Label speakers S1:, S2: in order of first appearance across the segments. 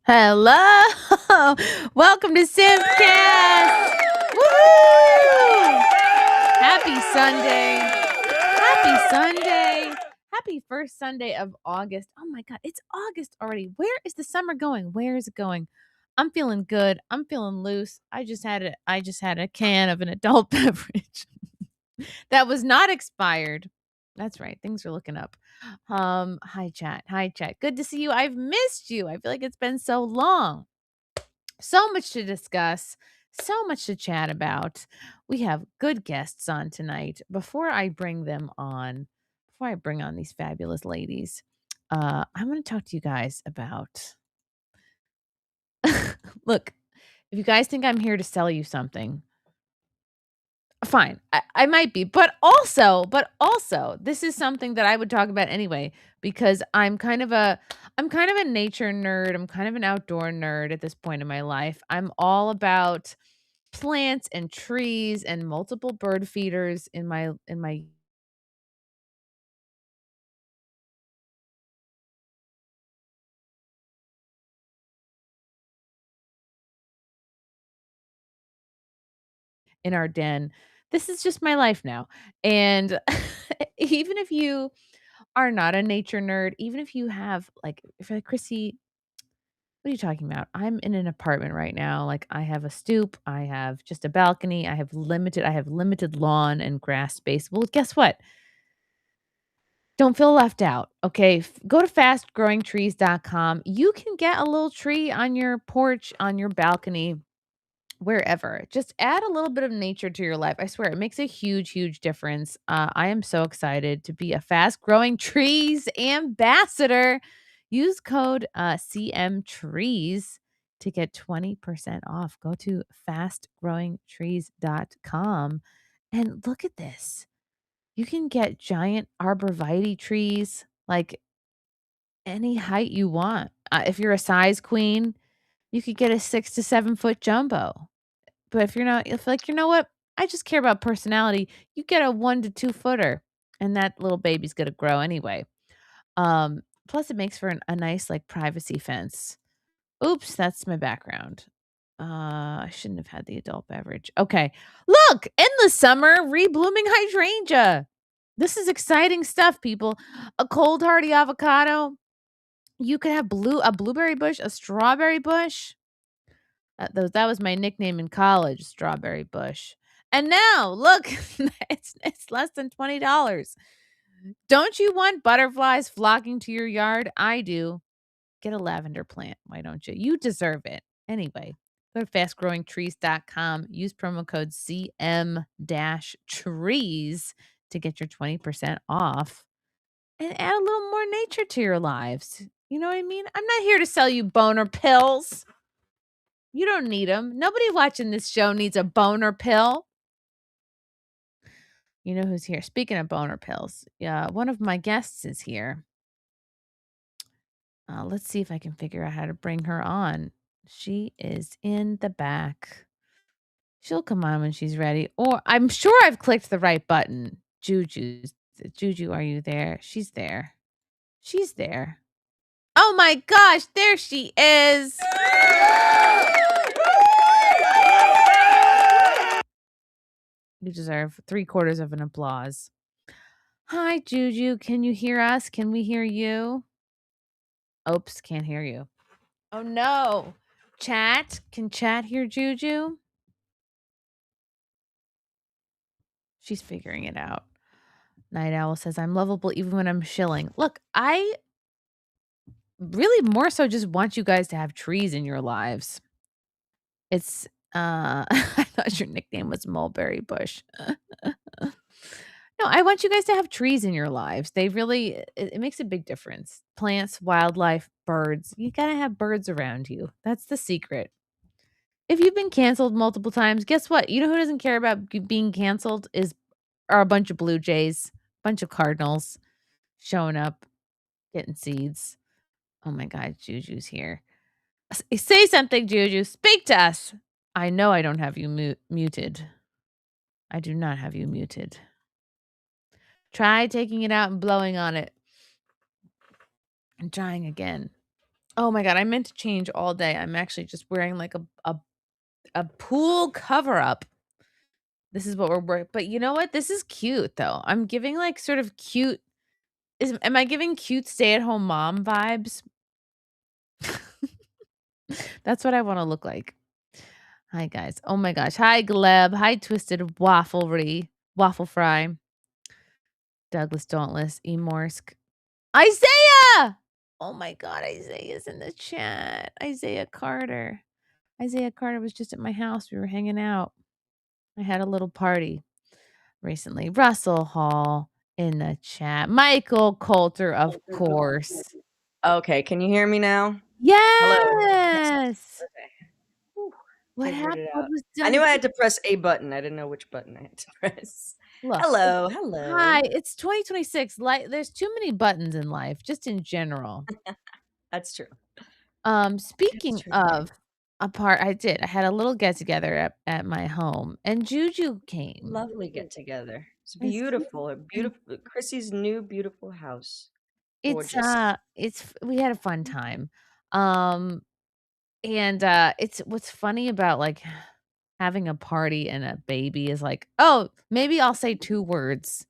S1: Hello. Welcome to SimpCast. Woo! Happy Sunday. Happy Sunday. Happy first Sunday of August. Oh my God, it's August already. Where is the summer going? Where is it going? I'm feeling good. I'm feeling loose. I just had a can of an adult beverage that was not expired. That's right. Things are looking up. Hi chat. Hi chat. Good to see you. I've missed you. I feel like it's been so long. So much to discuss, so much to chat about. We have good guests on tonight. Before I bring on these fabulous ladies, I'm going to talk to you guys about. Look, if you guys think I'm here to sell you something, fine. I might be, but also, this is something that I would talk about anyway because I'm kind of a nature nerd. I'm kind of an outdoor nerd at this point in my life. I'm all about plants and trees and multiple bird feeders in my in our den. This is just my life now. And even if you are not a nature nerd, even if you have like if you're like Chrissy, what are you talking about? I'm in an apartment right now. Like I have a stoop, I have just a balcony, I have limited lawn and grass space. Well, guess what? Don't feel left out. Okay. Go to fastgrowingtrees.com. You can get a little tree on your porch, on your balcony, wherever. Just add a little bit of nature to your life. I swear it makes a huge, huge difference. I am so excited to be a fast growing trees ambassador. Use code CMTrees to get 20% off. Go to fastgrowingtrees.com and look at this. You can get giant arborvitae trees, like any height you want. If you're a size queen, you could get a 6 to 7 foot jumbo. But if you're not, if like, you know what? I just care about personality. You get a 1 to 2 footer, and that little baby's gonna grow anyway. Plus it makes for a nice like privacy fence. Oops, that's my background. I shouldn't have had the adult beverage. Okay. Look, in the summer, reblooming hydrangea. This is exciting stuff, people. A cold hardy avocado. You could have a blueberry bush, a strawberry bush. That was my nickname in college, Strawberry Bush. And now, look, it's less than $20. Don't you want butterflies flocking to your yard? I do. Get a lavender plant. Why don't you? You deserve it. Anyway, go to fastgrowingtrees.com. Use promo code CM-trees to get your 20% off and add a little more nature to your lives. You know what I mean? I'm not here to sell you boner pills. You don't need them. Nobody watching this show needs a boner pill. You know who's here? Speaking of boner pills, yeah, one of my guests is here. Let's see if I can figure out how to bring her on. She is in the back. She'll come on when she's ready. Or I'm sure I've clicked the right button. Juju, are you there? She's there. She's there. Oh my gosh, there she is. You deserve 3/4 of an applause. Hi, Juju. Can you hear us? Can we hear you? Oops, can't hear you. Oh no. Chat? Can chat hear Juju? She's figuring it out. Night Owl says, I'm lovable even when I'm shilling. Look, I really more so just want you guys to have trees in your lives. It's I thought your nickname was Mulberry Bush. No, I want you guys to have trees in your lives. They really it makes a big difference. Plants, wildlife, birds. You gotta have birds around you. That's the secret. If you've been canceled multiple times, guess what? You know who doesn't care about being canceled are a bunch of Blue Jays, bunch of Cardinals showing up, getting seeds. Oh my God, Juju's here. Say something, Juju. Speak to us. I know I don't have you muted. I do not have you muted. Try taking it out and blowing on it. I'm trying again. Oh my god, I meant to change all day. I'm actually just wearing like a pool cover up. This is what but you know what? This is cute though. I'm giving like sort of cute is am I giving cute stay-at-home mom vibes? That's what I wanna look like. Hi, guys. Oh my gosh. Hi, Gleb. Hi, Twisted Wafflery. Waffle Fry. Douglas Dauntless. Emorsk. Isaiah! Oh my god, Isaiah's in the chat. Isaiah Carter. Isaiah Carter was just at my house. We were hanging out. I had a little party recently. Russell Hall in the chat. Michael Coulter, of course.
S2: Okay, can you hear me now? Hello. Yes.
S1: Yes!
S2: Okay. Whew,
S1: What
S2: figured
S1: happened?
S2: it
S1: What
S2: out.
S1: was
S2: I
S1: done?
S2: knew I had to press a button. I didn't know which button I had to press.
S1: Look, it's
S2: Hello,
S1: hi,
S2: hello.
S1: it's 2026, there's too many buttons in life, just in general.
S2: That's true. That's
S1: Speaking
S2: true.
S1: of apart I had a little get together at my home, and Juju came.
S2: Lovely get together. It's
S1: And she
S2: beautiful. A
S1: and
S2: beautiful Chrissy's new beautiful house.
S1: it's,
S2: Gorgeous.
S1: we had a fun time. Um, it's what's funny about, like, having a party and a baby is like, "Oh, maybe I'll say 2 words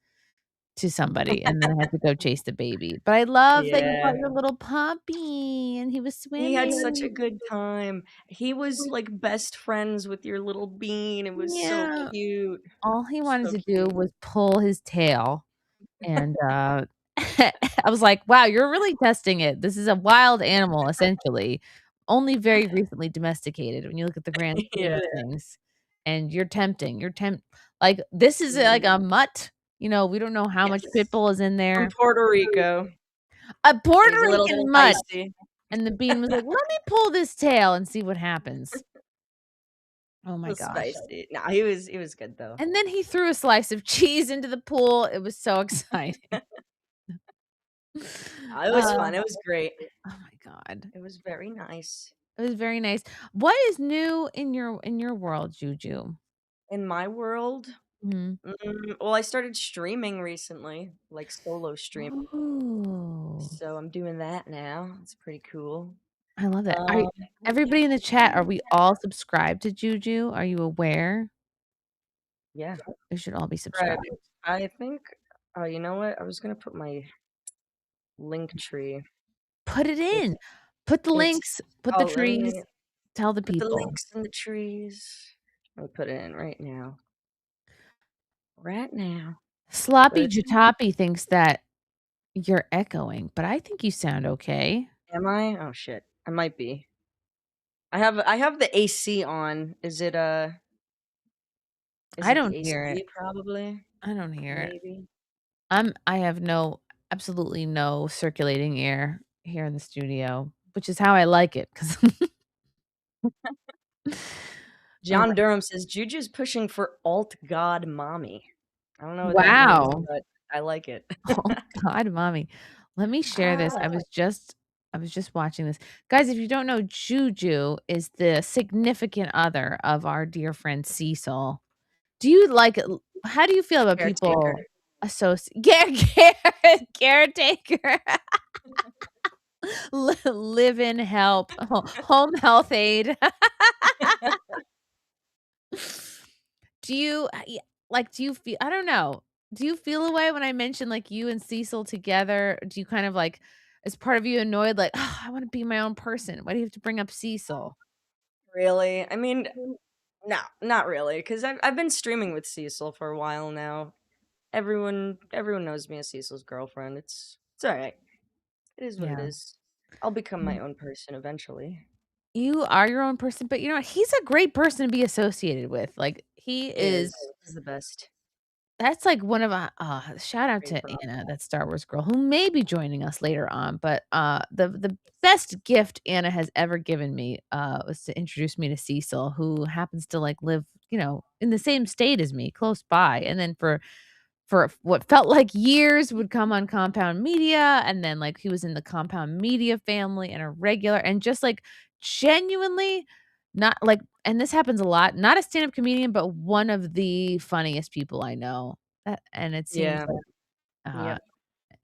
S1: to somebody," and then I have to go chase the baby. But I love that you brought
S2: Yeah.
S1: your little puppy, and he was
S2: He had such a
S1: swimming.
S2: good time. He was like best friends with your little bean. It was so
S1: Yeah.
S2: cute.
S1: All he wanted
S2: So
S1: to do
S2: cute.
S1: was pull his tail, and, I was like, "Wow, you're really testing it. This is a wild animal, essentially, only very recently domesticated when you look at the grand scheme
S2: Yeah.
S1: of things, and you're tempting. Like, this is like
S2: Mhm.
S1: a mutt, we don't know how much pit
S2: Yes.
S1: bull is in
S2: From
S1: there.
S2: Puerto Rico.
S1: A Puerto
S2: He's a little
S1: Rican mutt."
S2: feisty.
S1: And the bean was like, "Let me pull this tail and see what happens." Oh my
S2: A little
S1: gosh.
S2: spicy. No, he was good though.
S1: And then he threw a slice of cheese into the pool. It was so exciting.
S2: It was
S1: Uh,
S2: fun. It was great.
S1: oh my god.
S2: It was very nice.
S1: It was very nice. What is new in your world, Juju?
S2: In my world,
S1: Mhm.
S2: well, I started streaming recently, like solo stream.
S1: Oh,
S2: So I'm doing that now. It's pretty cool.
S1: I love that.
S2: Um,
S1: Everybody in the chat, are we all subscribed to Juju? Are you aware?
S2: yeah,
S1: We should all be
S2: right.
S1: subscribed.
S2: I think. Oh, you know what? I was gonna put my link tree.
S1: Put it
S2: It's
S1: in. Put the
S2: it's.
S1: links, put the
S2: Oh, let
S1: trees,
S2: me
S1: tell the
S2: put the
S1: people.
S2: links in the trees. I'll put it in right now. Right now. But
S1: Sloppy
S2: it's
S1: Jatapi thinks that you're echoing, but I think you sound okay.
S2: am I? Oh shit. I might be. I have the AC on. Is
S1: I
S2: it the
S1: don't hear it.
S2: AC probably?
S1: I don't hear it.
S2: Maybe.
S1: I have absolutely no circulating air here in the studio, which is how I like it 'cause oh
S2: John
S1: my
S2: Durham says Juju's pushing for alt god mommy. I don't know what that means,
S1: wow.
S2: but I like it.
S1: Oh god, mommy. Let me share this.
S2: Ah,
S1: I was just watching this. Guys, if you don't know, Juju is the significant other of our dear friend Cecil. Do you like how do you feel about
S2: caretaker.
S1: people caretaker, live in help, home health aid? Do you do you feel I don't know. Do you feel a way when I mention, like, you and Cecil together? Do you kind of, like is part of you annoyed, like, "Oh, I wanna be my own person. Why do you have to bring up Cecil?"
S2: Really? I mean, no, not really, because I've been streaming with Cecil for a while now. Everyone knows me as Cecil's girlfriend. It's all right. It is what it
S1: Yeah.
S2: is. I'll become my
S1: Mm.
S2: own person eventually.
S1: You are your own person, but, he's a great person to be associated with. Like, he
S2: He is.
S1: is
S2: He's the best.
S1: that's like one of shout out
S2: Great
S1: to
S2: bro.
S1: Anna, that Star Wars girl, who may be joining us later on, but, the best gift Anna has ever given me, was to introduce me to Cecil, who happens to, like, live, in the same state as me, close by, and then for what felt like years would come on Compound Media, and then, like, he was in the Compound Media family and a regular and just, like, genuinely not like and this happens a lot, not a stand-up comedian, but one of the funniest people I know, and it seems
S2: Yeah.
S1: like, uh,
S2: Yep.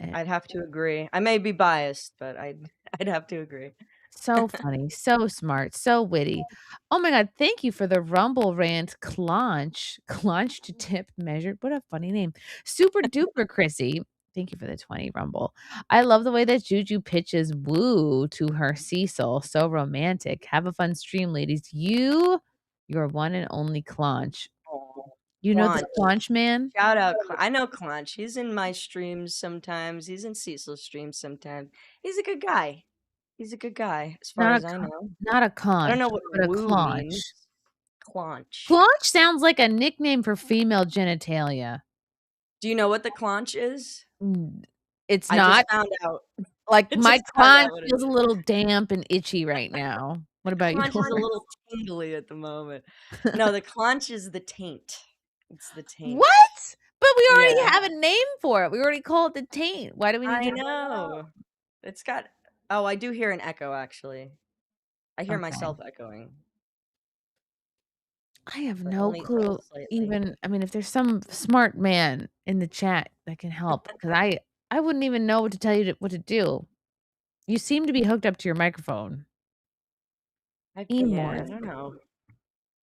S1: Eh,
S2: I'd have to agree. I may be biased, but I'd have to agree.
S1: so funny, so smart, so witty. Oh my god, thank you for the Rumble rant, Clonch. Clonch to tip measured. What a funny name. Super duper Chrissy. Thank you for the 20 Rumble. I love the way that Juju pitches woo to her Cecil. So romantic. Have a fun stream, ladies. Your one and only Clonch.
S2: Oh,
S1: You know this
S2: Claunch.
S1: Clonch man?
S2: Shout out, I know Claunch. He's in my streams sometimes. He's in Cecil's streams sometimes. He's a good guy. He's a good guy, as far
S1: Not a
S2: as I
S1: con
S2: know.
S1: not a
S2: I don't
S1: conch,
S2: know what
S1: but a
S2: woo means.
S1: Clonch.
S2: Claunch.
S1: Clonch sounds like a nickname for female genitalia.
S2: Do you know what the claunch is?
S1: Mm, it's
S2: I just
S1: not.
S2: found out.
S1: Like,
S2: I
S1: my
S2: just found
S1: crotch
S2: out what it
S1: feels a
S2: is.
S1: little damp and itchy right now. What about
S2: Claunch is a
S1: yours?
S2: little tingly at the moment. No, the claunch is the taint. It's the taint.
S1: What? But we already
S2: Yeah,
S1: have a name for it. We already call it the taint. Why do we need
S2: I
S1: to
S2: know. It's got Oh, I do hear an echo, actually. I hear
S1: Okay.
S2: myself echoing,
S1: I have
S2: but
S1: no
S2: only
S1: clue
S2: slightly.
S1: even I mean, if there's some smart man in the chat that can help, 'cause I wouldn't even know what to tell you what to do. You seem to be hooked up to your microphone.
S2: Yeah, I
S1: Emorth.
S2: don't know.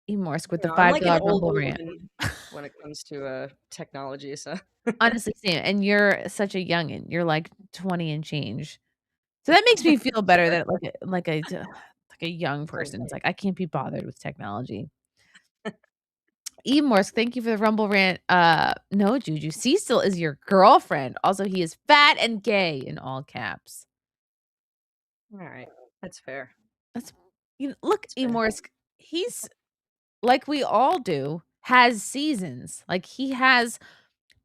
S1: Emorsk with the
S2: I'm like an
S1: $5
S2: old
S1: Rumble rant.
S2: woman when it comes to, technology, so
S1: Honestly, same, and you're such a youngin'. You're, like, 20 and change. So that makes me feel better
S2: sure,
S1: that, like a young person is
S2: okay.
S1: like, "I can't be bothered with technology." Emorsk, thank you for the Rumble rant. No, Juju, Cecil is your girlfriend. Also, he is fat and gay in all caps.
S2: Alright, that's fair,
S1: That's look,
S2: that's fair.
S1: Emorsk, he's like we all do, has seasons. Like, he has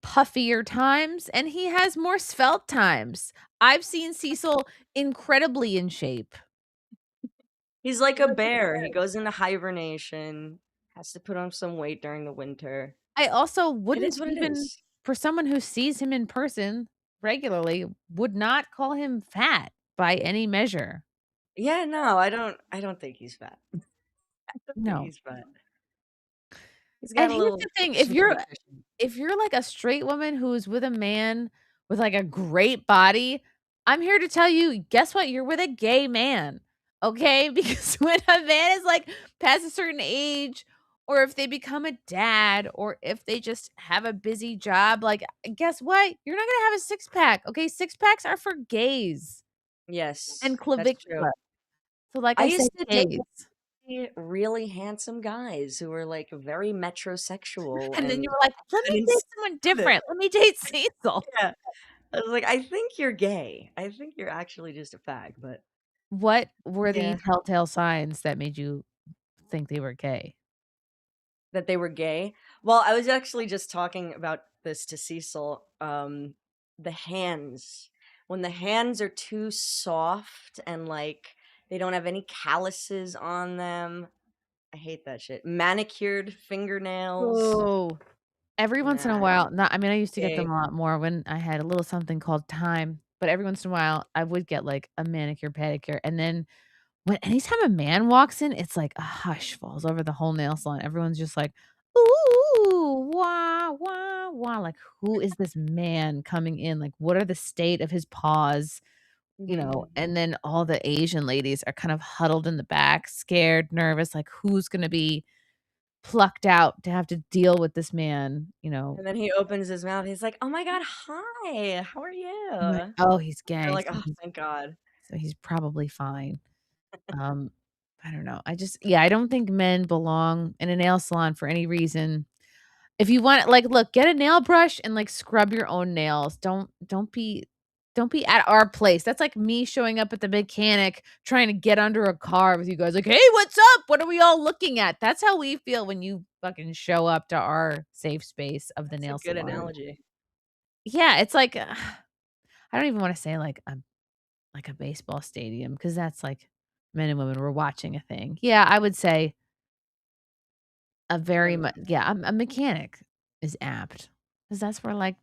S1: puffier times, and he has more svelte times. I've seen Cecil incredibly in shape.
S2: He's like a bear, he goes into hibernation, has to put on some weight during the winter.
S1: I also
S2: It
S1: wouldn't
S2: is what it
S1: even
S2: is.
S1: for someone who sees him in person regularly, would not call him fat by any measure.
S2: Yeah, no, I don't think he's fat. I don't think
S1: No.
S2: he's fat. He's got
S1: And
S2: a
S1: here's
S2: little
S1: the thing,
S2: smooth cushion.
S1: if you're, like, a straight woman who's with a man with, like, a great body, I'm here to tell you, guess what? You're with a gay man, okay? Because when a man is, like, past a certain age, or if they become a dad, or if they just have a busy job, like, guess what? You're not gonna have a six-pack, okay? Six-packs are for gays
S2: Yes,
S1: and
S2: that's
S1: clavicula.
S2: true.
S1: So, like
S2: I
S1: I said,
S2: used to date
S1: gays.
S2: really handsome guys who were, like, very metrosexual,
S1: And then
S2: and
S1: you were like,
S2: I
S1: "Let me
S2: couldn't
S1: date someone
S2: stand it.
S1: different. Let me date Cecil."
S2: Yeah. I was like, "I think you're gay. I think you're actually just a fag," but
S1: What were the
S2: yeah,
S1: telltale signs that made you think they were gay?
S2: that they were gay. Well, I was actually just talking about this to Cecil, the hands. When the hands are too soft and, like, they don't have any calluses on them, I hate that shit. Manicured fingernails.
S1: Oh. Every once in a
S2: Nah,
S1: while not I mean, I used to get them
S2: gay.
S1: a lot more when I had a little something called time, but every once in a while, I would get, like, a manicure, pedicure, and then when anytime a man walks in, it's like a hush falls over the whole nail salon. Everyone's just like, "Ooh, wah, wah, wah," like, "Who is this man coming in? Like, what are the state of his paws?" You
S2: Mhm.
S1: know, and then all the Asian ladies are kind of huddled in the back, scared, nervous, like, who's gonna be plucked out to have to deal with this man, you know?
S2: And then he opens his mouth, he's like, "Oh my god, hi, how are
S1: I'm like,
S2: you?"
S1: "Oh, he's
S2: They're
S1: gay,
S2: like, "Oh, thank god."
S1: so he's probably fine." Um, I don't know. Yeah, I don't think men belong in a nail salon for any reason. If you want like, look, get a nail brush and, like, scrub your own nails. Don't be at our place. That's like me showing up at the mechanic trying to get under a car with you guys like, "Hey, what's up? What are we all looking at?" That's how we feel when you fucking show up to our safe space of the
S2: That's a
S1: nail
S2: good
S1: salon.
S2: analogy.
S1: Yeah, it's like, I don't even wanna say like a baseball stadium because that's like men and women were watching a thing. Yeah, I would say a very
S2: Um,
S1: much yeah, a mechanic is apt because that's where, like,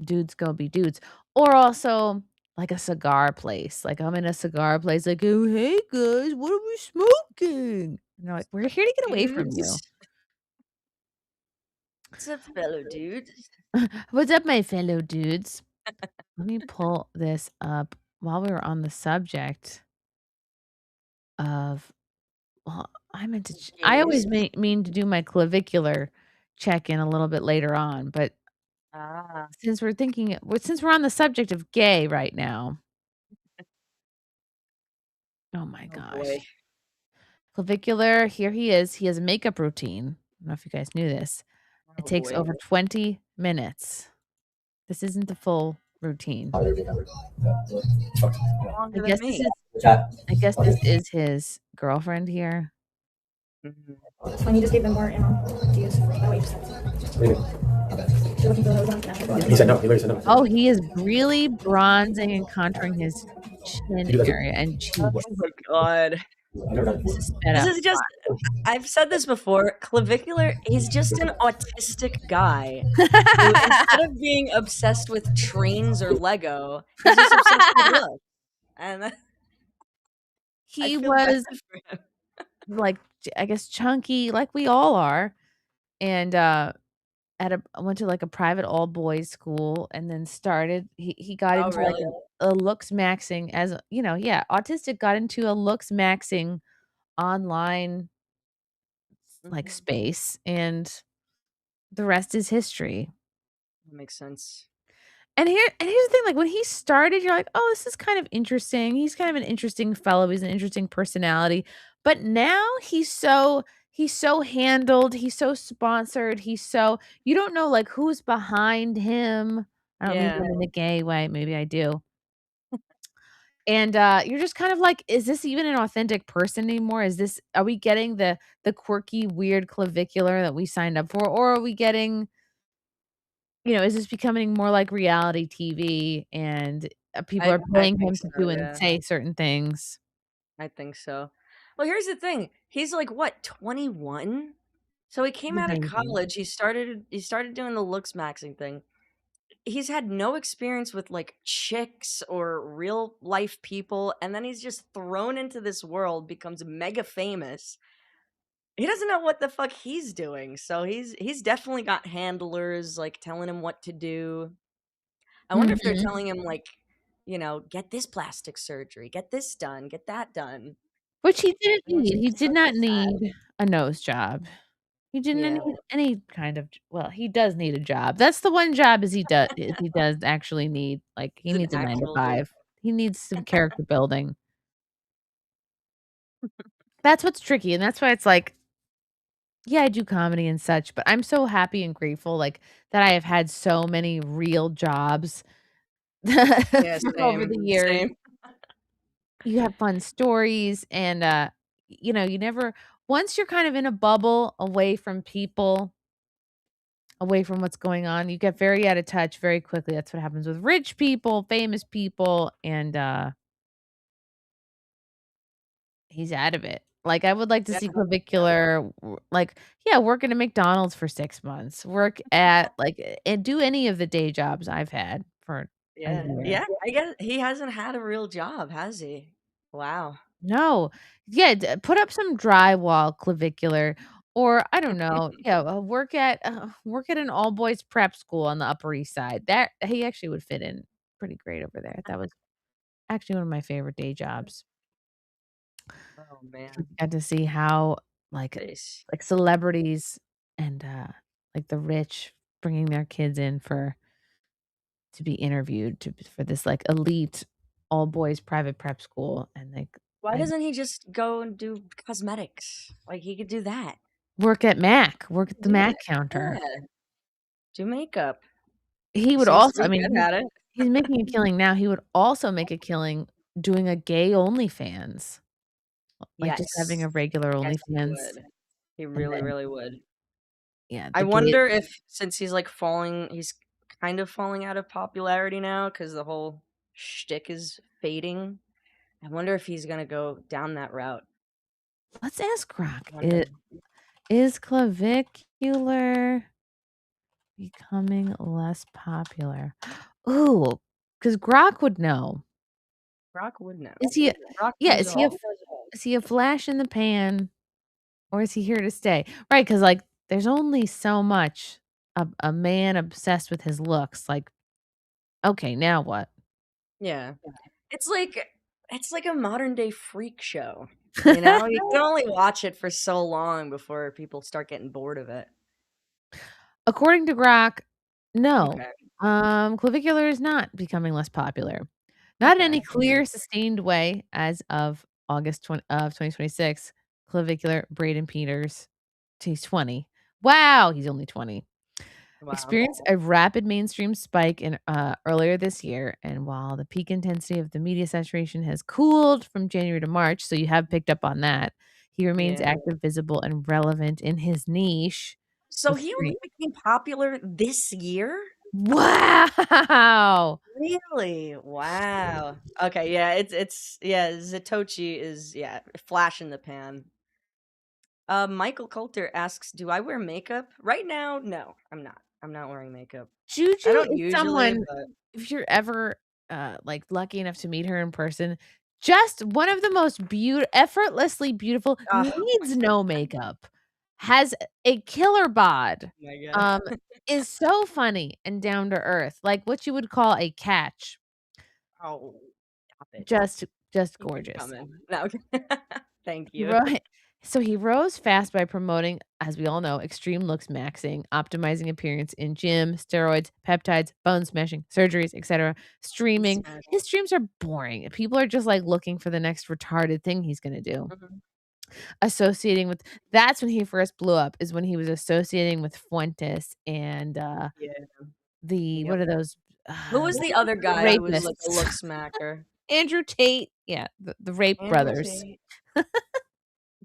S1: dudes go be dudes. Or also, like, a cigar place. Like, I'm in a cigar place, like, "Oh, hey, guys, what are we smoking?" And they're like, "We're here to get away from you."
S2: dudes? What's up, fellow dudes?
S1: "What's up, my fellow dudes?" Let me pull this up while we were on the subject of well, I meant to I always
S2: Gays.
S1: mean to do my clavicular check-in a little bit later on, but
S2: Ah,
S1: since we're on the subject of gay right now, oh my
S2: oh boy.
S1: gosh. Clavicular, here he is. He has a makeup routine. I don't know if you guys knew this. It
S2: Oh
S1: takes
S2: boy.
S1: over 20 minutes. This isn't the full routine. I
S2: Longer than
S1: guess this
S2: me.
S1: is I guess this is his girlfriend here.
S2: Mhm.
S3: When you just gave them more ammo to use. Oh, wait, just you're looking for a hose on? Yeah.
S4: He said no. He literally said no.
S1: Oh, he is really bronzing and contouring his chin
S4: You do that too?
S1: area and
S2: Oh
S1: cheeks.
S2: my god.
S4: I've never done
S1: This is sped
S2: This
S1: up.
S2: is just I've said this before, clavicular, he's just an autistic guy who instead of being obsessed with trains or Lego, he's just obsessed with love. And I
S1: He
S2: feel bad
S1: was,
S2: for him.
S1: like, I guess, chunky like we all are, and, went to, like, a private all-boys school and then he got
S2: Oh,
S1: into, like,
S2: really?
S1: a looks maxing as a yeah, autistic got into a looks maxing online, like,
S2: Mhm.
S1: space, and the rest is history.
S2: That makes sense.
S1: And here's the thing, like, when he started, you're like, "Oh, this is kind of interesting. He's kind of an interesting fellow. He's an interesting personality." But now he's so handled, he's so sponsored, you don't know, like, who's behind him. I don't mean
S2: Yeah.
S1: that in a gay way, maybe I do. And, you're just kind of like, "Is this even an authentic person anymore? Are we getting the quirky, weird clavicular that we signed up for, or are we getting is this becoming more like reality TV and, people are
S2: I
S1: paying
S2: think
S1: him to
S2: so,
S1: do and
S2: yeah.
S1: say certain things?
S2: I think so. Well, here's the thing. He's like what, 21? So he came
S1: He's a
S2: out of
S1: baby.
S2: college, he started doing the looks maxing thing. He's had no experience with like chicks or real life people, and then he's just thrown into this world, becomes mega famous. He doesn't know what the fuck he's doing. So he's definitely got handlers like telling him what to do. I wonder if they're
S1: Mhm.
S2: telling him like, get this plastic surgery, get this done, get that done.
S1: Which he didn't
S2: It makes
S1: need.
S2: me
S1: He
S2: so
S1: did not
S2: sad.
S1: need a nose job. He didn't
S2: Yeah,
S1: need any kind of well, he does need a job. That's the one job he does actually need, like, he
S2: it's an
S1: needs a 9 to
S2: actual job.
S1: 5. He needs some character building. That's what's tricky, and that's why it's like, yeah, I do comedy and such, but I'm so happy and grateful, like, that I have had so many real jobs
S2: Yeah,
S1: for over
S2: same,
S1: the years.
S2: same.
S1: You have fun stories and, you never once you're kind of in a bubble away from people, away from what's going on, you get very out of touch very quickly. That's what happens with rich people, famous people, and, he's out of it. Like, I would like to
S2: Yeah,
S1: see Clavicular, like, yeah, work at a McDonald's for 6 months, work at, like and do any of the day jobs I've had for a
S2: yeah,
S1: year.
S2: yeah. I guess he hasn't had a real job, has he? Wow.
S1: No. Yeah, put up some drywall, Clavicular, or I don't know, yeah, work at an all boys prep school on the Upper East Side. That he actually would fit in pretty great over there. That was actually one of my favorite day jobs.
S2: Oh
S1: Because
S2: man,
S1: I got to see how, like
S2: face.
S1: like, celebrities and, like, the rich bringing their kids in to be interviewed for this, like, elite all boys private prep school, and, like,
S2: Why
S1: I
S2: doesn't he just go and do cosmetics? Like he could do that.
S1: work at the
S2: Do
S1: Mac
S2: that.
S1: counter.
S2: Yeah, do makeup.
S1: He
S2: He
S1: would
S2: seems to
S1: also I
S2: be
S1: mean,
S2: good at it.
S1: he's making a killing now, he would also make a killing doing a gay OnlyFans, like, just having
S2: Yes,
S1: a regular
S2: yes, he
S1: OnlyFans,
S2: would. He
S1: and
S2: really,
S1: then
S2: really would.
S1: yeah,
S2: I
S1: the gay
S2: wonder if since he's kind of falling out of popularity now because the whole shtick is fading. I wonder if he's gonna go down that route.
S1: let's ask Grok,
S2: I wonder.
S1: is clavicular becoming less popular? Ooh, because Grok would know.
S2: Brock would know.
S1: Is he
S2: Brock
S1: yeah,
S2: knows all.
S1: is he a flash in the pan, or is he here to stay? Right? Because like, there's only so much a man obsessed with his looks, like Okay, now what?
S2: Yeah. It's like it's like a modern day freak show, you know? You can only watch it for so long before people start getting bored of it.
S1: According to Grok, no.
S2: Okay.
S1: Clavicular is not becoming less popular. Not in any
S2: Okay.
S1: clear, sustained way as of August 2026. Clavicular Braden Peters, he's 20. Wow, he's only 20.
S2: Wow.
S1: Experienced a rapid mainstream spike in earlier this year, and while the peak intensity of the media saturation has cooled from January to March, so you have picked up on that, he remains
S2: Yeah.
S1: active, visible, and relevant in his niche.
S2: So
S1: The
S2: he
S1: free
S2: only became popular this year?
S1: Wow!
S2: Really? Wow. Okay, yeah, it's yeah, Zatochi is yeah, flash in the pan. Michael Coulter asks, "Do I wear makeup?" Right now, no, I'm not. I'm not wearing makeup. I
S1: Juju
S2: don't
S1: is
S2: usually,
S1: someone,
S2: but
S1: if you're ever, like, lucky enough to meet her in person, just one of the most effortlessly beautiful,
S2: oh
S1: needs no makeup, has a killer bod,
S2: my god.
S1: um, is so funny and down to earth, like what you would call a catch.
S2: Oh, stop it.
S1: Just
S2: Keep it
S1: gorgeous.
S2: coming. No, okay. Thank
S1: He
S2: you.
S1: ro so he rose fast by promoting, as we all know, extreme looks maxing, optimizing appearance in gym, steroids, peptides, bone smashing, surgeries, etc., streaming.
S2: Smash.
S1: His streams are boring. People are just, like, looking for the next retarded thing he's gonna do.
S2: Mhm.
S1: Associating with That's when he first blew up, is when he was associating with Fuentes and,
S2: Yeah,
S1: the
S2: yep.
S1: what are those?
S2: Who was the other
S1: The
S2: guy who was like a
S1: rapists.
S2: look smacker?
S1: Andrew Tate. Yeah, the Rape
S2: Andrew
S1: Brothers.
S2: Tate.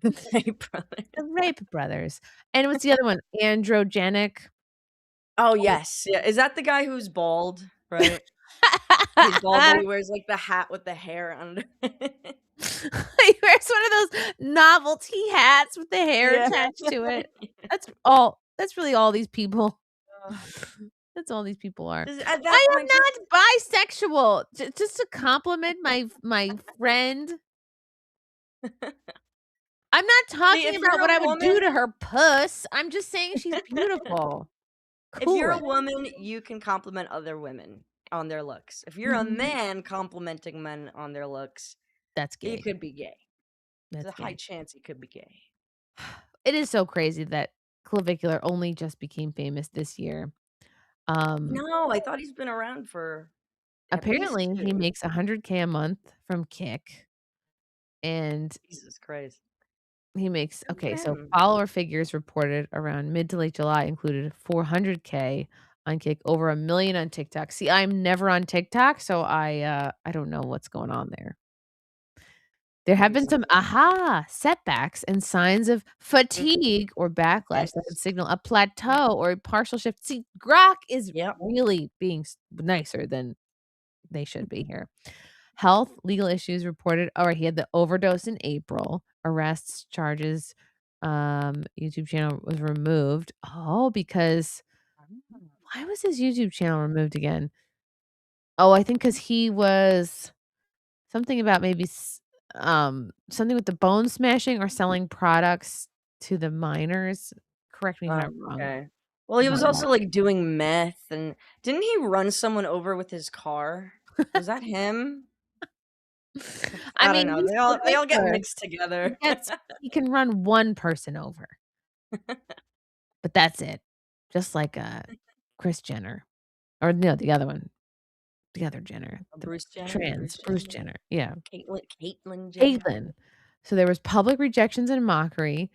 S2: The Tate
S1: The
S2: brothers.
S1: Rape Brothers. And what's the other one? Androgenic.
S2: Oh, yes, yeah, is that the guy who's bald, right? He's bald, but he wears, like, the hat with the hair under it.
S1: He wears one of those novelty hats with the hair
S2: Yeah.
S1: attached to it.
S2: Yeah.
S1: That's really all these people.
S2: Ugh.
S1: That's all these people are.
S2: 'Cause at that
S1: I
S2: point, just
S1: am not bisexual. Just to compliment my friend. I'm not
S2: see,
S1: talking
S2: if
S1: about
S2: you're
S1: what
S2: a
S1: I would do
S2: woman
S1: to her puss. I'm just saying she's beautiful.
S2: if you're a
S1: Cool it.
S2: woman, you can compliment other women on their looks. If you're a
S1: Mhm.
S2: man complimenting men on their looks,
S1: That's
S2: it
S1: gay.
S2: could be gay. There's
S1: That's
S2: a high
S1: gay.
S2: chance it could be gay.
S1: It is so crazy that Clavicular only just became famous this year. Um,
S2: No, I thought he's been around for at least
S1: Apparently, he
S2: 2.
S1: makes 100K a month from Kick, and
S2: Jesus Christ.
S1: he makes
S2: Good for
S1: okay, so
S2: him.
S1: follower figures reported around mid to late July included 400K on Kick, over 1,000,000 on TikTok. See, I'm never on TikTok, so I don't know what's going on there. There have
S2: Makes
S1: been
S2: sense.
S1: some setbacks and signs of
S2: Mhm.
S1: fatigue or backlash that could
S2: Yes.
S1: signal a plateau or a partial shift. See, Grok is
S2: Yep.
S1: really being nicer than they should be here. Health, legal issues reported. All right, he had the overdose in April. Arrests, charges. YouTube channel was removed. Oh, because why was his YouTube channel removed again? Oh, I think because he was something about maybe something with the bone smashing or selling products to the minors. Correct me if
S2: Oh,
S1: I'm wrong
S2: okay. Well, he was
S1: about that.
S2: also, like, doing meth, and didn't he run someone over with his car? Was that him?
S1: I
S2: I don't
S1: mean,
S2: know,
S1: he's
S2: they all get
S1: Clavicular.
S2: mixed together.
S1: He can run one person over, but that's it. Just like, Kris Jenner, or no, the other one, the other Jenner, the
S2: Bruce Jenner,
S1: trans
S2: Bruce
S1: Bruce
S2: Jenner,
S1: Jenner, yeah,
S2: Caitlyn Jenner.
S1: Caitlyn. So there was public rejections and mockery.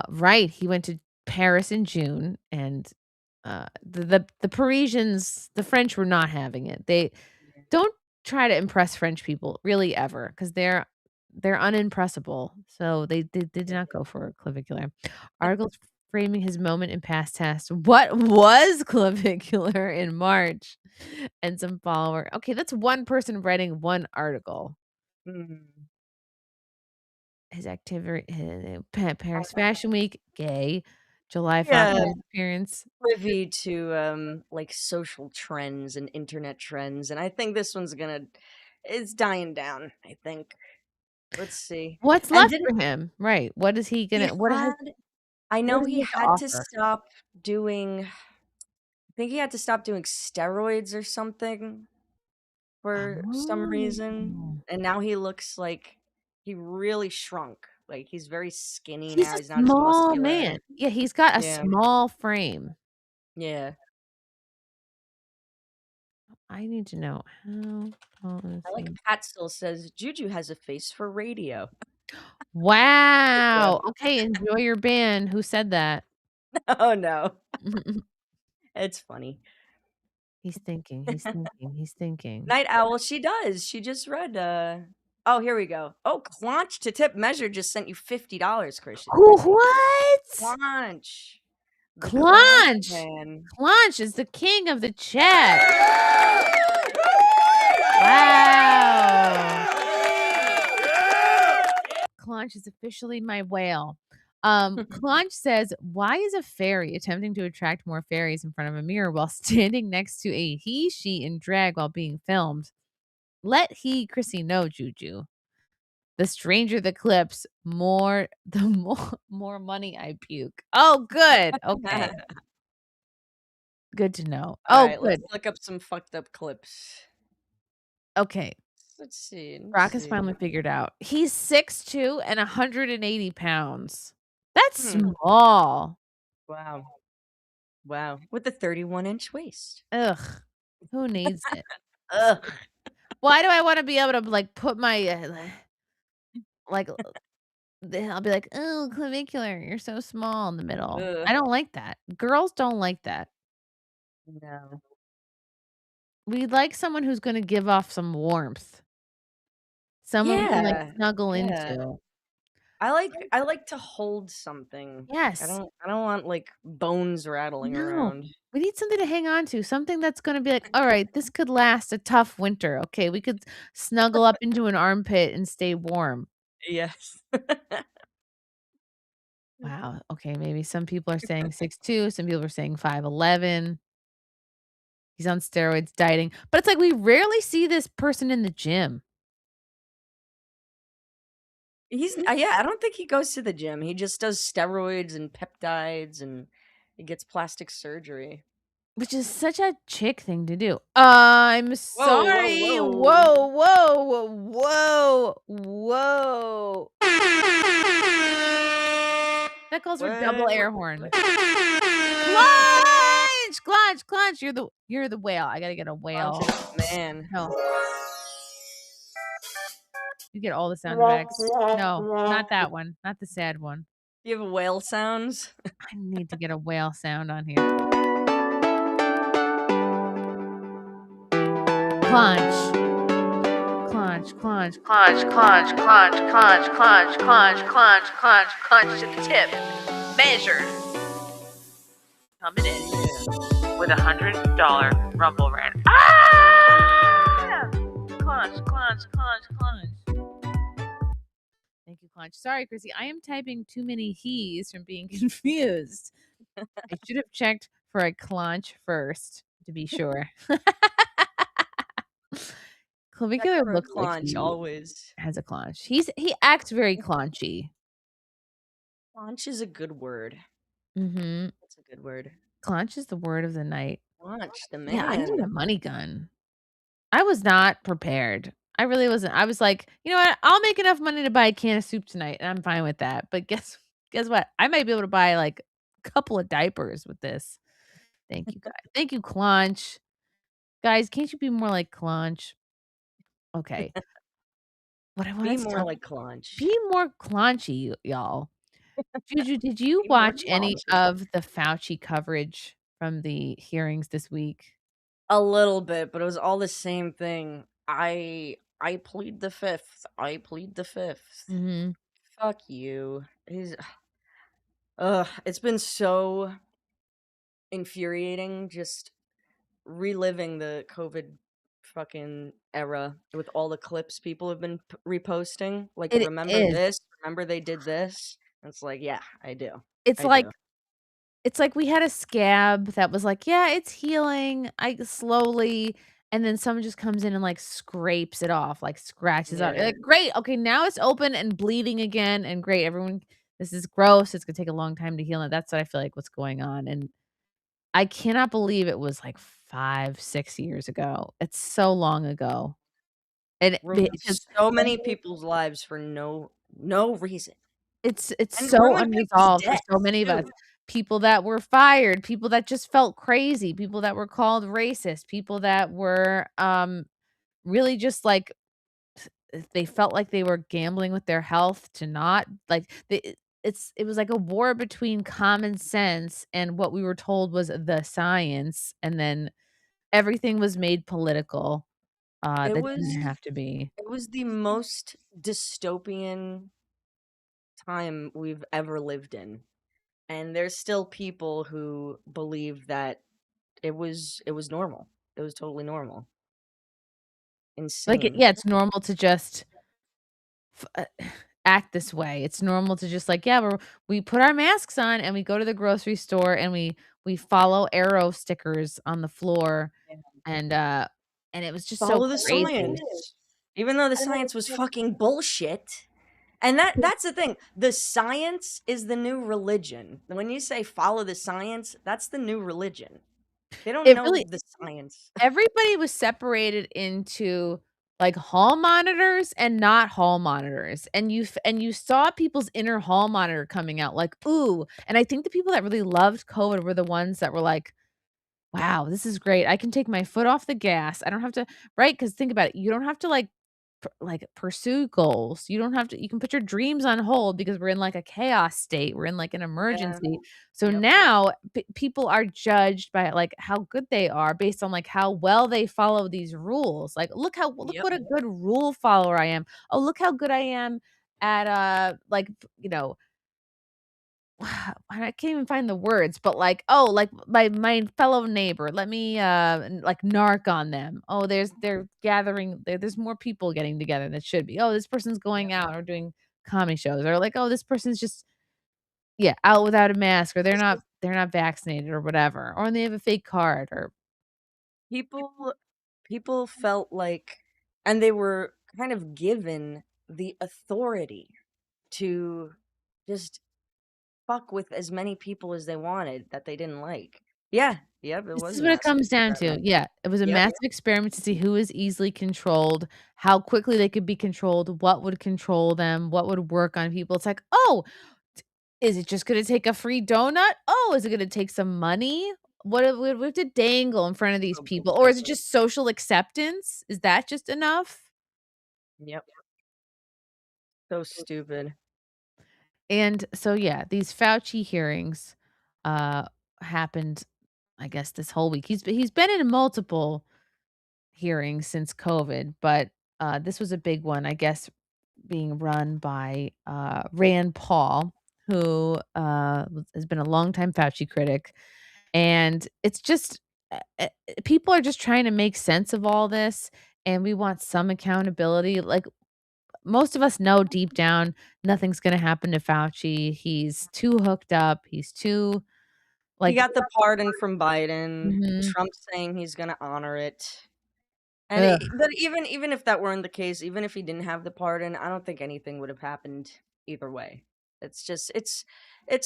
S1: Right, he went to Paris in June, and, the Parisians, the French were not having it. They
S2: Yeah.
S1: don't try to impress French people really ever, because they're unimpressible, so they did not go for clavicular. Articles framing his moment in past tense. What was clavicular in March? And some follower okay, that's one person writing one article.
S2: Mhm.
S1: His activity Paris Fashion Week, gay. July Fox
S2: Yeah,
S1: News appearance.
S2: privy to, like, social trends and internet trends, and I think this one's gonna it's dying down, I think. Let's see.
S1: What's
S2: And
S1: left
S2: didn't
S1: for him? Right, what is he
S2: he
S1: gonna
S2: had I
S1: what
S2: know
S1: does
S2: he
S1: he have to
S2: had to
S1: offer?
S2: stop doing think he had to stop doing steroids or something for some reason,
S1: Oh.
S2: and now he looks like he really shrunk. Like, he's very skinny
S1: He's
S2: now,
S1: a
S2: he's not as
S1: small
S2: muscular.
S1: man. Yeah, he's got a
S2: Yeah,
S1: small frame.
S2: yeah.
S1: I need to know how tall is
S2: I like
S1: he?
S2: Pat still says, "Juju has a face for radio." Yeah.
S1: Wow. Okay, enjoy your band. Who said that?
S2: Oh, no. It's funny.
S1: He's thinking, he's thinking, he's thinking.
S2: Night Owl, she does. She just read, oh, here we go. Oh, Clonch to tip measure just sent you $50, Chrissy.
S1: What?
S2: Clonch. The Clonch
S1: Clonch!
S2: man.
S1: Clonch is the king of the chat. Wow. Clonch is officially my whale. Clonch says, "Why is a fairy attempting to attract more fairies in front of a mirror while standing next to a he, she in drag while being filmed? Let he, Chrissy, know, Juju. The stranger the clips, the more money I puke." Oh, good. Okay. Good to know. Oh,
S2: Alright, let's
S1: good.
S2: look up some fucked up clips.
S1: Okay.
S2: Let's see, let's
S1: Brock has
S2: see.
S1: finally figured out. He's 6'2" and 180 pounds. That's
S2: Hmm.
S1: small.
S2: Wow. Wow. With a 31-inch waist.
S1: Ugh. Who needs it?
S2: Ugh.
S1: Why do I wanna be able to, like, put my, like, I'll be like, "Oh, clavicular, you're so small," in the middle.
S2: Ugh.
S1: I don't like that. Girls don't like that.
S2: No.
S1: We like someone who's gonna give off some warmth. Someone we can, like,
S2: Yeah.
S1: snuggle
S2: Yeah.
S1: into.
S2: I like to hold something.
S1: Yes.
S2: I don't want, like, bones rattling
S1: No.
S2: around.
S1: We need something to hang on to, something that's gonna be like, "Alright, this could last a tough winter, okay? We could snuggle up into an armpit and stay warm."
S2: Yes.
S1: Wow, okay, maybe some people are saying 6'2", some people are saying 5'11". He's on steroids, dieting, but it's like we rarely see this person in the gym.
S2: Yeah, I don't think he goes to the gym. He just does steroids and peptides, and he gets plastic surgery.
S1: Which is such a chick thing to do. I'm
S2: Whoa, whoa,
S1: sorry.
S2: whoa.
S1: Whoa, whoa, whoa, whoa. That calls for double air horn.
S2: What?
S1: Clutch! Clutch, clutch. You're the whale. I gotta get a whale.
S2: Launch is the man.
S1: No. You get all the sound effects. No, not that one. Not the sad one.
S2: Do you have whale sounds?
S1: I need to get a whale sound on here. Clutch. Clutch, clutch, clutch, clutch, clutch, clutch, clutch, clutch, clutch, clutch, clutch to the tip. Measured. Coming in with $100 rumble rant. Ah! Clutch, clutch, clutch, clutch. Thank you, Clutch. Sorry, Chrissy. I am typing too many he's from being confused. I should have checked for a clutch first to be sure.
S2: Check
S1: Clavicular
S2: for a
S1: looks like
S2: clonch,
S1: he
S2: always.
S1: has a clutch. He acts very clunchy.
S2: Clonch is a good word.
S1: Mhm.
S2: That's a good word.
S1: Clutch is the word of the night.
S2: Clonch, the
S1: Yeah, I need
S2: man.
S1: a money gun. I was not prepared. I really wasn't. I was like, "You know what? I'll make enough money to buy a can of soup tonight, and I'm fine with that." But guess what? I might be able to buy, like, a couple of diapers with this. Thank you, guys. Thank you, Clunch. Guys, can't you be more like Clunch? Okay. What I
S2: Be
S1: wanted to
S2: more
S1: talk
S2: like Clonch.
S1: be more Clunchy, y'all. Juju, did you
S2: Be more
S1: watch any
S2: Clonchy.
S1: of the Fauci coverage from the hearings this week?
S2: A little bit, but it was all the same thing. I plead the fifth. I plead the fifth.
S1: Mhm.
S2: Fuck you. He's it's been so infuriating just reliving the COVID fucking era with all the clips people have been reposting. Like,
S1: It
S2: remember
S1: is.
S2: this? Remember they did this? And it's like, yeah, I do.
S1: It's
S2: I do.
S1: like it's like we had a scab that was like, "Yeah, it's healing, I slowly," and then someone just comes in and, like, scrapes it off, like, scratches out. You're
S2: Yeah.
S1: like, "Great, okay, now it's open and bleeding again, and great, everyone this is gross, it's gonna take a long time to heal," and that's what I feel like what's going on, and I cannot believe it was like 5, 6 years ago. It's so long ago. And
S2: Ruined
S1: because
S2: so many people's lives for no reason.
S1: it's
S2: And
S1: so
S2: ruined people's
S1: unresolved for so
S2: deaths
S1: many of us.
S2: too.
S1: People that were fired, people that just felt crazy, people that were called racist, people that were, really just, like, they felt like they were gambling with their health to not like, it was like a war between common sense and what we were told was the science, and then everything was made political,
S2: It
S1: that
S2: was
S1: didn't have to be.
S2: it was the most dystopian time we've ever lived in. And there's still people who believe that it was normal. It was totally normal.
S1: Like,
S2: Insane.
S1: yeah, it's normal to just f act this way. It's normal to just like, yeah, we put our masks on and we go to the grocery store and we follow arrow stickers on the floor
S2: Yeah.
S1: and, and it was just so
S2: Follow the
S1: crazy.
S2: science. Even though the science was fucking bullshit. And that's the thing. The science is the new religion. When you say follow the science, that's the new religion. They don't
S1: It
S2: know
S1: really
S2: the science.
S1: everybody was separated into, like, hall monitors and not hall monitors, and you saw people's inner hall monitor coming out like, "Ooh," and I think the people that really loved COVID were the ones that were like, "Wow, this is great. I can take my foot off the gas. I don't have to" right? Because think about it, you don't have to, like, pursue goals. You don't have to you can put your dreams on hold because we're in, like, a chaos state. We're in, like, an
S2: Yeah.
S1: emergency. So
S2: Yep.
S1: now people are judged by, like, how good they are based on, like, how well they follow these rules. Like, look
S2: Yep.
S1: what a good rule follower I am. Oh, look how good I am at, like, you know, I can't even find the words, but like, oh, like my fellow neighbor, let me like narc on them. Oh, they're gathering there's more people getting together than it should be. Oh, this person's going
S2: Yep.
S1: out or doing comedy shows or like, oh, this person's just yeah, out without a mask or they're not vaccinated or whatever. Or they have a fake card or
S2: People people felt like, and they were kind of given the authority to just fuck with as many people as they wanted that they didn't like. Yeah, yep, it
S1: this
S2: was
S1: is
S2: a
S1: what it
S2: massive
S1: comes down to.
S2: experiment.
S1: Yeah, it was a
S2: Yep,
S1: massive experiment to see who is easily controlled, how quickly they could be controlled, what would control them, what would work on people. It's like, oh, is it just gonna take a free donut? Oh, is it gonna take some money? What if we have to dangle in front of these
S2: so
S1: people? Or
S2: bullshit.
S1: is it just social acceptance? Is that just enough?
S2: Yep, so stupid.
S1: And so, yeah, these Fauci hearings, uh, happened, I guess, this whole week. He's been in multiple hearings since COVID, but, this was a big one, I guess, being run by, Rand Paul, who, has been a longtime Fauci critic. And it's just people are just trying to make sense of all this, and we want some accountability. Like, most of us know deep down nothing's gonna happen to Fauci. He's too hooked up. He's too
S2: He
S1: like
S2: got the pardon from Biden.
S1: mhm.
S2: Trump saying he's gonna honor it. And
S1: Ugh.
S2: but even if that weren't the case, even if he didn't have the pardon, I don't think anything would have happened either way. It's just it's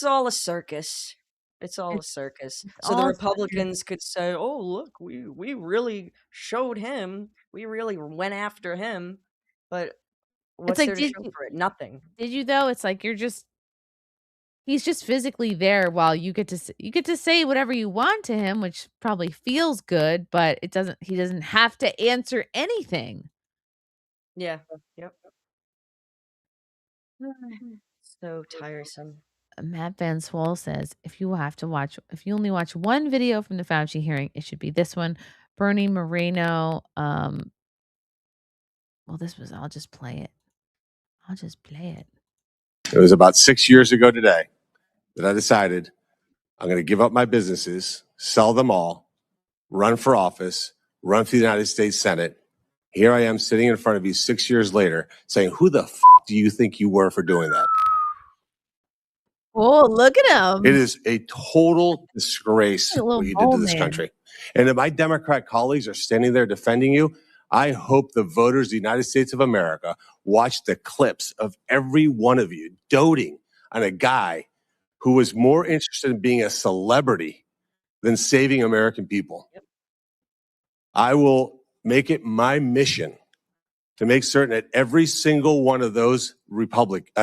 S2: all a circus. It's all a
S1: It's
S2: circus. So the
S1: all circus.
S2: Republicans could say, "Oh, look, we really showed him. We really went after him." But
S1: It's
S2: what's
S1: like,
S2: there to show for it? Nothing.
S1: did you though? It's like he's just physically there while you get to say whatever you want to him, which probably feels good, but he doesn't have to answer anything.
S2: Yeah. Yep. So tiresome.
S1: Matt Van Swol says, if you only watch one video from the Fauci hearing, it should be this one. Bernie Moreno, well, I'll just play it. I'll just play it.
S4: It was about 6 years ago today that I decided I'm going to give up my businesses, sell them all, run for office, run for the United States Senate. Here I am sitting in front of you 6 years later saying, who the do you think you were for doing that?
S1: Oh, look at
S4: It
S1: him.
S4: is a total disgrace
S1: A little
S4: what you did
S1: mole
S4: to this
S1: man.
S4: country. And if my Democrat colleagues are standing there defending you, I hope the voters of the United States of America watch the clips of every one of you doting on a guy who was more interested in being a celebrity than saving American people.
S2: Yep.
S4: I will make it my mission to make certain that every single one of those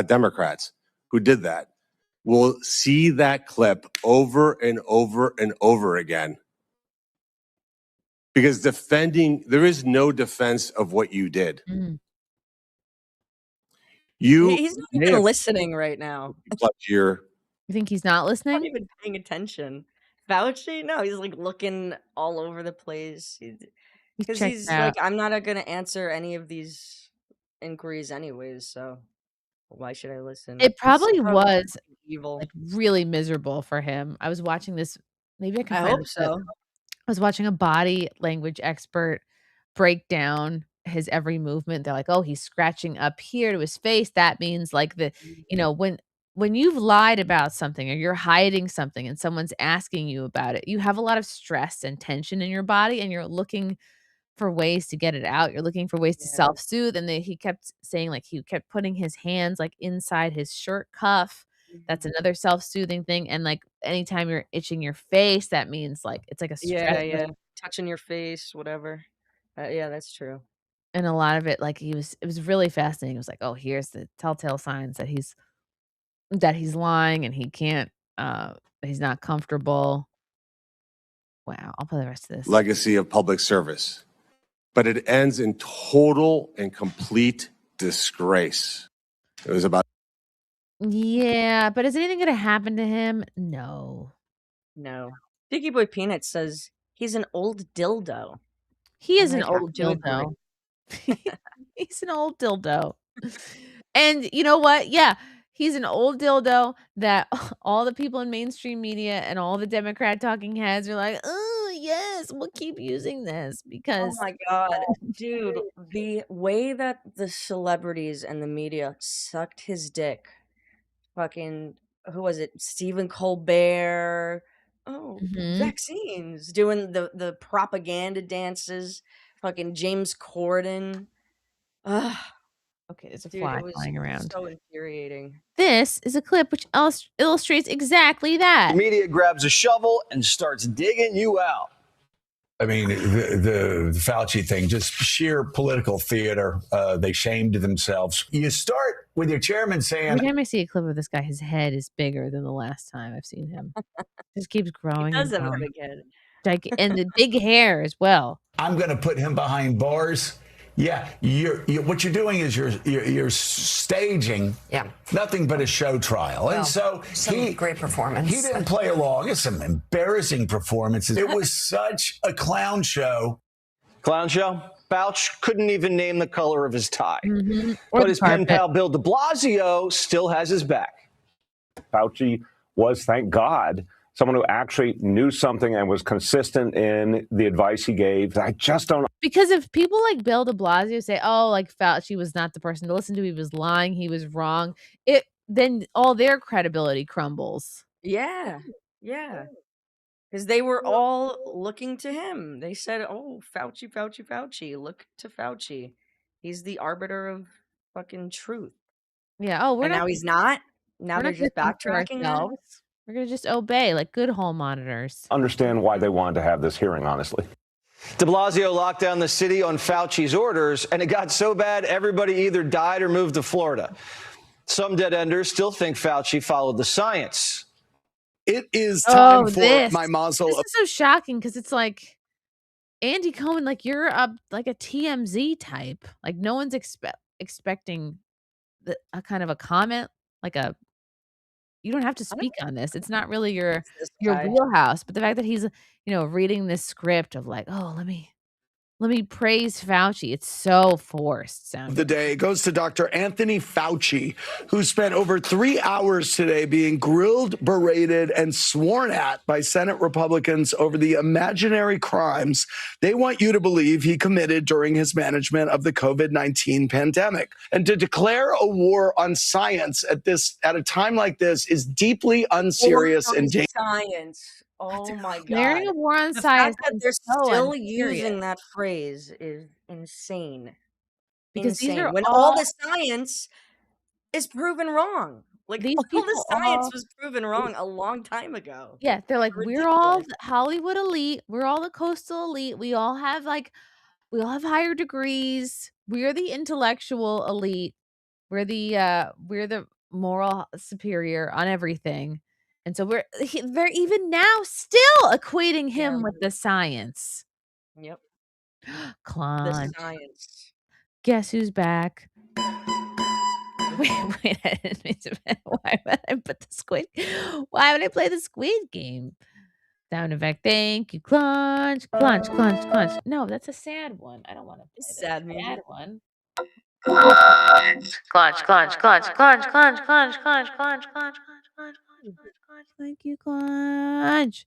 S4: Democrats who did that will see that clip over and over and over again. Because there is no defense of what you did.
S1: Mm.
S2: He's not even listening right now.
S1: You think he's not
S2: He's not
S1: listening?
S2: even paying attention. Fauci? No, he's like looking all over the place.
S1: He's
S2: Because
S1: checked
S2: he's
S1: out.
S2: like, I'm not going to answer any of these inquiries anyways, so why should I listen?
S1: It probably was
S2: evil.
S1: like really miserable for him. I was watching this. Maybe I can
S2: I
S1: find
S2: hope
S1: the clip.
S2: so.
S1: I was watching a body language expert break down his every movement. They're like, "Oh, he's scratching up here to his face. That means like when you've lied about something or you're hiding something and someone's asking you about it, you have a lot of stress and tension in your body and you're looking for ways to get it out. You're looking for ways to
S2: Yeah.
S1: self-soothe." And he kept saying like he kept putting his hands like inside his shirt cuff. That's another self-soothing thing. And like anytime you're itching your face, that means like it's like a stress.
S2: Yeah. Touching your face, whatever. Yeah, that's true.
S1: And a lot of it, like it was really fascinating. It was like, oh, here's the telltale signs that he's lying and he can't he's not comfortable. Wow, I'll play the rest of this.
S4: Legacy of public service. But it ends in total and complete disgrace. It was about.
S1: Yeah, but is anything gonna happen to him? No.
S2: No. Dicky Boy Peanut says he's an old dildo.
S1: He
S2: I'm
S1: is an
S2: like, I
S1: old
S2: do agree.
S1: dildo. He's an old dildo. And you know what? Yeah, he's an old dildo that all the people in mainstream media and all the Democrat talking heads are like, "Oh, yes, we'll keep using this
S2: Oh
S1: because."
S2: my god, dude, the way that the celebrities and the media sucked his dick. Fucking who was it? Stephen Colbert. Oh,
S1: Mhm.
S2: vaccines. Doing the propaganda dances. Fucking James Corden. Ugh,
S1: Okay, there's a
S2: dude,
S1: fly
S2: it was
S1: flying around.
S2: so infuriating.
S1: This is a clip which illustrates exactly that.
S5: The media grabs a shovel and starts digging you out.
S6: I mean, the Fauci thing, just sheer political theater. They shamed themselves. You start with your chairman saying,
S1: Every time I see a clip of this guy, his head is bigger than the last time I've seen him. Just keeps
S2: He
S1: growing
S2: does
S1: and
S2: have a
S1: growing.
S2: big head.
S1: And the big hair as well.
S6: I'm going to put him behind bars. Yeah, what you're doing is you're staging nothing but a show trial. Well, and so
S7: great performance.
S6: He didn't play along. It's some embarrassing performances. It was such a clown show.
S5: Clown show? Fauci couldn't even name the color of his tie.
S1: Mm-hmm.
S5: But his pen pal Bill de Blasio still has his back.
S8: Fauci was, thank God, someone who actually knew something and was consistent in the advice he gave. I just don't.
S1: Because if people like Bill de Blasio say, "Oh, like Fauci was not the person to listen to, he was lying, he was wrong," then all their credibility crumbles.
S2: Yeah. Because they were all looking to him. They said, "Oh, Fauci. Look to Fauci. He's the arbiter of fucking truth."
S1: Yeah. Oh,
S2: And now he's not. Now they're just backtracking now.
S1: We're gonna just obey like good hall monitors.
S8: Understand why they wanted to have this hearing, honestly.
S5: De Blasio locked down the city on Fauci's orders, and it got so bad everybody either died or moved to Florida. Some dead-enders still think Fauci followed the science.
S9: It is time for my muzzle.
S1: This is so shocking because it's like Andy Cohen, like you're a TMZ type. Like no one's expecting a kind of a comment, like you don't have to speak on this. It's not really your wheelhouse. But the fact that he's, reading this script of like, oh, let me praise Fauci. It's so forced sounding.
S9: The day goes to Dr. Anthony Fauci, who spent over 3 hours today being grilled, berated, and sworn at by Senate Republicans over the imaginary crimes they want you to believe he committed during his management of the COVID-19 pandemic. And to declare a war on science at a time like this is deeply unserious and dangerous.
S2: Science. Oh my god.
S1: Declaring a war on
S2: the
S1: science.
S2: fact that they're still using that phrase is insane.
S1: Because these are
S2: when all the science is proven wrong. Like,
S1: These
S2: all the
S1: people
S2: science
S1: all
S2: was proven wrong a long time ago.
S1: Yeah, they're like, "We're all
S2: Ridiculous.
S1: the Hollywood elite, we're all the coastal elite, we all have higher degrees, we're the intellectual elite, we're the moral superior on everything." And so they're even now still equating
S2: Yeah.
S1: him with the science.
S2: Yep. The
S1: Clunch.
S2: science.
S1: Guess who's back? Wait, I didn't mean to why would I put the squid why would I play the squid game? Sound effect, thank you, clunch, clunch, clunch, clunch. No, that's a sad one. I don't wanna play
S2: It's
S1: the
S2: sad
S1: sad
S2: music.
S1: one. Clunch, clunch, clunch, clunch, clunch, clunch, clunch, clunch, clunch, clunch, clunch, clunch, clunch. Thank you, clunch.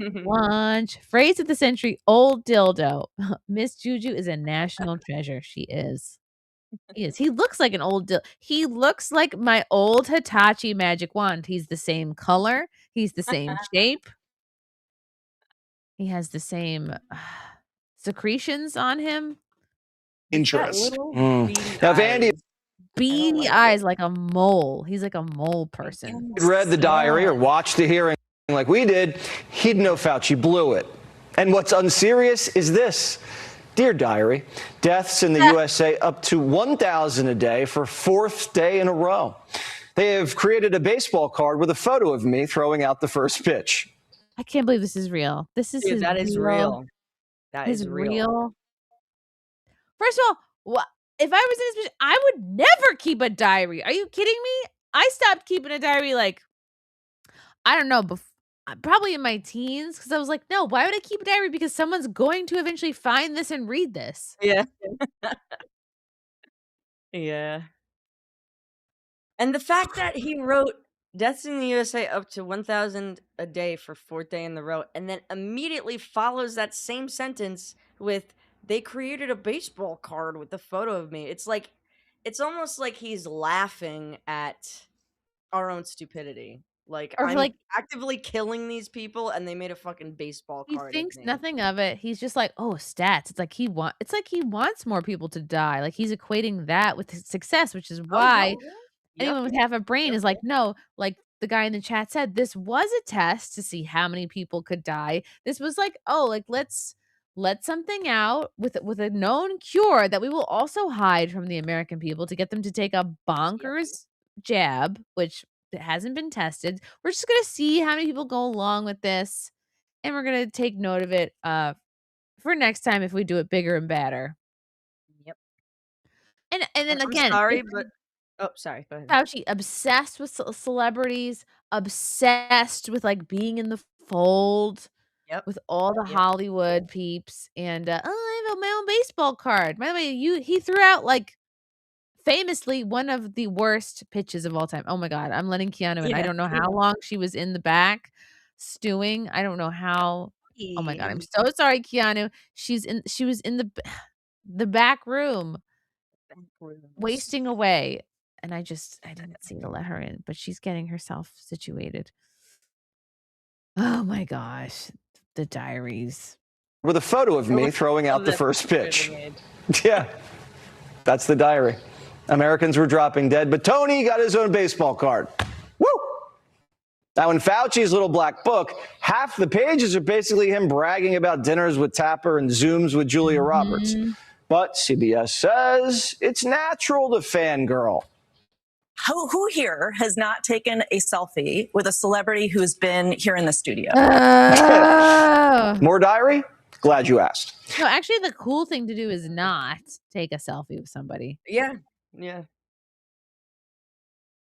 S1: Clunch. Phrase of the century, old dildo. Miss Juju is a national treasure. She is. He is. He looks like an he looks like my old Hitachi magic wand. He's the same color. He's the same shape. He has the same secretions on him.
S2: He's got
S9: Interest.
S2: little beady
S5: Now, if Andy
S2: eyes.
S1: Beady
S2: like
S1: eyes
S2: it.
S1: like a mole. He's like a mole person.
S2: And
S5: read the diary or
S2: sad.
S5: watched the hearing like we did, he'd know Fauci blew it. And what's unserious is this. Dear diary, deaths in the USA up to 1,000 a day for fourth day in a row. They have created a baseball card with a photo of me throwing out the first pitch.
S1: I can't believe this is real. This is
S2: Dude,
S1: his
S2: that is real. That
S1: his
S2: is real.
S1: real. First of all, if I was in his position, I would never keep a diary. Are you kidding me? I stopped keeping a diary like I don't know, probably in my teens because I was like, no, why would I keep a diary? Because someone's going to eventually find this and read this.
S2: Yeah. Yeah. And the fact that he wrote deaths in the USA up to 1,000 a day for fourth day in the row, and then immediately follows that same sentence with, they created a baseball card with a photo of me. It's like, it's almost like he's laughing at our own stupidity. Like,
S1: Or
S2: I'm
S1: like
S2: actively killing these people, and they made a fucking baseball
S1: he
S2: card of
S1: thinks
S2: me.
S1: nothing of it. He's just like, oh, stats. It's like he wants more people to die. Like he's equating that with his success, which is
S2: Oh,
S1: why
S2: yeah.
S1: anyone
S2: Yep.
S1: with half a brain
S2: Yep.
S1: is like, no, like the guy in the chat said, this was a test to see how many people could die. This was like, oh, like let's let something out with a known cure that we will also hide from the American people to get them to take a bonkers jab, which hasn't been tested. We're just gonna see how many people go along with this, and we're gonna take note of it for next time if we do it bigger and badder.
S2: Yep.
S1: And
S2: And
S1: then
S2: I'm
S1: again,
S2: sorry, but oh, sorry. Go ahead.
S1: Fauci obsessed with celebrities, obsessed with, like, being in the fold
S2: Yep.
S1: with all the
S2: Yep.
S1: Hollywood peeps, and, "Oh, I have my own baseball card." By the way, he threw out, like, famously one of the worst pitches of all time. Oh my god, I'm letting Keanu in. I
S2: Yeah.
S1: don't know how long she was in the back stewing. I don't know how oh my god, I'm so sorry, Keanu. She was in the back room wasting away, and I didn't see to let her in, but she's getting herself situated. Oh my gosh, the diaries.
S5: With a photo of me throwing out the first pitch. Yeah, that's the diary. Americans were dropping dead, but Tony got his own baseball card. Woo! Now, in Fauci's little black book, half the pages are basically him bragging about dinners with Tapper and Zooms with Julia Roberts. But CBS says it's natural to fangirl.
S7: Who here has not taken a selfie with a celebrity who's been here in the studio?
S5: More diary? Glad you asked.
S1: No, actually, the cool thing to do is not take a selfie with somebody.
S2: Yeah. Yeah.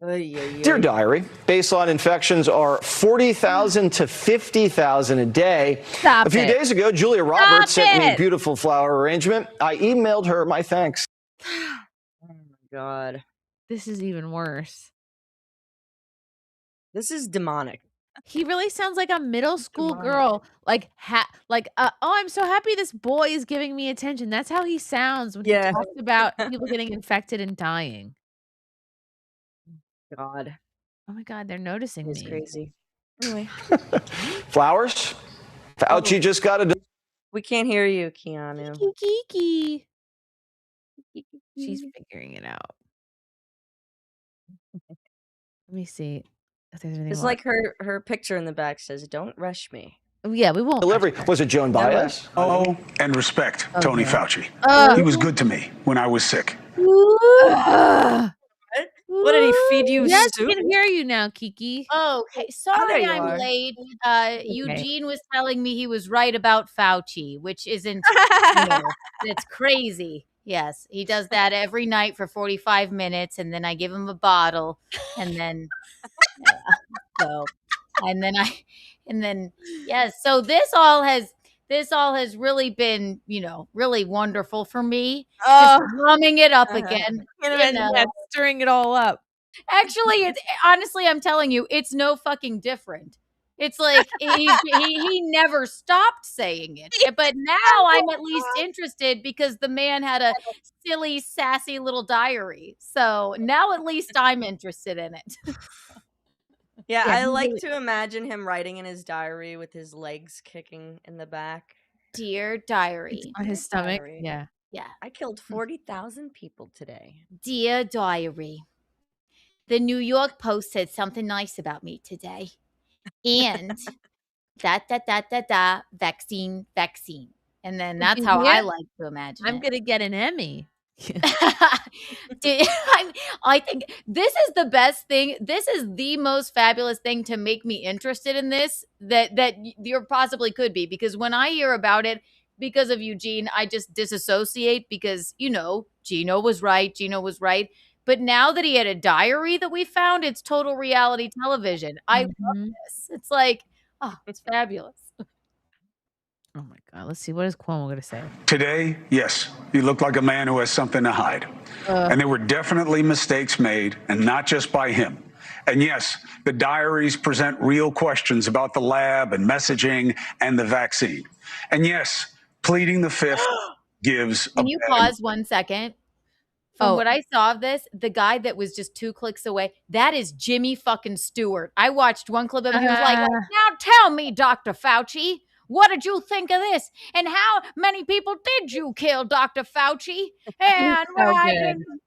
S5: Dear diary, baseline infections are 40,000 to 50,000 a day.
S1: Stop
S5: a few
S1: it.
S5: days ago, Julia Roberts
S1: Stop
S5: sent me a
S1: it.
S5: beautiful flower arrangement. I emailed her my thanks.
S2: Oh my god.
S1: This is even worse.
S2: This is demonic.
S1: He really sounds like a middle school girl. Like, oh, I'm so happy this boy is giving me attention. That's how he sounds when he
S2: Yeah.
S1: talks about people getting infected and dying.
S2: God.
S1: Oh my god, they're noticing
S2: It's
S1: me.
S2: crazy.
S1: Anyway.
S5: Flowers? Fauci just got a...
S2: We can't hear you, Keanu.
S1: Kiki. She's figuring it out. Let me see if there's anything.
S2: It's like her picture in the back says, "Don't rush me."
S1: Yeah, we won't.
S5: Delivery. Was it Joan Baez?
S10: Oh, and respect Tony Fauci. He was good to me when I was sick.
S2: What did he feed you?
S1: Yes,
S2: soup?
S1: we can hear you now, Kiki.
S11: Okay,
S2: there
S11: sorry
S2: you
S11: I'm
S2: are.
S11: late. Eugene was telling me he was right about Fauci, which isn't, it's crazy. Yes, he does that every night for 45 minutes, and then I give him a bottle, and then, yes. So this all has really been, really wonderful for me. Just drumming it up again.
S1: Stirring it all up.
S11: Actually, it's honestly, I'm telling you, it's no fucking different. It's like he never stopped saying it. But now I'm at least interested because the man had a silly, sassy little diary. So now at least I'm interested in it.
S2: Yeah, I like to imagine him writing in his diary with his legs kicking in the back.
S11: Dear diary.
S1: On his stomach.
S2: Diary.
S1: Yeah.
S11: Yeah.
S2: I killed 40,000 people today.
S11: Dear diary. The New York Post said something nice about me today. And vaccine. And then that's how I like to imagine
S1: I'm
S11: it.
S1: going to get an Emmy.
S11: I think this is the best thing. This is the most fabulous thing to make me interested in this that you possibly could be, because when I hear about it because of Eugene, I just disassociate because, Gino was right. But now that he had a diary that we found, it's total reality television. I love this. It's like, it's fabulous.
S1: Oh my God. Let's see. What is Cuomo going to say?
S10: Today, yes, you look like a man who has something to hide. And there were definitely mistakes made, and not just by him. And yes, the diaries present real questions about the lab and messaging and the vaccine. And yes, pleading the fifth gives
S11: Can you pause 1 second? From what I saw of this, the guy that was just 2 clicks away, that is Jimmy fucking Stewart. I watched one clip of him. He was like, now tell me, Dr. Fauci, what did you think of this? And how many people did you kill, Dr. Fauci? And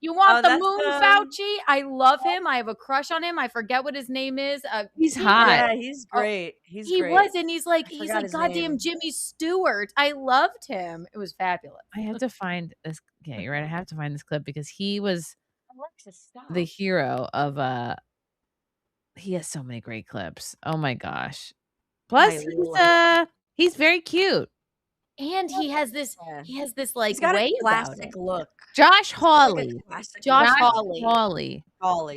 S11: you want the moon, Fauci? I love him. I have a crush on him. I forget what his name is.
S1: He's hot.
S2: Yeah, he's great.
S11: He was, and he's like goddamn Jimmy Stewart. I loved him. It was fabulous.
S1: I have to find this. Yeah, you're right. I have to find this clip because he was the hero of he has so many great clips. Oh my gosh. Plus he's very cute.
S11: And he has this like
S2: he's got
S11: way
S2: a classic look.
S1: Josh Hawley.
S11: Josh Hawley.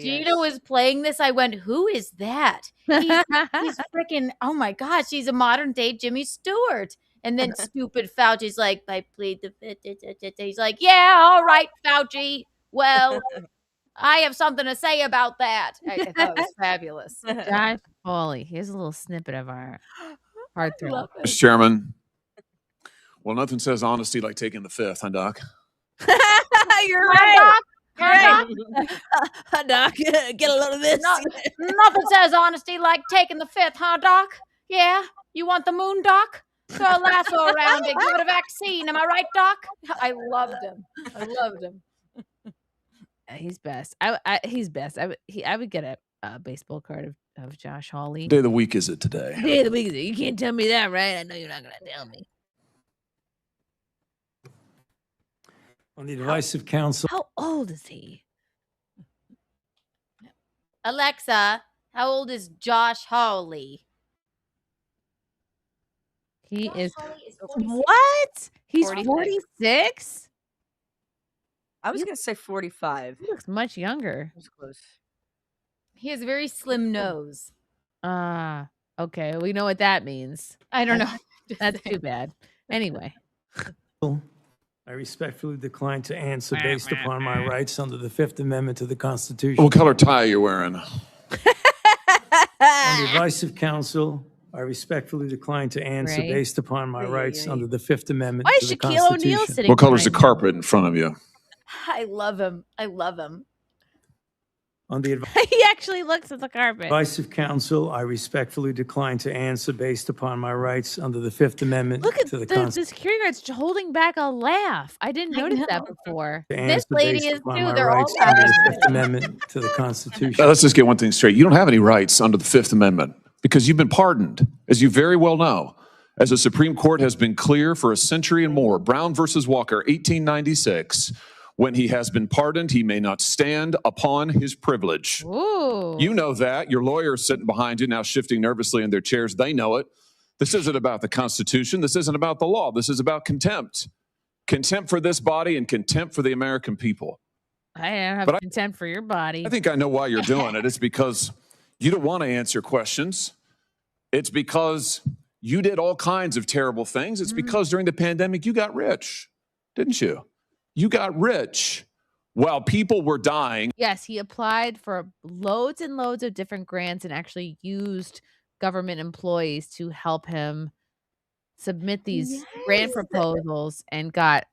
S11: Gina
S2: yes.
S11: was playing this. I went, who is that? He's freaking, oh my gosh, he's a modern day Jimmy Stewart. And then stupid Fauci's like, I plead the fifth. He's like, yeah, all right, Fauci. Well, I have something to say about that. I thought it was fabulous.
S1: Josh Hawley. Here's a little snippet of our heartthrob.
S12: Mr. Chairman. Well, nothing says honesty like taking the fifth, huh, Doc?
S1: You're right.
S11: Right.
S1: Doc, get a load of this.
S11: Nothing says honesty like taking the fifth, huh, Doc? Yeah? You want the moon, Doc? Throw a lasso around it. Give it a vaccine. Am I right, Doc? I loved him.
S1: He's best. He's best. I would get a baseball card of Josh Hawley.
S12: What day of the week is it today?
S1: Day of the week is it? You can't tell me that, right? I know you're not going to tell me.
S13: On the advice of counsel.
S1: How old is he?
S11: Alexa, how old is Josh Hawley?
S1: He is what? He's 46?
S2: I was going to say 45.
S1: He looks much younger.
S2: That was close.
S11: He has a very slim nose.
S1: Okay. We know what that means.
S11: I don't know.
S1: That's too bad. Anyway.
S13: I respectfully decline to answer based upon my rights under the Fifth Amendment to the Constitution.
S12: What color tie are you wearing?
S13: On the advice of counsel, I respectfully decline to answer based upon my rights under the Fifth Amendment to the Constitution. Why is Shaquille O'Neal sitting?
S12: What color is the carpet in front of you?
S11: I love him.
S13: On the
S1: He actually looks at the carpet.
S13: advice of counsel, I respectfully decline to answer based upon my rights under the Fifth Amendment
S1: Look at
S13: to the
S1: the
S13: Constitution.
S1: security guard's holding back a laugh. I didn't notice that before.
S11: This lady is too. They're all
S13: under the Fifth Amendment to the Constitution.
S12: Now, let's just get one thing straight. You don't have any rights under the Fifth Amendment because you've been pardoned, as you very well know. As the Supreme Court has been clear for a century and more, Brown versus Walker, 1896, when he has been pardoned, he may not stand upon his privilege.
S1: Ooh.
S12: You know that. Your lawyer's sitting behind you now, shifting nervously in their chairs. They know it. This isn't about the Constitution. This isn't about the law. This is about contempt. Contempt for this body and contempt for the American people.
S1: I don't have contempt for your body.
S12: I think I know why you're doing it. It's because you don't want to answer questions. It's because you did all kinds of terrible things. It's because during the pandemic, you got rich, didn't you? You got rich while people were dying.
S1: Yes, he applied for loads and loads of different grants and actually used government employees to help him submit these grant proposals and got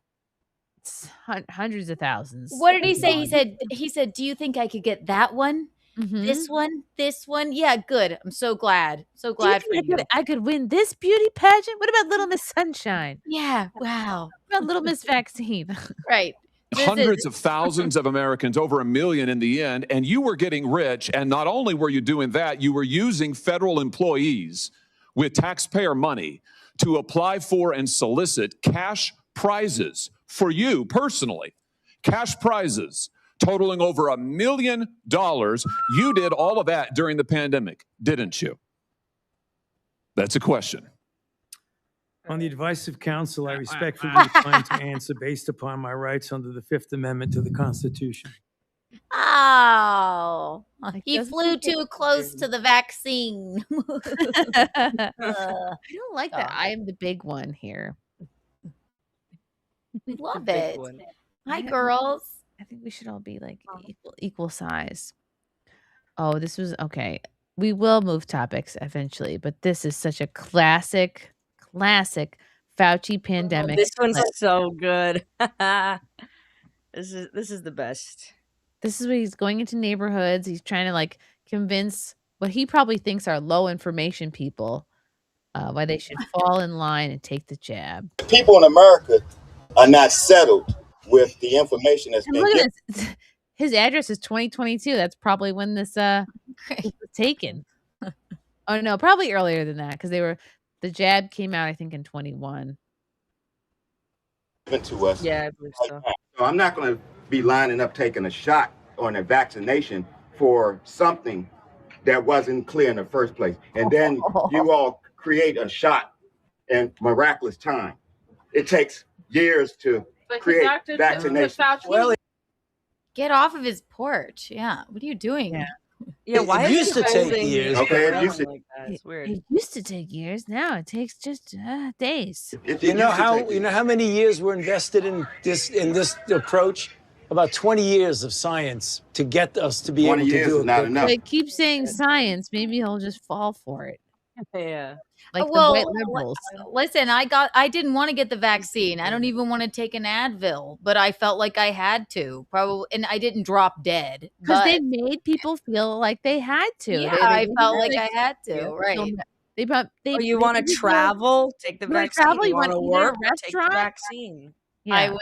S1: hundreds of thousands.
S11: What did he say? He said, do you think I could get that one? This one? This one? Yeah, good. I'm so glad. So glad for you.
S1: I could win this beauty pageant? What about Little Miss Sunshine?
S11: Yeah, wow.
S1: What about Little Miss Vaccine?
S11: Right.
S12: Hundreds of thousands of Americans, over 1 million in the end, and you were getting rich. And not only were you doing that, you were using federal employees with taxpayer money to apply for and solicit cash prizes for you personally. Cash prizes totaling over $1 million. You did all of that during the pandemic, didn't you? That's a question.
S13: On the advice of counsel, I respectfully decline to answer based upon my rights under the Fifth Amendment to the Constitution.
S11: Oh, he flew too close to the vaccine.
S1: I don't like that. I am the big one here.
S11: We love it. Hi, girls.
S1: I think we should all be like equal size. Oh, this was okay. We will move topics eventually, but this is such a classic Fauci pandemic.
S2: This one's so good. This is the best.
S1: This is where he's going into neighborhoods. He's trying to like convince what he probably thinks are low information people why they should fall in line and take the jab.
S14: People in America are not settled with the information that's been given.
S1: His address is 2022. That's probably when this was taken. Oh no, probably earlier than that because the jab came out I think in 21.
S14: To us.
S2: Yeah, I believe so.
S14: So I'm not going to be lining up taking a shot or a vaccination for something that wasn't clear in the first place, and then you all create a shot in miraculous time. It takes years to create vaccination.
S11: Well, get off of his porch. Yeah. What are you doing?
S2: Yeah, why
S15: it used to take years.
S14: Okay, it used to.
S2: Like that? It's weird.
S1: It used to take years. Now it takes just days.
S15: You know how many years were invested in this approach? About 20 years of science to get us to be able to do it.
S14: Not enough.
S1: They keep saying science. Maybe he'll just fall for it.
S2: Yeah.
S1: Like
S11: well,
S1: the white liberals.
S11: Listen, I didn't want to get the vaccine. I don't even want to take an Advil, but I felt like I had to. Probably, and I didn't drop dead
S1: because they made people feel like they had to.
S11: Yeah, I felt like I had to. Right.
S2: You want to travel? Take the vaccine. You want to work? Take the vaccine.
S11: Yeah.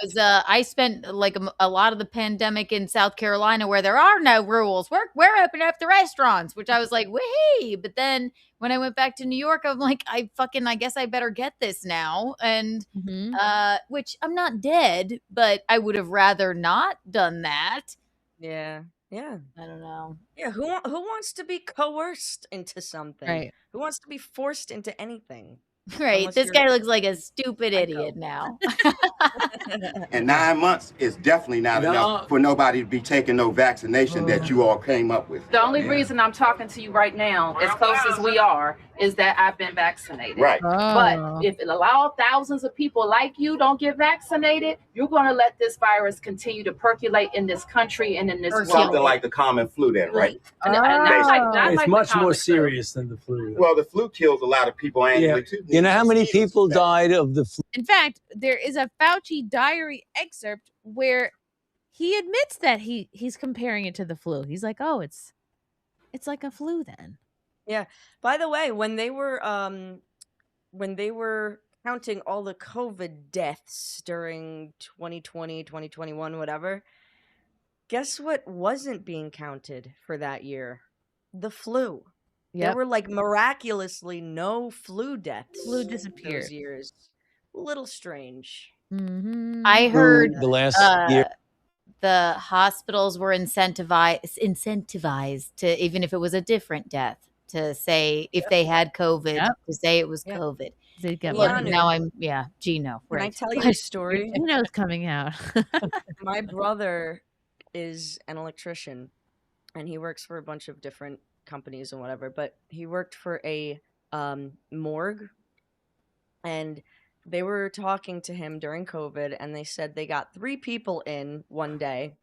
S11: I spent like a lot of the pandemic in South Carolina where there are no rules. We're opening up the restaurants, which I was like, wee. But then when I went back to New York, I'm like, I guess I better get this now. And which I'm not dead, but I would have rather not done that.
S2: Yeah. Yeah.
S11: I don't know.
S2: Yeah. Who wants to be coerced into something?
S1: Right.
S2: Who wants to be forced into anything?
S11: Right.
S2: Unless
S11: This
S2: you're
S11: guy looks like a stupid idiot now.
S14: And 9 months is definitely not enough for nobody to be taking no vaccination that you all came up with.
S16: The only reason I'm talking to you right now, as close as we are, is that I've been vaccinated.
S14: Right.
S16: But if it allows thousands of people like you don't get vaccinated, you're going to let this virus continue to percolate in this country and in this world.
S14: Something like the common flu then, right?
S15: It's much more serious than the flu.
S14: Well, the flu kills a lot of people annually too.
S15: You know how many people died of the flu?
S1: In fact, there is a Fauci diary excerpt where he admits that he's comparing it to the flu. He's like, oh, it's like a flu then.
S2: Yeah. By the way, when they were counting all the COVID deaths during 2020, 2021, whatever, guess what wasn't being counted for that year? The flu. There
S1: Yep.
S2: were like miraculously no flu deaths.
S1: Flu disappeared.
S2: Those years. A little strange.
S1: Mm-hmm.
S11: I heard
S15: The last year.
S11: the hospitals were incentivized to, even if it was a different death, to say if they had COVID, to say it was COVID.
S1: They get
S11: Look,
S1: money.
S11: now Gino.
S2: Can I
S11: Right.
S2: tell you a story?
S1: Gino's coming out.
S2: My brother is an electrician, and he works for a bunch of different companies and whatever, but he worked for a morgue, and they were talking to him during COVID, and they said they got 3 people in one day.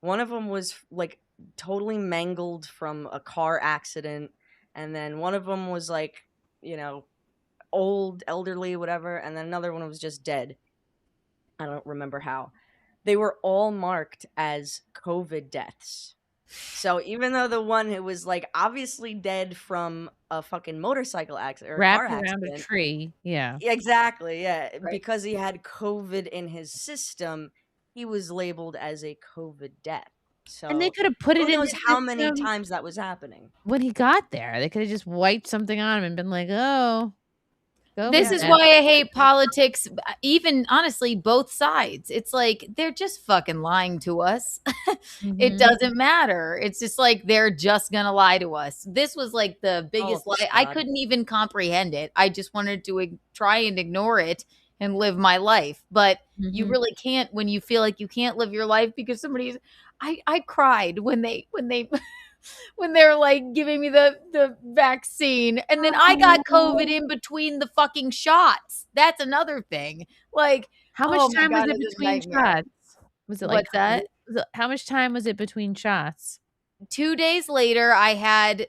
S2: One of them was like totally mangled from a car accident, and then one of them was like, you know, old, elderly, whatever, and then another one was just dead. I don't remember how. They were all marked as COVID deaths. So even though the one who was like obviously dead from a fucking motorcycle accident or
S1: Wrapped
S2: car
S1: around
S2: accident,
S1: a tree. Yeah.
S2: exactly, yeah, because he had COVID in his system, he was labeled as a COVID death. So
S1: And they could have put it
S2: who
S1: in
S2: knows
S1: his
S2: how many
S1: system
S2: times that was happening.
S1: when he got there. They could have just wiped something on him and been like, oh.
S11: This is why I hate politics, even honestly, both sides. It's like they're just fucking lying to us. It doesn't matter. It's just like they're just going to lie to us. This was like the biggest lie. I couldn't even comprehend it. I just wanted to try and ignore it and live my life. But you really can't when you feel like you can't live your life because somebody's. I cried when they. When they're like giving me the vaccine, and then I got COVID in between the fucking shots. That's another thing. Like,
S1: how much time was it between shots? Was it like
S11: What's that?
S1: How much time was it between shots?
S11: 2 days later, I had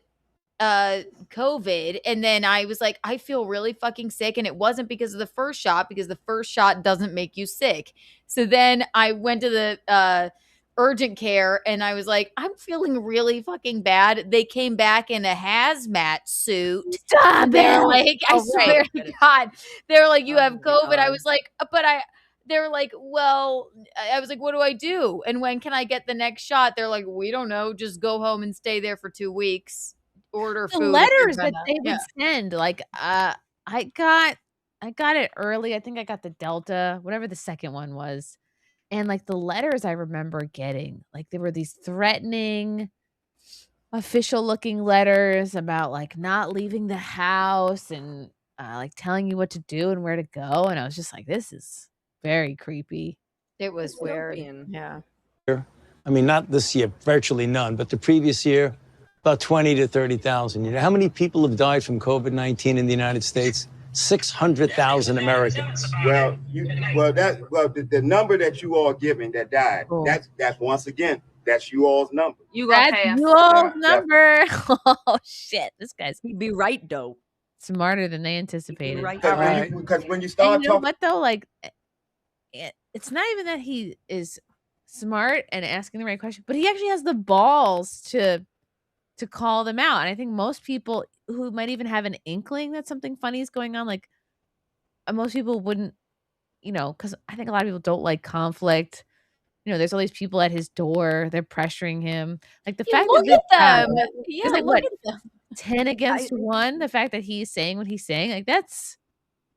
S11: COVID, and then I was like, I feel really fucking sick, and it wasn't because of the first shot, because the first shot doesn't make you sick. So then I went to the urgent care, and I was like, I'm feeling really fucking bad. They came back in a hazmat suit.
S1: Stop
S11: They're
S1: it!
S11: like, I swear to God, they're like, you have COVID. I was like, but they're like, well, I was like, what do I do? And when can I get the next shot? They're like, we don't know. Just go home and stay there for 2 weeks. Order
S1: The
S11: food.
S1: letters that they would send, like, I got it early. I think I got the Delta, whatever the second one was. And like the letters I remember getting, like there were these threatening, official looking letters about like not leaving the house and like telling you what to do and where to go. And I was just like, this is very creepy.
S11: It was weird.
S2: Yeah.
S15: I mean, not this year, virtually none, but the previous year, about 20 to 30,000. You know how many people have died from COVID-19 in the United States? 600,000 Americans.
S14: Well, the number that you all giving that died, that's once again, that's you all's number.
S2: You
S1: That's
S2: pass.
S1: you all's
S14: Yeah.
S1: number. Oh shit, this guy's
S2: He'd be right though.
S1: smarter than they anticipated.
S2: Right.
S14: Because when you start
S1: And you know
S14: talking,
S1: what though? Like, it's not even that he is smart and asking the right question, but he actually has the balls to call them out. And I think most people who might even have an inkling that something funny is going on, like most people wouldn't, because I think a lot of people don't like conflict. There's all these people at his door. They're pressuring him. Like the fact
S11: look
S1: that
S11: at them. Yeah,
S1: it's like
S11: look
S1: what
S11: at them.
S1: 10 against 1. The fact that he's saying what he's saying, like it's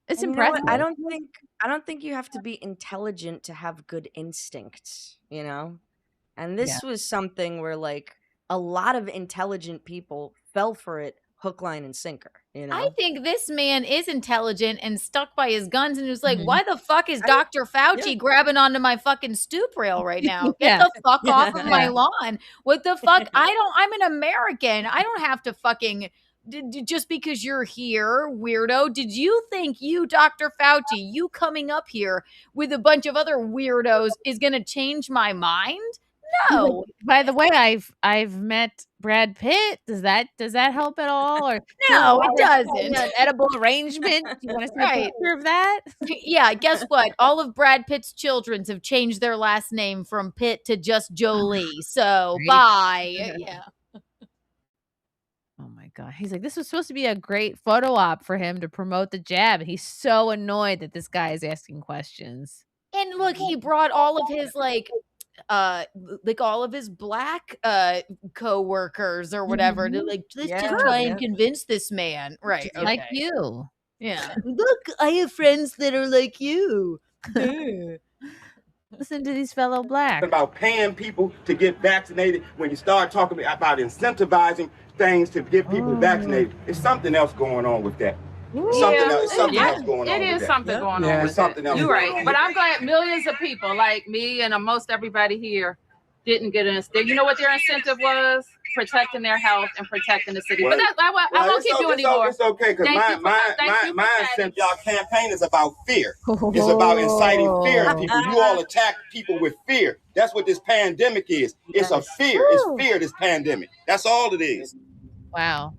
S2: And you know
S1: impressive.
S2: what? I don't think you have to be intelligent to have good instincts, And this was something where like a lot of intelligent people fell for it hook, line, and sinker,
S11: I think this man is intelligent and stuck by his guns and was like,
S1: Mhm.
S11: why the fuck is Dr. Fauci grabbing onto my fucking stoop rail right now? Get the fuck off of my lawn. What the fuck? I'm an American. I don't have to fucking just because you're here, weirdo. Did you think you, Dr. Fauci, you coming up here with a bunch of other weirdos is going to change my mind? No.
S1: By the way, I've met Brad Pitt. Does that help at all? Or
S11: No, it doesn't.
S1: An edible arrangement? Do you want to see a
S11: Right.
S1: picture of that?
S11: Yeah, guess what? All of Brad Pitt's children have changed their last name from Pitt to just Jolie. So
S1: Right.
S11: bye. Yeah.
S1: Oh my God. He's like, this was supposed to be a great photo op for him to promote the jab. And he's so annoyed that this guy is asking questions.
S11: And look, he brought all of his like all of his black co-workers or whatever to like let's just try and convince this man. Right.
S1: Just like
S11: okay.
S1: you.
S11: Yeah. Look, I have friends that are like you.
S1: Listen to these fellow blacks.
S14: About paying people to get vaccinated, when you start talking about incentivizing things to get people vaccinated, there's something else going on with that. Something else going on.
S16: It is something going on with
S14: something else.
S16: You're right. But I'm glad millions of people like me and most everybody here didn't get an incentive. You know what their incentive was? Protecting their health and protecting the city. But I won't keep you anymore.
S14: It's okay, because my incentive, y'all campaign is about fear. It's about inciting fear in people. You all attack people with fear. That's what this pandemic is. It's a fear. It's fear, this pandemic. That's all it is.
S1: Wow.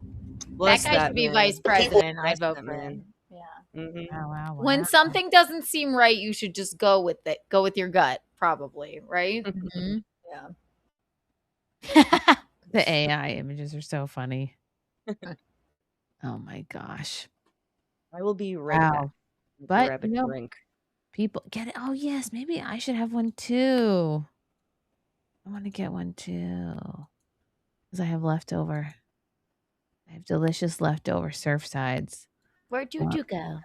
S11: That guy should be vice president. I vote for him. Yeah.
S1: Wow.
S11: When something doesn't seem right, you should just go with it. Go with your gut, probably, right?
S1: Mhm.
S11: Yeah.
S1: The AI images are so funny. Oh my gosh.
S2: I will be right back.
S1: But
S2: Grab a drink.
S1: People get it. Oh yes, maybe I should have one too. I want to get one too. Because I have leftover. I have delicious leftover Surfsides.
S11: Where'd you go?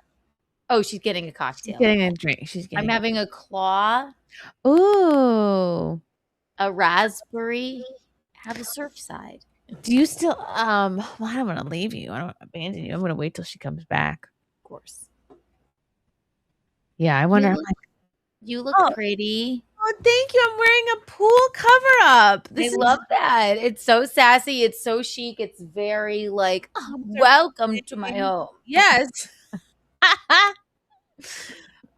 S11: Oh, she's getting a cocktail.
S1: She's getting a drink.
S11: I'm having a claw,
S1: Ooh.
S11: a raspberry, have a Surfside.
S1: Do you still well, I don't want to leave you. I don't want to abandon you. I'm gonna wait till she comes back.
S11: Of course.
S1: Yeah, I wonder.
S11: You look pretty.
S1: Oh, thank you. I'm wearing a pool cover up.
S11: I love that. It's so sassy. It's so chic. It's very like, welcome to my home.
S1: Yes.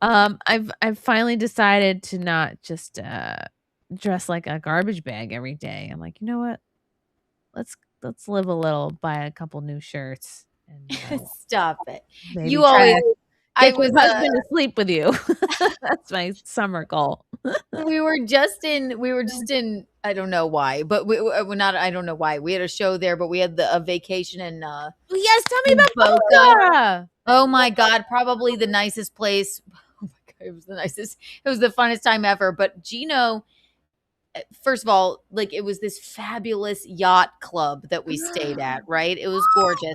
S1: I've finally decided to not just dress like a garbage bag every day. I'm like, you know what? Let's live a little, buy a couple new shirts. And,
S11: Stop it.
S1: maybe
S11: You
S1: try
S11: always.
S1: to
S11: I
S1: get your
S11: was
S1: husband to sleep with you. That's my summer goal.
S11: we were just in I don't know why, but we're not I don't know why. We had a show there, but we had a vacation in
S1: Yes, tell me about
S11: Boca.
S1: Boca.
S11: Oh my God, probably the nicest place. Oh my God, it was the nicest. It was the funnest time ever. But Gino, first of all, like it was this fabulous yacht club that we stayed at, right? It was gorgeous.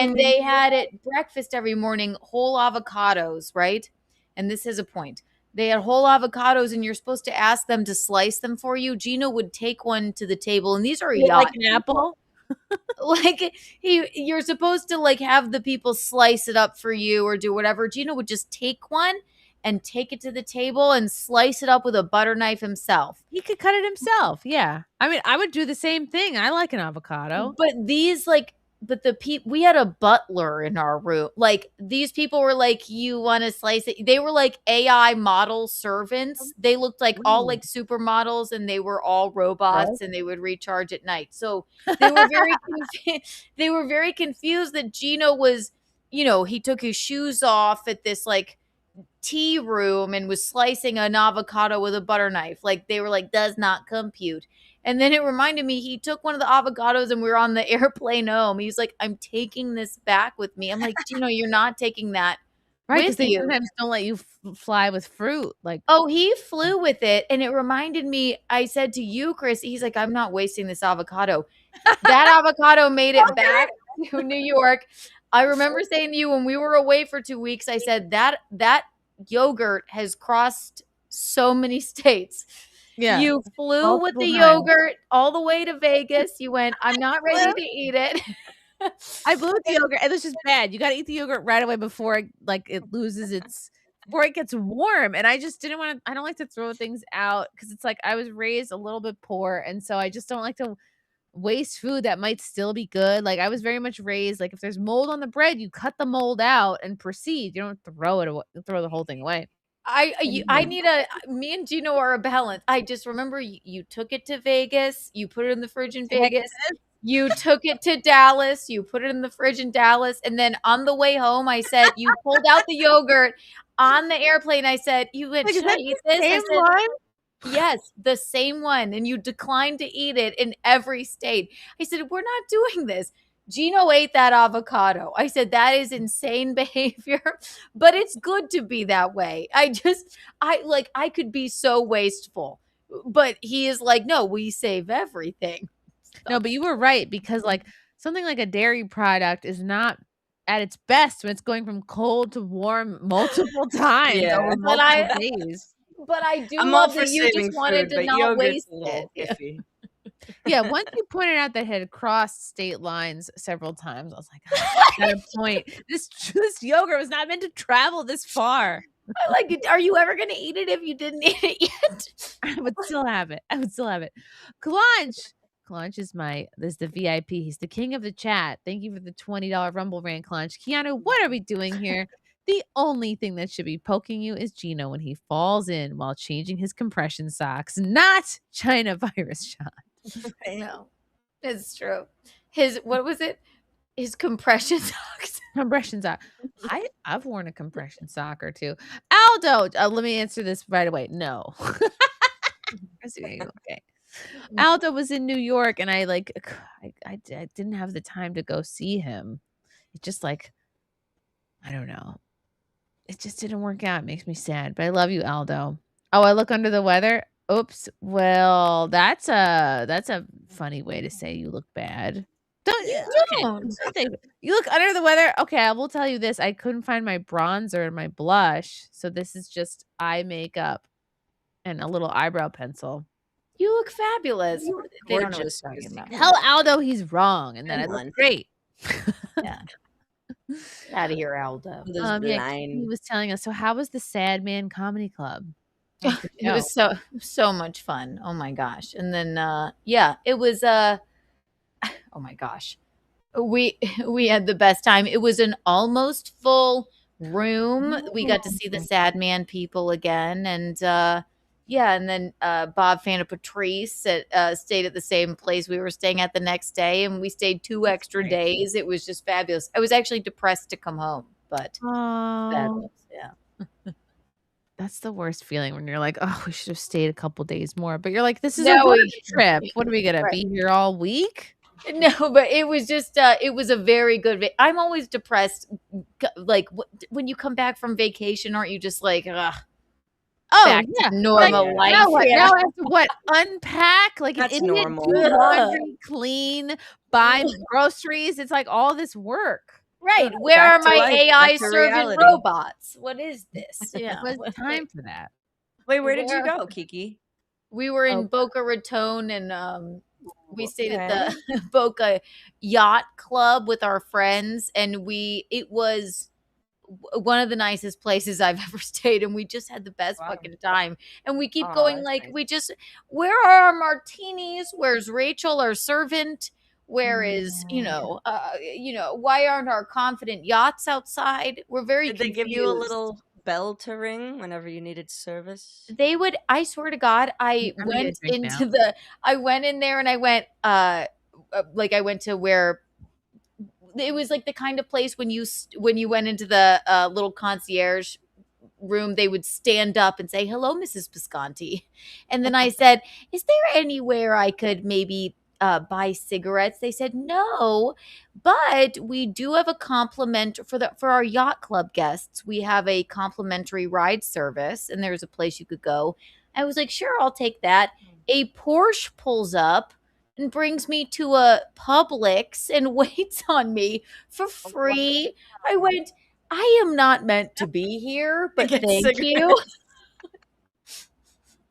S11: And they had at breakfast every morning whole avocados, right? And this is a point. They had whole avocados, and you're supposed to ask them to slice them for you. Gino would take one to the table, and these are yacht
S1: like an apple.
S11: like you're supposed to like have the people slice it up for you or do whatever. Gino would just take one and take it to the table and slice it up with a butter knife himself.
S1: He could cut it himself. Yeah. I mean, I would do the same thing. I like an avocado.
S11: But these we had a butler in our room. Like these people were like, you want to slice it? They were like AI model servants. They looked like all like supermodels, and they were all robots, and they would recharge at night. So they were they were very confused that Gino was, he took his shoes off at this like tea room and was slicing an avocado with a butter knife. Like they were like, does not compute. And then it reminded me, he took one of the avocados and we were on the airplane home. He was like, I'm taking this back with me. I'm like, Gino, you're not taking that
S1: Right, because
S11: with
S1: they
S11: you.
S1: sometimes don't let you fly with fruit. Like,
S11: Oh, he flew with it. And it reminded me, I said to you, Chris, he's like, I'm not wasting this avocado. That avocado made it back to New York. I remember saying to you when we were away for 2 weeks, I said that yogurt has crossed so many states.
S1: yeah,
S11: You flew with the
S1: multiple times.
S11: yogurt all the way to Vegas. You went, I'm not ready to eat it.
S1: I blew the yogurt, and it's just bad. You got to eat the yogurt right away before before it gets warm. And I just didn't want to. I don't like to throw things out because it's like I was raised a little bit poor, and so I just don't like to waste food that might still be good. Like I was very much raised like if there's mold on the bread, you cut the mold out and proceed. You don't throw it away, throw the whole thing away.
S11: I need me and Gino are a balance. I just remember you took it to Vegas, you put it in the fridge in Vegas, you took it to Dallas, you put it in the fridge in Dallas, and then on the way home, I said, you pulled out the yogurt on the airplane. I said, you went, should I eat this? I said, yes, the same one. And you declined to eat it in every state. I said, we're not doing this. Gino ate that avocado. I said, that is insane behavior, but it's good to be that way. I could be so wasteful, but he is like, no, we save everything.
S1: No, but you were right, because like something like a dairy product is not at its best when it's going from cold to warm multiple times over multiple days.
S11: But I do
S2: I'm
S11: love
S2: all for
S11: that you
S2: saving
S11: just wanted
S2: food,
S11: to
S2: but
S11: not
S2: yogurt's
S11: waste
S2: a little
S11: it.
S2: iffy.
S1: Yeah, once you pointed out that it had crossed state lines several times, I was like, oh, got a point. This yogurt was not meant to travel this far.
S11: Like, are you ever going to eat it if you didn't eat it yet?
S1: I would still have it. Clunch is the VIP. He's the king of the chat. Thank you for the $20 Rumble Rant, Clunch. Keanu, what are we doing here? The only thing that should be poking you is Gino when he falls in while changing his compression socks, not China virus shot.
S11: I know. It's true. What was it? His compression socks.
S1: Compression sock. I've worn a compression sock or two. Aldo, let me answer this right away. No. Okay. Aldo was in New York, and I didn't have the time to go see him. It just I don't know. It just didn't work out. It makes me sad, but I love you, Aldo. Oh, I look under the weather. Oops. Well, that's a funny way to say you look bad. Don't. You look under the weather. Okay, I will tell you this. I couldn't find my bronzer and my blush, so this is just eye makeup and a little eyebrow pencil.
S11: You look fabulous.
S2: They don't know what you're talking about.
S1: Tell Aldo he's wrong and that I look great.
S11: Yeah. Out of here, Aldo.
S1: He was telling us. So, how was the Sad Man Comedy Club?
S11: It was so much fun. Oh my gosh! And then it was oh my gosh, we had the best time. It was an almost full room. We got to see the Sad Man people again, and and then Bob Fanta Patrice stayed at the same place we were staying at the next day, and we stayed 2 extra days. It was just fabulous. I was actually depressed to come home, but fabulous. Yeah.
S1: That's the worst feeling when you're like, oh, we should have stayed a couple days more. But you're like, this is a work trip. What are we going to be here all week?
S11: No, but it was just, it was a very good, I'm always depressed. Like when you come back from vacation, aren't you just like, ugh.
S1: Oh,
S11: back
S1: yeah.
S11: to normal life.
S1: Now I have to unpack? Like
S2: That's
S1: an idiot,
S2: normal.
S1: do laundry, clean, buy groceries. It's like all this work.
S11: Right. Where are my AI servant robots? What is this?
S1: Yeah. It was time for that.
S2: Wait, where did you go, Kiki?
S11: We were in Boca Raton, and we stayed at the Boca Yacht Club with our friends, and it was one of the nicest places I've ever stayed, and we just had the best fucking time. And we keep going like, nice. Where are our martinis? Where's Rachel, our servant? Where is, why aren't our confident yachts outside? We're very
S2: Did they
S11: confused.
S2: give you a little bell to ring whenever you needed service?
S11: They would, I swear to God, I went in there and I went, I went to where it was like the kind of place when you went into the little concierge room, they would stand up and say, hello, Mrs. Pisconti. And then I said, is there anywhere I could maybe buy cigarettes? They said no, but we do have a compliment for our yacht club guests. We have a complimentary ride service, and there's a place you could go. I was like, sure, I'll take that. A Porsche pulls up and brings me to a Publix and waits on me for free. I went, I am not meant to be here, but thank you.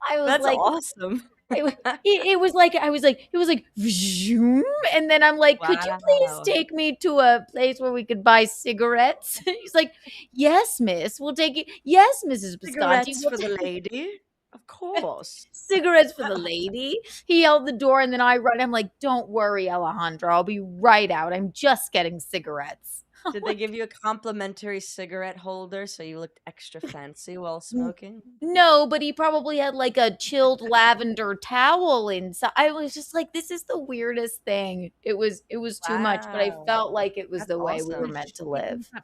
S11: I was
S2: That's
S11: like,
S2: awesome.
S11: It was like, zoom, and then I'm like, could you please take me to a place where we could buy cigarettes? He's like, yes, miss, we'll take it. Yes, Mrs. Biscotti.
S2: Cigarettes for the lady. Of course.
S11: Cigarettes for the lady. He held the door and then I run. I'm like, don't worry, Alejandro. I'll be right out. I'm just getting cigarettes.
S2: Did they give you a complimentary cigarette holder so you looked extra fancy while smoking?
S11: No, but he probably had like a chilled lavender towel inside. I was just like, this is the weirdest thing. It was too much, but I felt like it was
S2: That's
S11: the way we were
S2: awesome.
S11: meant to live.
S2: Yeah,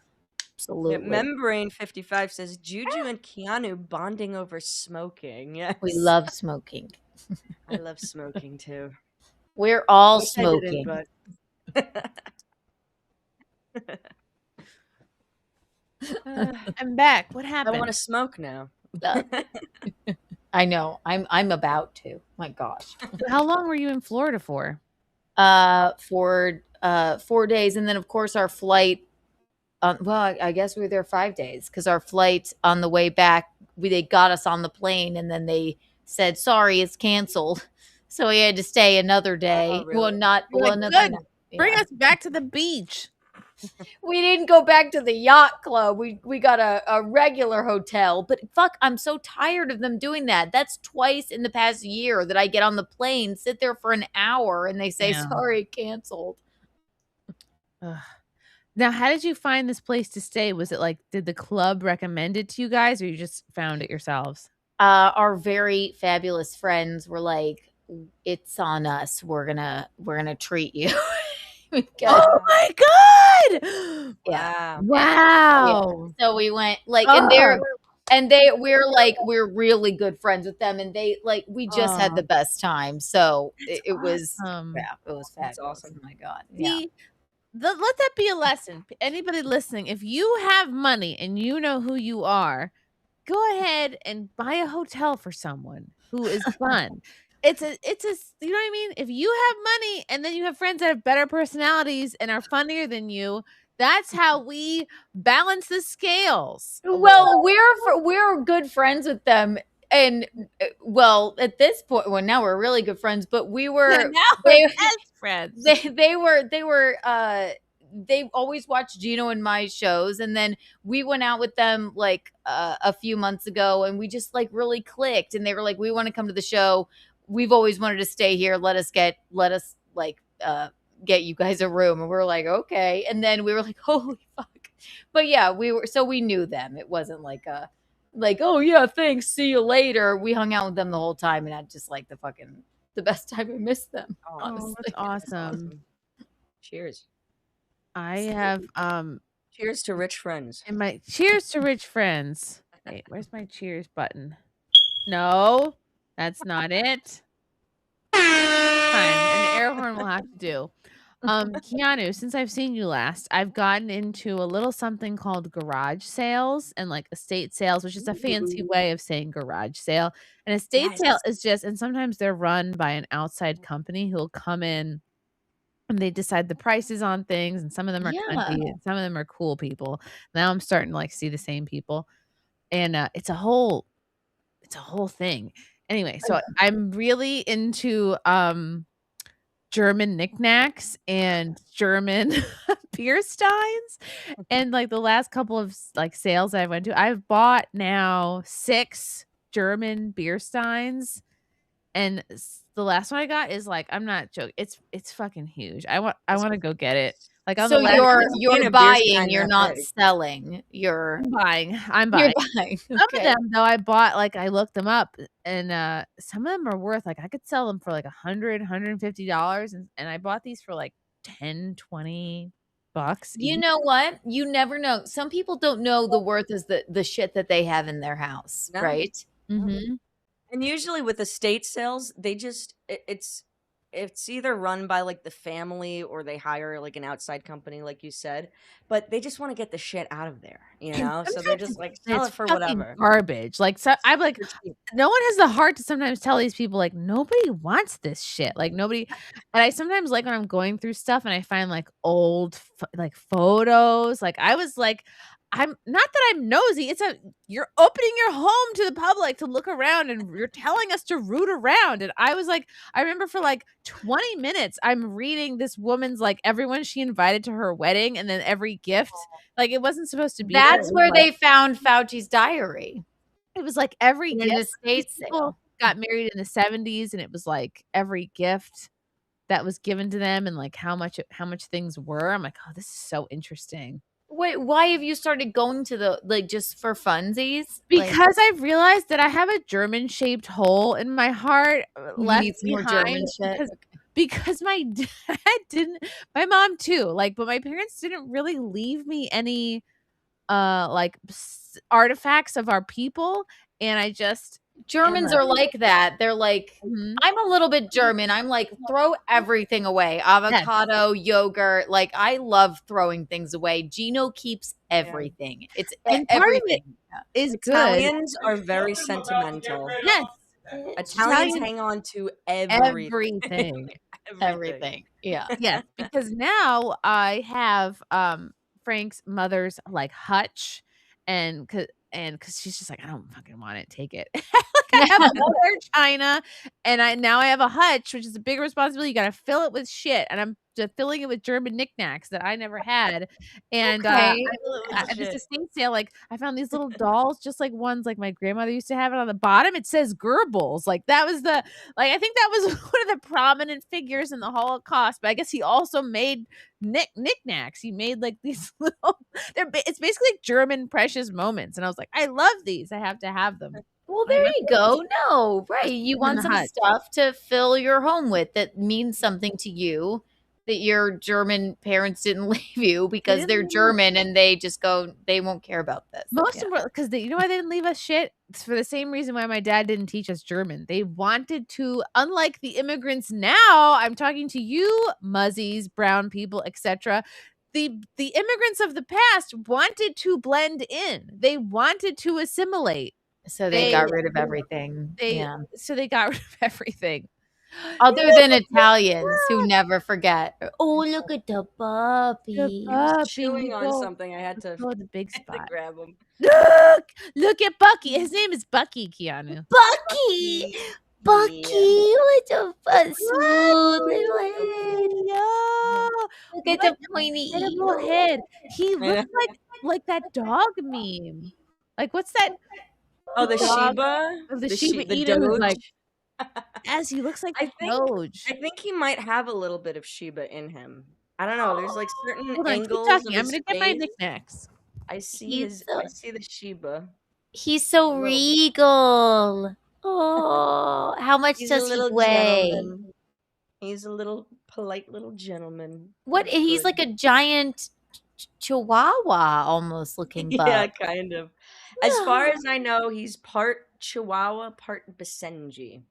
S11: Absolutely.
S2: Membrane 55 says Juju and Keanu bonding over smoking. Yes.
S11: We love smoking.
S2: I love smoking too.
S11: We're all
S2: Wish I didn't,
S11: smoking.
S2: but
S1: I'm back. What
S2: I
S1: happened?
S2: want to smoke now.
S11: I know. I'm about to. My gosh.
S1: How long were you in Florida for?
S11: For 4 days, and then of course our flight. Well, I guess we were there 5 days because our flight on the way back, they got us on the plane, and then they said, "Sorry, it's canceled." So we had to stay another day.
S2: Oh, really?
S11: Well, not
S1: You're
S11: well,
S1: like,
S11: another
S1: good.
S11: night.
S1: Bring
S11: Yeah.
S1: us back to the beach.
S11: We didn't go back to the yacht club. We got a regular hotel. But fuck, I'm so tired of them doing that. That's twice in the past year that I get on the plane, sit there for an hour, and they say,
S1: Yeah.
S11: "Sorry, canceled."
S1: Ugh. Now, how did you find this place to stay? Was it like, did the club recommend it to you guys, or you just found it yourselves?
S11: Our very fabulous friends were like, "It's on us. We're gonna treat you."
S1: Oh my god!
S11: Yeah.
S1: Wow.
S11: So we went like,
S1: Oh.
S11: we're really good friends with them, and they like we just had the best time. So it was
S1: awesome.
S11: yeah, it was fabulous.
S2: That's awesome.
S11: Oh my god. Yeah.
S1: See, let that be a lesson. Anybody listening, if you have money and you know who you are, go ahead and buy a hotel for someone who is fun. It's a you know what I mean? If you have money and then you have friends that have better personalities and are funnier than you, that's how we balance the scales.
S11: Well, we're good friends with them, and well, at this point, well, now we're really good friends. But we were
S1: Now we're best friends.
S11: They always watched Gino and my shows, and then we went out with them like a few months ago, and we just like really clicked. And they were like, "We want to come to the show. We've always wanted to stay here. Let us get you guys a room." And we were like, "Okay." And then we were like, "Holy fuck!" But yeah, we knew them. It wasn't like "Oh yeah, thanks, see you later." We hung out with them the whole time, and had just like the best time. I missed them.
S1: Oh,
S11: Honestly.
S1: that's awesome.
S2: Cheers.
S1: I have
S2: Cheers to rich friends.
S1: and my cheers to rich friends. Wait, where's my cheers button? No, that's not it. Fine, an air horn will have to do. Keanu, since I've seen you last, I've gotten into a little something called garage sales and like estate sales, which is a fancy way of saying garage sale. An estate sale is just, and sometimes they're run by an outside company who'll come in and they decide the prices on things, and some of them are cunty, and some of them are cool people. Now I'm starting to like see the same people, and it's a whole thing. Anyway, so I'm really into German knickknacks and German beer steins, and like the last couple of like sales I went to, I've bought now 6 German beer steins, and the last one I got is like, I'm not joking, it's fucking huge. I want to go get it. Like on
S11: So
S1: the
S11: you're buying, you're not selling.
S1: I'm buying.
S11: You're buying.
S1: Some of them though, I looked them up, and some of them are worth like, I could sell them for like $150, and I bought these for like $10-$20
S11: You
S1: each.
S11: know what? You never know. Some people don't know the worth is the shit that they have in their house,
S2: No.
S11: right?
S1: Mm-hmm.
S2: And usually with estate sales, they just it's either run by like the family or they hire like an outside company, like you said, but they just want to get the shit out of there, you know? So they're just like sell
S1: It's
S2: it for
S1: fucking
S2: whatever.
S1: garbage. Like, so I'm like, no one has the heart to sometimes tell these people like, nobody wants this shit. Like nobody. And I sometimes like when I'm going through stuff and I find like old like photos. Like I was like, I'm not that I'm nosy. You're opening your home to the public to look around, and you're telling us to root around. And I was like, I remember for like 20 minutes, I'm reading this woman's like everyone she invited to her wedding, and then every gift. Like it wasn't supposed to be.
S11: That's
S1: there.
S11: where they found Fauci's diary.
S1: It was like every
S11: an
S1: gift. These
S11: estate
S1: people
S11: sale.
S1: got married in the 70s, and it was like every gift that was given to them and like how much things were. I'm like, oh, this is so interesting.
S11: Wait, why have you started going to the like just for funsies?
S1: Because I've realized that I have a German-shaped hole in my heart
S11: You
S1: left
S11: need some more German
S1: behind
S11: shit?
S1: because my dad didn't, my mom too, like, but my parents didn't really leave me any like artifacts of our people, and I just
S11: Germans are like that. They're like,
S1: Mhm.
S11: I'm a little bit German. I'm like, throw everything away. Avocado, yogurt. Like, I love throwing things away. Gino keeps everything. It's
S1: And part of it
S11: everything.
S1: is good.
S2: Italians are very sentimental.
S1: Yes.
S2: Italians hang on to everything.
S11: Everything. Yeah.
S1: Yes, because now I have Frank's mother's like hutch, and because she's just like, I don't fucking want it, take it. Like, I have other china, and now I have a hutch, which is a big responsibility. You got to fill it with shit, and I'm just filling it with German knickknacks that I never had. And
S11: Okay.
S1: at this estate sale, like I found these little dolls, just like ones like my grandmother used to have. It on the bottom, it says Goebbels. Like that was the I think that was one of the prominent figures in the Holocaust. But I guess he also made knickknacks. He made like these little. It's basically like German precious moments, and I was like, I love these. I have to have them.
S11: Well, there you go. No, right. You
S1: in
S11: want
S1: the
S11: some
S1: hutch.
S11: stuff to fill your home with that means something to you that your German parents didn't leave you because they're German and they just go, they won't care about this.
S1: Most important, because you know why they didn't leave us shit? It's for the same reason why my dad didn't teach us German. They wanted to, unlike the immigrants now, I'm talking to you, muzzies, brown people, etc. The immigrants of the past wanted to blend in. They wanted to assimilate.
S11: So they got rid of everything.
S1: So they got rid of everything.
S11: Other than Italians who never forget. Oh, look at the puppy.
S2: Chewing on something. I had to
S1: go to the big spot.
S2: Grab him.
S1: Look at Bucky. His name is Bucky, Keanu.
S11: Bucky. Bucky, what a fun, smooth little head.
S1: No.
S11: Look at the pointy
S1: little head. He looks like that dog meme. Like what's that?
S2: Oh, the
S1: dog
S2: Shiba?
S1: of the
S2: The
S1: Shiba
S2: the
S1: Inu who's
S2: Doge?
S1: like as he looks like
S2: I
S1: the Doge.
S2: think he might have a little bit of Shiba in him. I don't know. There's like certain
S1: Hold on, keep
S2: angles
S1: talking.
S2: of
S1: I'm
S2: his
S1: gonna get my
S2: face.
S1: knickknacks.
S2: I see I see the Shiba.
S11: He's so regal. Oh, how much
S2: He's
S11: does
S2: a little
S11: he weigh?
S2: gentleman. He's a little polite little gentleman.
S11: What?
S2: That's
S11: He's
S2: good.
S11: like a giant chihuahua almost looking buck.
S2: Yeah, kind of. As far as I know, he's part Chihuahua, part Basenji.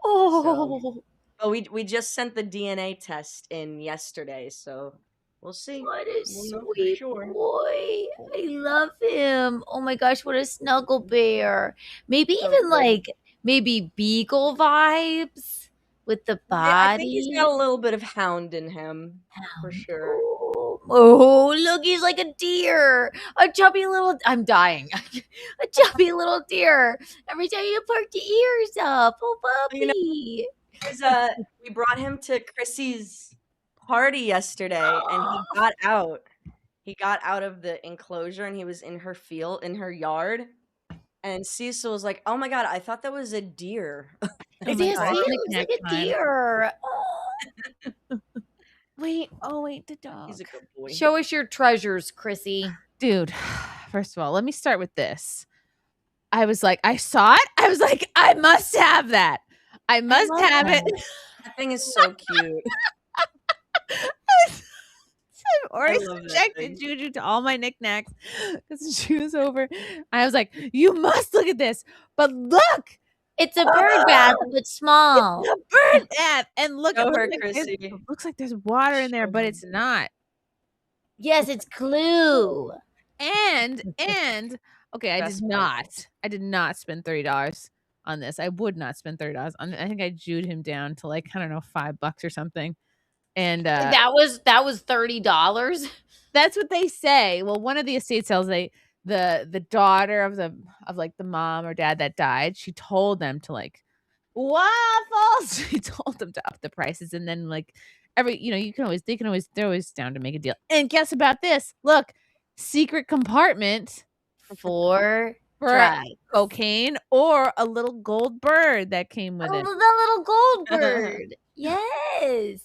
S11: Oh.
S2: But we just sent the DNA test in yesterday, so we'll see.
S11: What a
S2: We'll know for
S11: sweet
S2: sure.
S11: boy. I love him. Oh my gosh, what a snuggle bear. Maybe
S2: So
S11: even
S2: good.
S11: like maybe beagle vibes with the body.
S2: I think he's got a little bit of hound in him, for sure.
S11: Oh, look, he's like a deer. A chubby little, I'm dying. A chubby little deer. Every time you perk the ears up. Oh, puppy.
S2: We brought him to Chrissy's party yesterday, and he got out. He got out of the enclosure, and he was in her field, in her yard. And Cecil was like, "Oh my god, I thought that was a deer."
S11: Is he a deer? He's like a deer.
S1: Wait, the dog.
S2: He's a good boy.
S11: Show us your treasures, Chrissy.
S1: Dude, first of all, let me start with this. I was like, I saw it. I was like, I must have that. I must have it.
S2: That thing is so cute.
S1: I've already
S2: love that
S1: subjected
S2: thing.
S1: Juju to all my knickknacks because she was over. I was like, you must look at this. But look,
S11: it's a bird bath, but small.
S1: It's a bird bath. And look,
S2: Show
S1: it
S2: her,
S1: looks like
S2: Chrissy.
S1: looks like there's water in there, but it's not.
S11: Yes, it's glue.
S1: And okay, I did not spend $30 on this. I would not spend $30 on it. I think I jewed him down to like, I don't know, $5 or something. And
S11: that was $30.
S1: That's what they say. Well, one of the estate sales, the daughter of like the mom or dad that died, she told them to like waffles. She told them to up the prices, and then like they're always down to make a deal. And guess about this? Look, secret compartment
S11: for
S1: for
S11: Try.
S1: cocaine or a little gold bird that came with
S11: Oh,
S1: it.
S11: the little gold bird. Yes.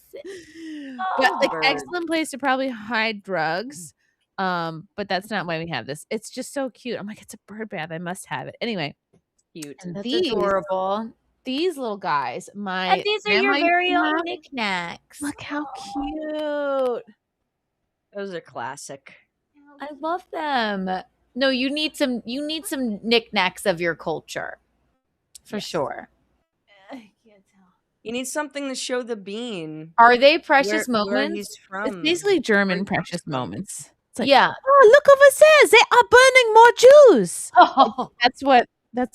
S1: But like
S11: Oh.
S1: excellent place to probably hide drugs. But that's not why we have this. It's just so cute. I'm like, it's a bird bath. I must have it. Anyway,
S2: Cute.
S1: and
S11: That's adorable.
S1: these little guys,
S11: And
S1: my
S11: these are
S1: grandma
S11: your
S1: used
S11: very
S1: to
S11: own
S1: have.
S11: knickknacks.
S1: Look how cute.
S2: Those are classic.
S11: I love them. No, you need some knickknacks of your culture. For sure.
S1: I can't tell.
S2: You need something to show the bean.
S11: Are they precious
S2: Where
S11: moments?
S2: he's from.
S1: It's basically German precious moments. It's like,
S11: Yeah.
S1: oh, look over there. They are burning more Jews.
S11: Oh.
S1: That's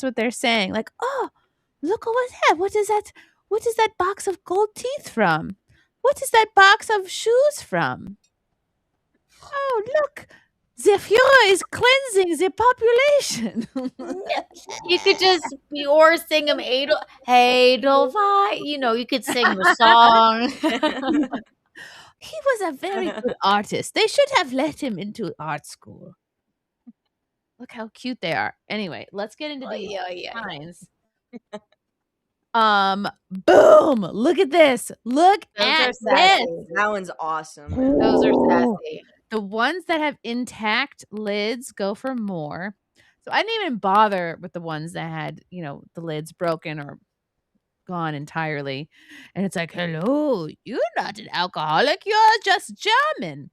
S1: what they're saying. Like, oh, look over there. What is that? What is that box of gold teeth from? What is that box of shoes from? Oh, look. The Führer is cleansing the population.
S11: You could just or sing them Edelweiss. You know, you could sing the song.
S1: He was a very good artist. They should have let him into art school. Look how cute they are. Anyway, let's get into these signs. Boom! Look at this. Look at this.
S2: That one's awesome.
S11: Those are sassy.
S1: The ones that have intact lids go for more. So I didn't even bother with the ones that had, the lids broken or gone entirely. And it's like, hello, you're not an alcoholic. You're just German.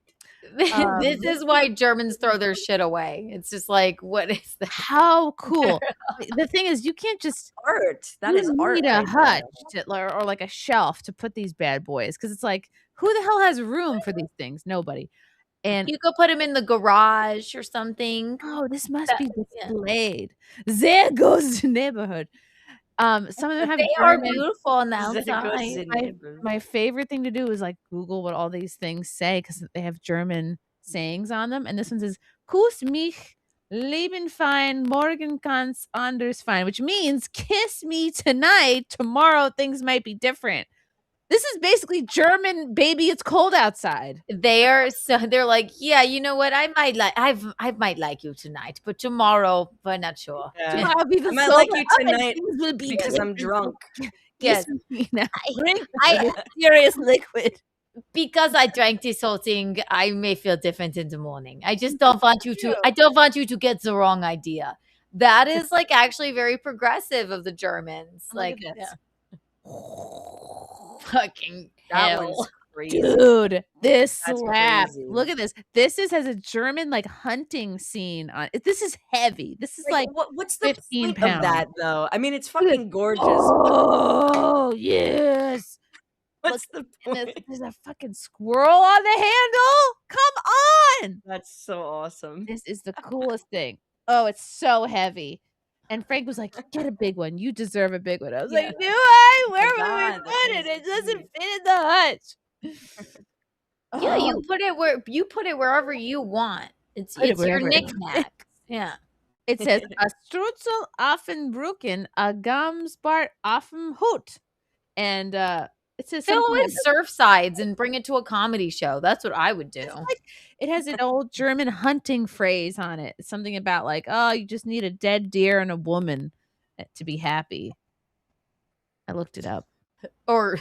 S11: This is why Germans throw their shit away. It's just like, what is that?
S1: How cool. The thing is, you can't just
S2: art. That is art.
S1: Need a
S2: right
S1: hutch or like a shelf to put these bad boys because it's like, who the hell has room for these things? Nobody. And
S11: you could put them in the garage or something.
S1: Oh, this must be displayed. There goes the neighborhood. Some of them have
S11: They are beautiful on the
S2: There goes
S11: outside.
S2: the neighborhood.
S1: My favorite thing to do is like Google what all these things say because they have German sayings on them. And this one says, Kuss mich, Leben fein, morgen kann's anders fein, which means kiss me tonight. Tomorrow things might be different. This is basically German, baby, it's cold outside.
S11: They're like, yeah, you know what? I might like you tonight, but tomorrow we're not sure.
S2: Yeah.
S1: Tomorrow will be the
S2: I might like you
S1: sober up and
S2: tonight
S1: things will be
S2: because I'm
S1: different.
S2: drunk.
S11: Yes.
S1: I serious liquid.
S11: Because I drank this whole thing, I may feel different in the morning. I just don't want you to. I don't want you to get the wrong idea. That is like actually very progressive of the Germans. Like, fucking
S2: That
S11: hell.
S2: one's crazy.
S1: Dude, this
S2: That's
S1: slaps.
S2: crazy.
S1: Look at this. This has a German like hunting scene on it. This is heavy. This is like
S2: what's the
S1: 15
S2: point
S1: pounds.
S2: of that though? I mean, it's fucking gorgeous.
S1: Oh, yes.
S2: What's the
S1: And
S2: point?
S1: there's a fucking squirrel on the handle. Come on.
S2: That's so awesome.
S1: This is the coolest thing. Oh, it's so heavy. And Frank was like, get a big one. You deserve a big one. I was like, do I? Where would we
S2: God,
S1: put it? It doesn't fit in the hutch.
S11: Yeah,
S1: Oh.
S11: you put it wherever you want. It's
S1: Put it
S11: your
S1: wherever.
S11: knickknack. Yeah.
S1: It says a Strutzel Affenbrücken, a Gamsbart Affenhut. And it says
S11: Fill
S1: something
S11: with surf sides and bring it to a comedy show. That's what I would do.
S1: it has an old German hunting phrase on it. It's something about like, oh, you just need a dead deer and a woman to be happy. I looked it up.
S11: Or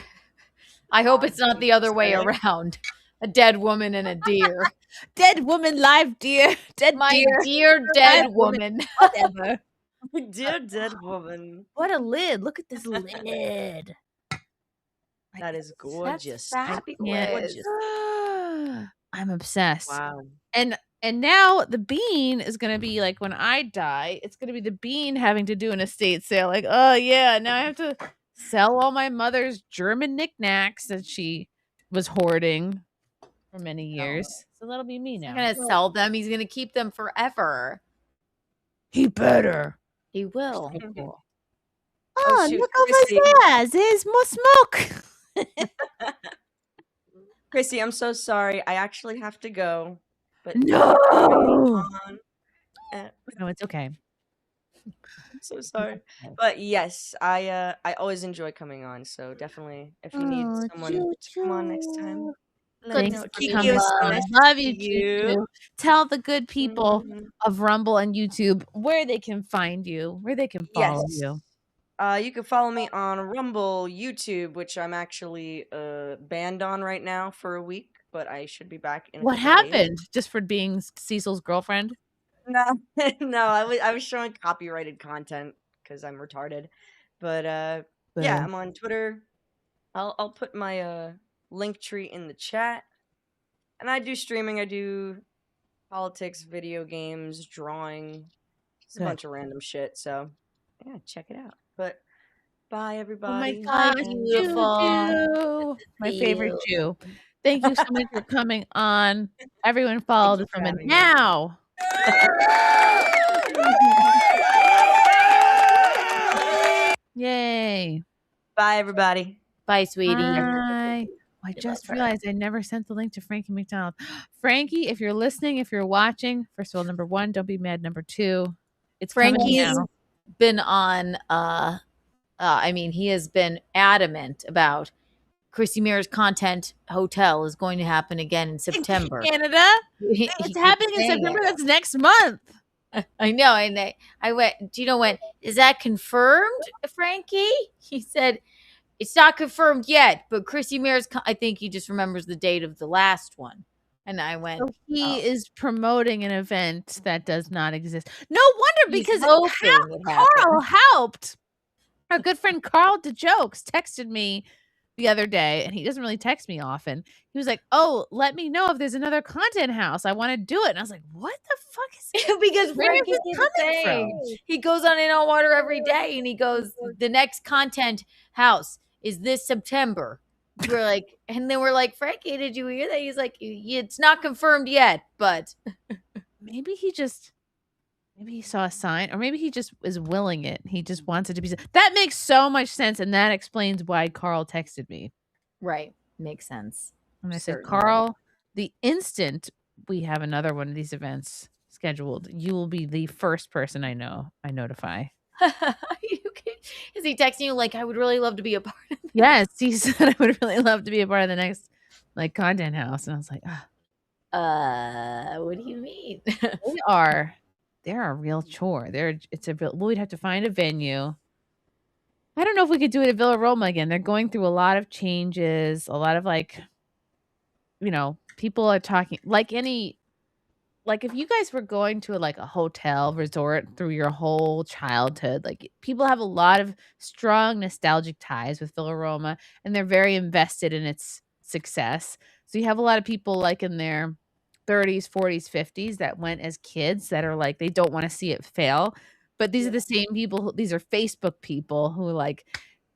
S11: I hope it's not the other way around. A dead woman and a deer.
S1: Dead woman, live deer. Dead
S11: My
S1: deer.
S11: dear dead
S1: Live
S11: woman.
S1: Whatever.
S2: Dear dead woman.
S1: What a lid. Look at this lid.
S2: That is gorgeous.
S11: fabulous.
S1: I'm obsessed.
S2: Wow.
S1: And now the bean is gonna be like when I die, it's gonna be the bean having to do an estate sale. Like, oh yeah, now I have to sell all my mother's German knickknacks that she was hoarding for many years. So that'll be me now.
S11: He's not gonna sell them. He's gonna keep them forever.
S1: He better.
S11: He will.
S1: Oh,
S2: shoot,
S1: look over
S2: Chrissy.
S1: there. There's more smoke.
S2: Chrissy, I'm so sorry. I actually have to go. But
S1: No.
S2: Uh,
S1: No, it's okay.
S2: I'm so sorry. But yes, I always enjoy coming on. So definitely, if you need someone to come on next time, Let me
S1: Thanks
S2: know
S1: for
S2: Kiki
S1: coming
S2: was so
S1: on.
S2: nice
S1: Love
S2: to
S1: you,
S2: see
S1: Choo. Tell the good people
S2: Mhm.
S1: of Rumble and YouTube where they can find you, where they can follow
S2: Yes.
S1: you.
S2: You can follow me on Rumble, YouTube, which I'm actually banned on right now for a week, but I should be back in a
S1: What
S2: couple days.
S1: happened? Just for being Cecil's girlfriend?
S2: No, no, I was showing copyrighted content because I'm retarded. But yeah,
S1: Boo.
S2: I'm on Twitter. I'll put my link tree in the chat. And I do streaming, I do politics, video games, drawing, just a
S1: Good.
S2: bunch of random shit. So yeah, check it out. But bye
S1: Oh my
S2: everybody.
S1: gosh,
S2: and-
S1: Choo. My favorite Jew. Thank you so much for coming on. Everyone follow this
S2: for
S1: woman
S2: having me.
S1: now. Yay.
S2: Bye everybody.
S11: Bye, sweetie.
S1: Bye. I just realized I never sent the link to Frankie McDonald. Frankie, if you're listening, if you're watching, first of all, number one, don't be mad. Number two, it's coming
S11: Frankie's
S1: now.
S11: been on I mean, he has been adamant about Chrissie Mayr's content hotel is going to happen again in September.
S1: Canada?
S11: He
S1: It's
S11: keeps
S1: happening in
S11: saying
S1: September.
S11: it.
S1: That's next month.
S11: I know. And I went, Gino went, is that confirmed, Frankie? He said, it's not confirmed yet, but Chrissie Mayr's, I think he just remembers the date of the last one. And I went,
S1: So he
S11: oh.
S1: is promoting an event that does not exist. No wonder,
S11: He's
S1: because
S11: hoping it
S1: Carl
S11: happens.
S1: helped. Our good friend Carl DeJokes texted me the other day, and he doesn't really text me often. He was like, "Oh, let me know if there's another content house. I want to do it." And I was like, "What the fuck is?"
S11: Because
S1: Where is
S11: Frankie
S1: this
S11: keeps
S1: coming
S11: saying
S1: from?
S11: he goes on In On Water every day, and he goes, the next content house is this September. We're like, and then we're like, Frankie, did you hear that? He's like, it's not confirmed yet, but
S1: Maybe he saw a sign, or maybe he just is willing it. He just wants it to be. That makes so much sense, and that explains why Carl texted me.
S11: Right, makes sense.
S1: And I said,
S11: Certainly.
S1: Carl, the instant we have another one of these events scheduled, you will be the first person I notify.
S11: Is he texting you like, I would really love to be a part of it?
S1: Yes, he said I would really love to be a part of the next content house, and I was like,
S11: What do you mean?
S1: they're a real chore. We'd have to find a venue. I don't know if we could do it at Villa Roma again. They're going through a lot of changes, a lot of people are talking if you guys were going to a hotel resort through your whole childhood, people have a lot of strong nostalgic ties with Villa Roma, and they're very invested in its success. So you have a lot of people in their 30s, 40s, 50s that went as kids that are they don't want to see it fail. But these are the same people, these are Facebook people who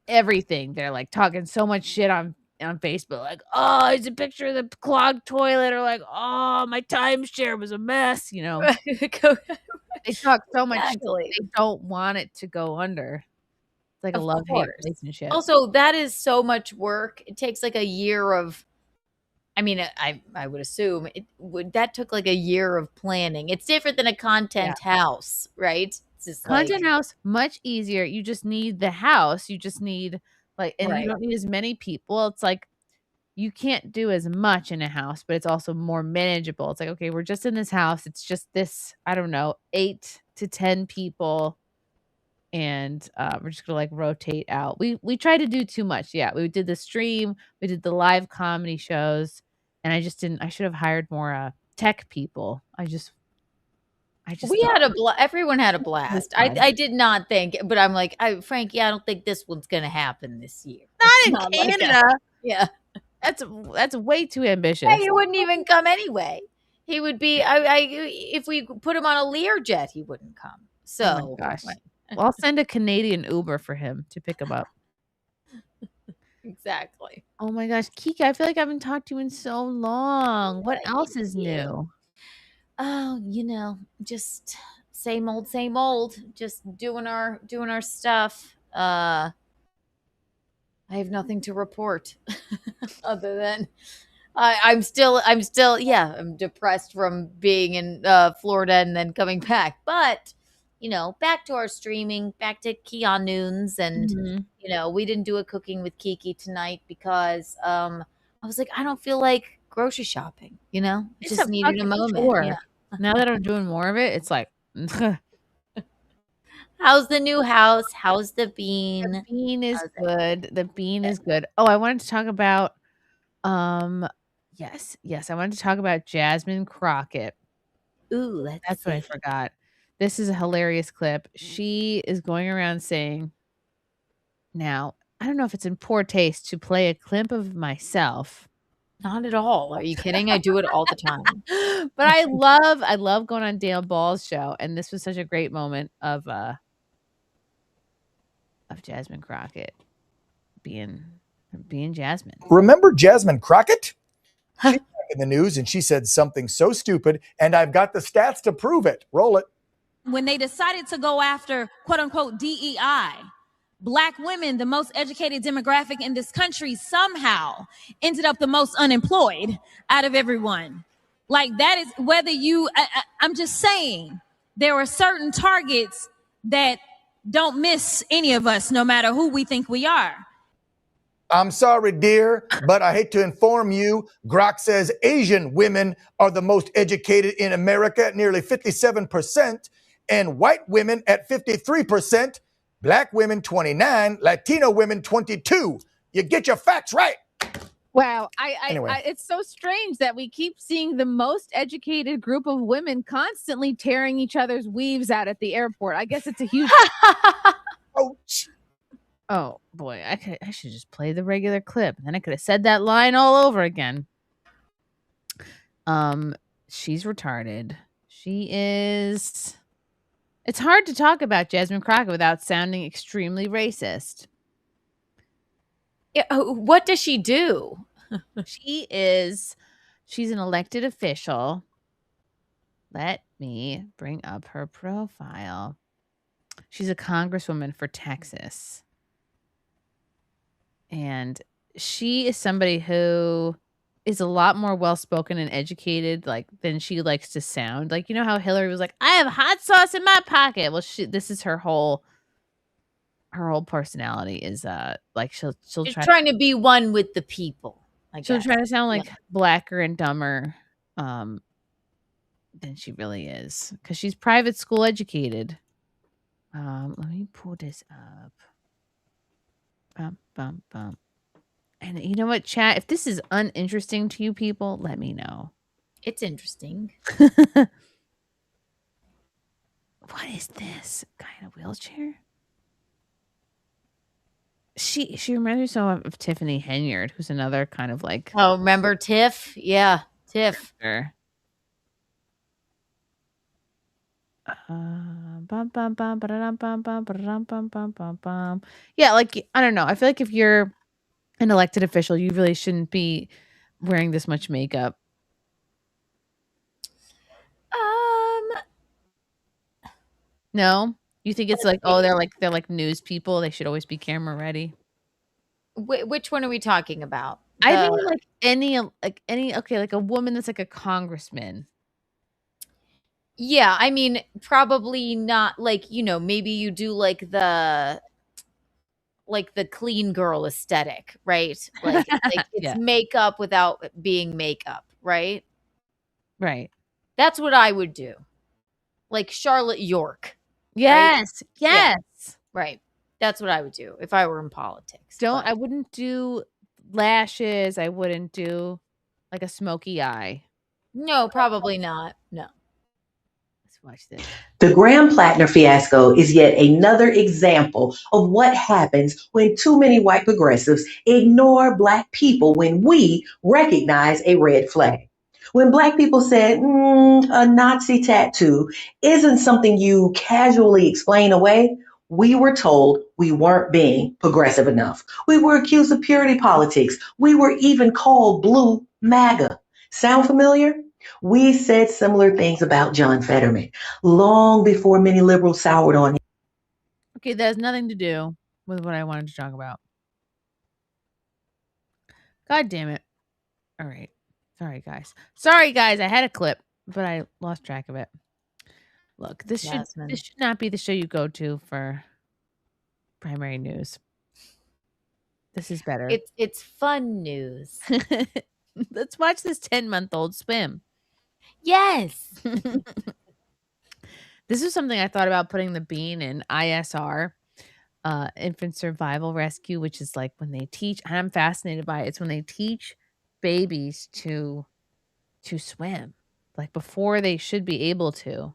S1: everything. They're talking so much shit on Facebook, oh, it's a picture of the clogged toilet, or oh, my timeshare was a mess, They talk so much shit, they don't want it to go under. It's like a love-hate relationship.
S11: Also, that is so much work. It takes a year of, I mean, I would assume that took a year of planning. It's different than a content house, right? It's just
S1: content house, much easier. You just need the house. You just need and you don't need as many people. It's you can't do as much in a house, but it's also more manageable. It's okay, we're just in this house. It's just this, I don't know, 8 to 10 people. And we're just gonna rotate out. We tried to do too much. Yeah, we did the stream, we did the live comedy shows, and I should have hired more tech people.
S11: We had everyone had a blast. I did not think, but I'm like, Frankie, I don't think this one's gonna happen this year.
S1: Not in Canada.
S11: Yeah.
S1: That's way too ambitious.
S11: Yeah, he wouldn't even come anyway. He would be if we put him on a Learjet, he wouldn't come. So
S1: oh my gosh. Well, I'll send a Canadian Uber for him to pick him up.
S11: Exactly.
S1: Oh my gosh, Kiki, I feel like I haven't talked to you in so long. What else is new?
S11: Oh, just same old, just doing our stuff. I have nothing to report other than I'm still I'm depressed from being in Florida and then coming back. But back to our streaming, back to Keanu's, and we didn't do a cooking with Kiki tonight because I was like, I don't feel like grocery shopping, you know?
S1: It's
S11: Just
S1: a
S11: needed a
S1: fucking
S11: moment.
S1: chore.
S11: Yeah.
S1: Now that I'm doing more of it, it's like
S11: How's the new house? How's the bean?
S1: the bean is
S11: How's it?
S1: good. The bean is good. Oh, I wanted to talk about yes, I wanted to talk about Jasmine Crockett.
S11: Ooh, let's
S1: That's what I
S11: see.
S1: forgot. This is a hilarious clip. She is going around saying, now, I don't know if it's in poor taste to play a clip of myself.
S11: Not at all. Are you kidding? I do it all the time.
S1: But I love going on Dale Ball's show, and this was such a great moment of Jasmine Crockett being Jasmine.
S17: Remember Jasmine Crockett? She's back in the news, and she said something so stupid, and I've got the stats to prove it. Roll it.
S18: When they decided to go after quote unquote DEI, Black women, the most educated demographic in this country, somehow ended up the most unemployed out of everyone. Like that is whether you, I'm just saying, there are certain targets that don't miss any of us, no matter who we think we are.
S17: I'm sorry, dear, but I hate to inform you. Grok says Asian women are the most educated in America at nearly 57%, and white women at 53%, Black women 29%, Latino women 22%. You get your facts right.
S1: Wow.
S17: Anyway.
S1: It's so strange that we keep seeing the most educated group of women constantly tearing each other's weaves out at the airport. I guess it's a huge.
S17: Ouch.
S1: Oh boy, I should just play the regular clip. Then I could have said that line all over again. She's retarded. She is. It's hard to talk about Jasmine Crockett without sounding extremely racist.
S11: Yeah, what does she do?
S1: She's an elected official. Let me bring up her profile. She's a congresswoman for Texas. And she is somebody who is a lot more well-spoken and educated, like, than she likes to sound. Like, you know how Hillary was like, I have hot sauce in my pocket. Well, this is her whole personality is like she'll
S11: She's
S1: try
S11: trying to be one with the people.
S1: she'll try to sound like blacker and dumber than she really is, because she's private school educated. Let me pull this up. Bum. And you know what, chat? If this is uninteresting to you people, let me know.
S11: It's interesting.
S1: What is this kind of wheelchair? She reminds me so of Tiffany Henyard, who's another kind of like.
S11: Oh, remember Tiff? Yeah, Tiff.
S1: Sure. Yeah, like, I don't know. I feel like if you're an elected official, you really shouldn't be wearing this much makeup. No? You think it's like, oh, they're like news people, they should always be camera ready?
S11: Which one are we talking about?
S1: I think like any like a woman that's like a congressman.
S11: Yeah, I mean, probably not like, you know, maybe you do like the clean girl aesthetic, right? Like it's
S1: Yeah.
S11: makeup without being makeup, right?
S1: Right.
S11: That's what I would do. Like Charlotte York.
S1: Yes.
S11: Right? Yeah,
S1: Yes.
S11: right. That's what I would do if I were in politics.
S1: I wouldn't do lashes. I wouldn't do like a smoky eye.
S11: No, probably not. No.
S1: Let's watch this.
S19: The Graham Plattner fiasco is yet another example of what happens when too many white progressives ignore Black people when we recognize a red flag. When Black people said, a Nazi tattoo isn't something you casually explain away, we were told we weren't being progressive enough. We were accused of purity politics. We were even called blue MAGA. Sound familiar? We said similar things about John Fetterman long before many liberals soured on him.
S1: Okay, that has nothing to do with what I wanted to talk about. God damn it. All right. Sorry, guys. I had a clip, but I lost track of it. Look, this should not be the show you go to for primary news. This is better.
S11: It's fun news.
S1: Let's watch this 10-month-old swim.
S11: Yes.
S1: This is something I thought about putting the bean in ISR, infant survival rescue, which is like when they teach, and I'm fascinated by it. It's when they teach babies to swim, like before they should be able to.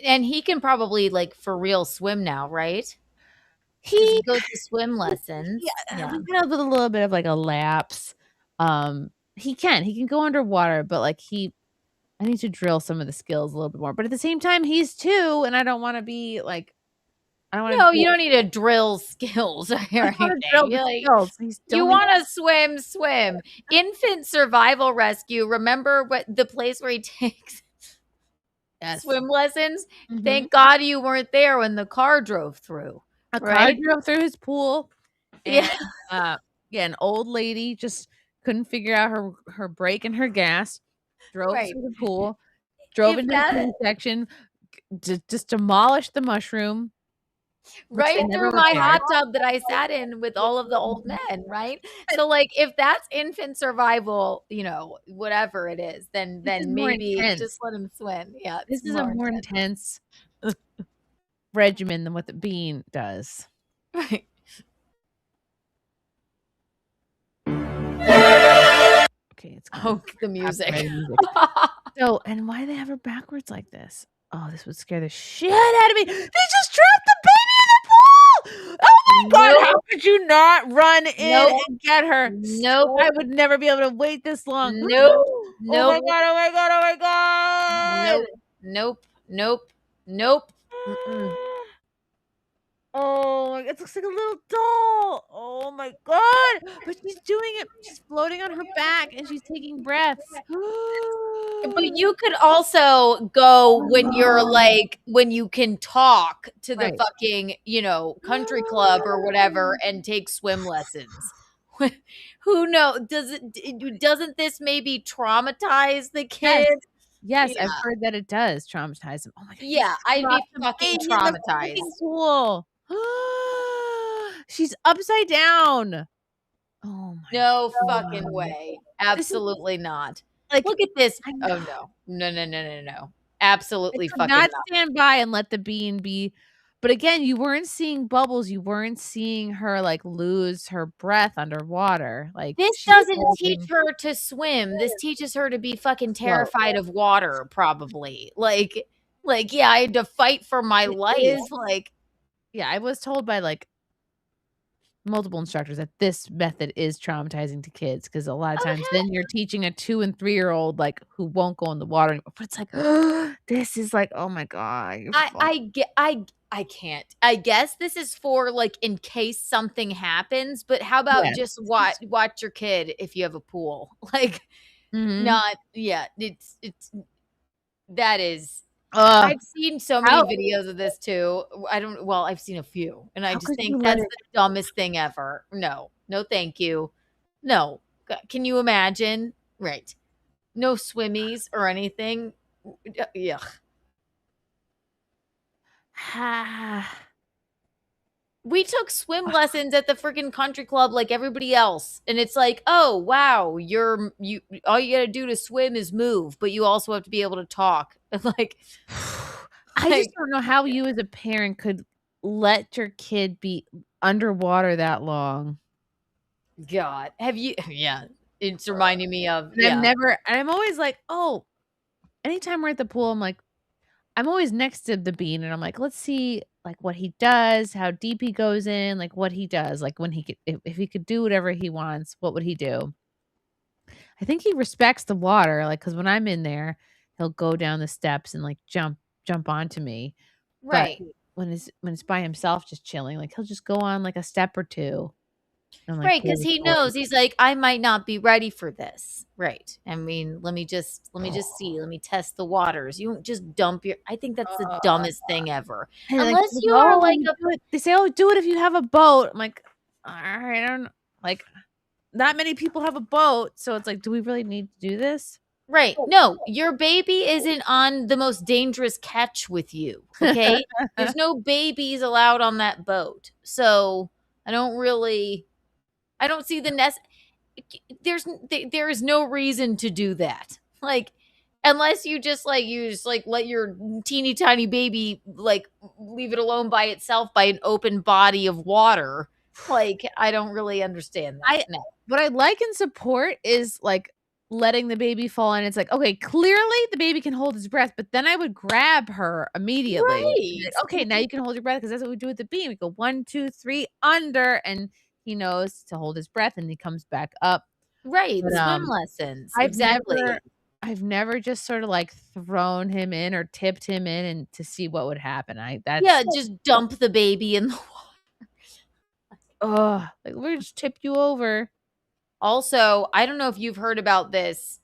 S11: And he can probably like for real swim now, right?
S1: He
S11: goes to swim lessons.
S1: Yeah. We have a little bit of like a lapse. He can go underwater, but like I need to drill some of the skills a little bit more. But at the same time, he's 2, and I don't want to be like, I don't want.
S11: No, you don't need to drill skills or anything. You want to swim. Infant survival rescue. Remember what the place where he takes swim lessons? Thank God you weren't there when the car drove through.
S1: A car
S11: right?
S1: drove through his pool. And, an old lady just couldn't figure out her brake and her gas. Drove
S11: Right.
S1: through the pool, drove
S11: If
S1: into
S11: that-
S1: the section, just demolished the mushroom. which
S11: Right
S1: they never
S11: through my
S1: repaired.
S11: hot tub that I sat in with all of the old men, right? So like if that's infant survival, whatever it is, then
S1: This is more
S11: maybe
S1: intense.
S11: just let him swim. Yeah.
S1: This
S11: it's
S1: is a more intense regimen than what the bean does.
S11: Right.
S1: Okay, it's
S11: the music.
S1: copyrighted music. So, and why do they have her backwards like this? Oh, this would scare the shit out of me. They just dropped the baby in the pool. Oh my god, how could you not run in and get her?
S11: Nope.
S1: I would never be able to wait this long.
S11: Nope.
S1: Oh my
S11: Nope.
S1: god, oh my god, oh my god.
S11: Nope. Mm-mm.
S1: Oh, it looks like a little doll. Oh my god. But she's doing it. She's floating on her back and she's taking breaths.
S11: But you could also go when you're like when you can talk to the
S1: Right.
S11: fucking, country club or whatever and take swim lessons. Who knows? Doesn't this maybe traumatize the kid?
S1: Yes,
S11: Yeah.
S1: I've heard that it does traumatize them. Oh my god.
S11: Yeah, I'd be fucking traumatized.
S1: Pool. She's upside down. Oh my
S11: No fucking way. Absolutely not.
S1: Like,
S11: look at this. Oh no. Absolutely
S1: could
S11: fucking
S1: not
S11: not.
S1: stand by and let the bean be. But again, you weren't seeing bubbles. You weren't seeing her like lose her breath underwater. Like
S11: This
S1: she's
S11: doesn't
S1: holding-
S11: teach her to swim. This teaches her to be fucking terrified of water, probably. Like, yeah, I had to fight for my life.
S1: is-
S11: Like,
S1: Yeah, I was told by like multiple instructors that this method is traumatizing to kids because a lot of times then you're teaching a 2 and 3-year-old like who won't go in the water anymore. But it's like this is like, oh my god. You're
S11: I can't. I guess this is for like in case something happens, but how about
S1: Yes.
S11: just watch your kid if you have a pool? Like
S1: Mhm.
S11: not it's that is I've seen so many
S1: How-
S11: videos of this too. I've seen a few and I
S1: How
S11: just
S1: could
S11: think
S1: you
S11: that's
S1: let
S11: the dumbest thing ever. No, thank you. No. Can you imagine? Right. No swimmies or anything. Yuck. We took swim lessons at the freaking country club like everybody else. And it's like, oh wow, you all you gotta do to swim is move, but you also have to be able to talk. Like
S1: I just don't know how you as a parent could let your kid be underwater that long.
S11: God. Have you yeah. It's reminding me of
S1: And I'm always like, oh, anytime we're at the pool, I'm like, I'm always next to the bean and I'm like, let's see like what he does, how deep he goes in, like what he does, like when he could if he could do whatever he wants, what would he do? I think he respects the water, like because when I'm in there, he'll go down the steps and like jump onto me.
S11: Right.
S1: But when it's by himself just chilling, like he'll just go on like a step or two. And, like,
S11: Right,
S1: pull
S11: because
S1: the
S11: he
S1: cord.
S11: knows he's like, I might not be ready for this. Right. I mean, let me just see. Let me test the waters. You don't just dump your I think that's the dumbest thing ever.
S1: And, like,
S11: Unless
S1: they
S11: you
S1: go,
S11: are
S1: "Oh,
S11: like
S1: you do it." They say, "Oh, do it if you have a boat." I'm like, all right, I don't know. Like, not many people have a boat, so it's like, do we really need to do this?
S11: Right. No, your baby isn't on the most dangerous catch with you. Okay. There's no babies allowed on that boat. So I don't see the there is no reason to do that. Like, unless you just like let your teeny tiny baby like leave it alone by itself by an open body of water. Like, I don't really understand that. No.
S1: What I like and support is like letting the baby fall in. It's like, okay, clearly the baby can hold his breath, but then I would grab her immediately.
S11: Right.
S1: Like, okay, now you can hold your breath, because that's what we do with the beam. We go 1, 2, 3 under, and he knows to hold his breath, and he comes back up.
S11: Right.
S1: But,
S11: Swim lessons.
S1: I've
S11: Exactly.
S1: never just sort of like thrown him in or tipped him in and to see what would happen.
S11: Just dump the baby in the
S1: like we're just tip you over.
S11: Also, I don't know if you've heard about this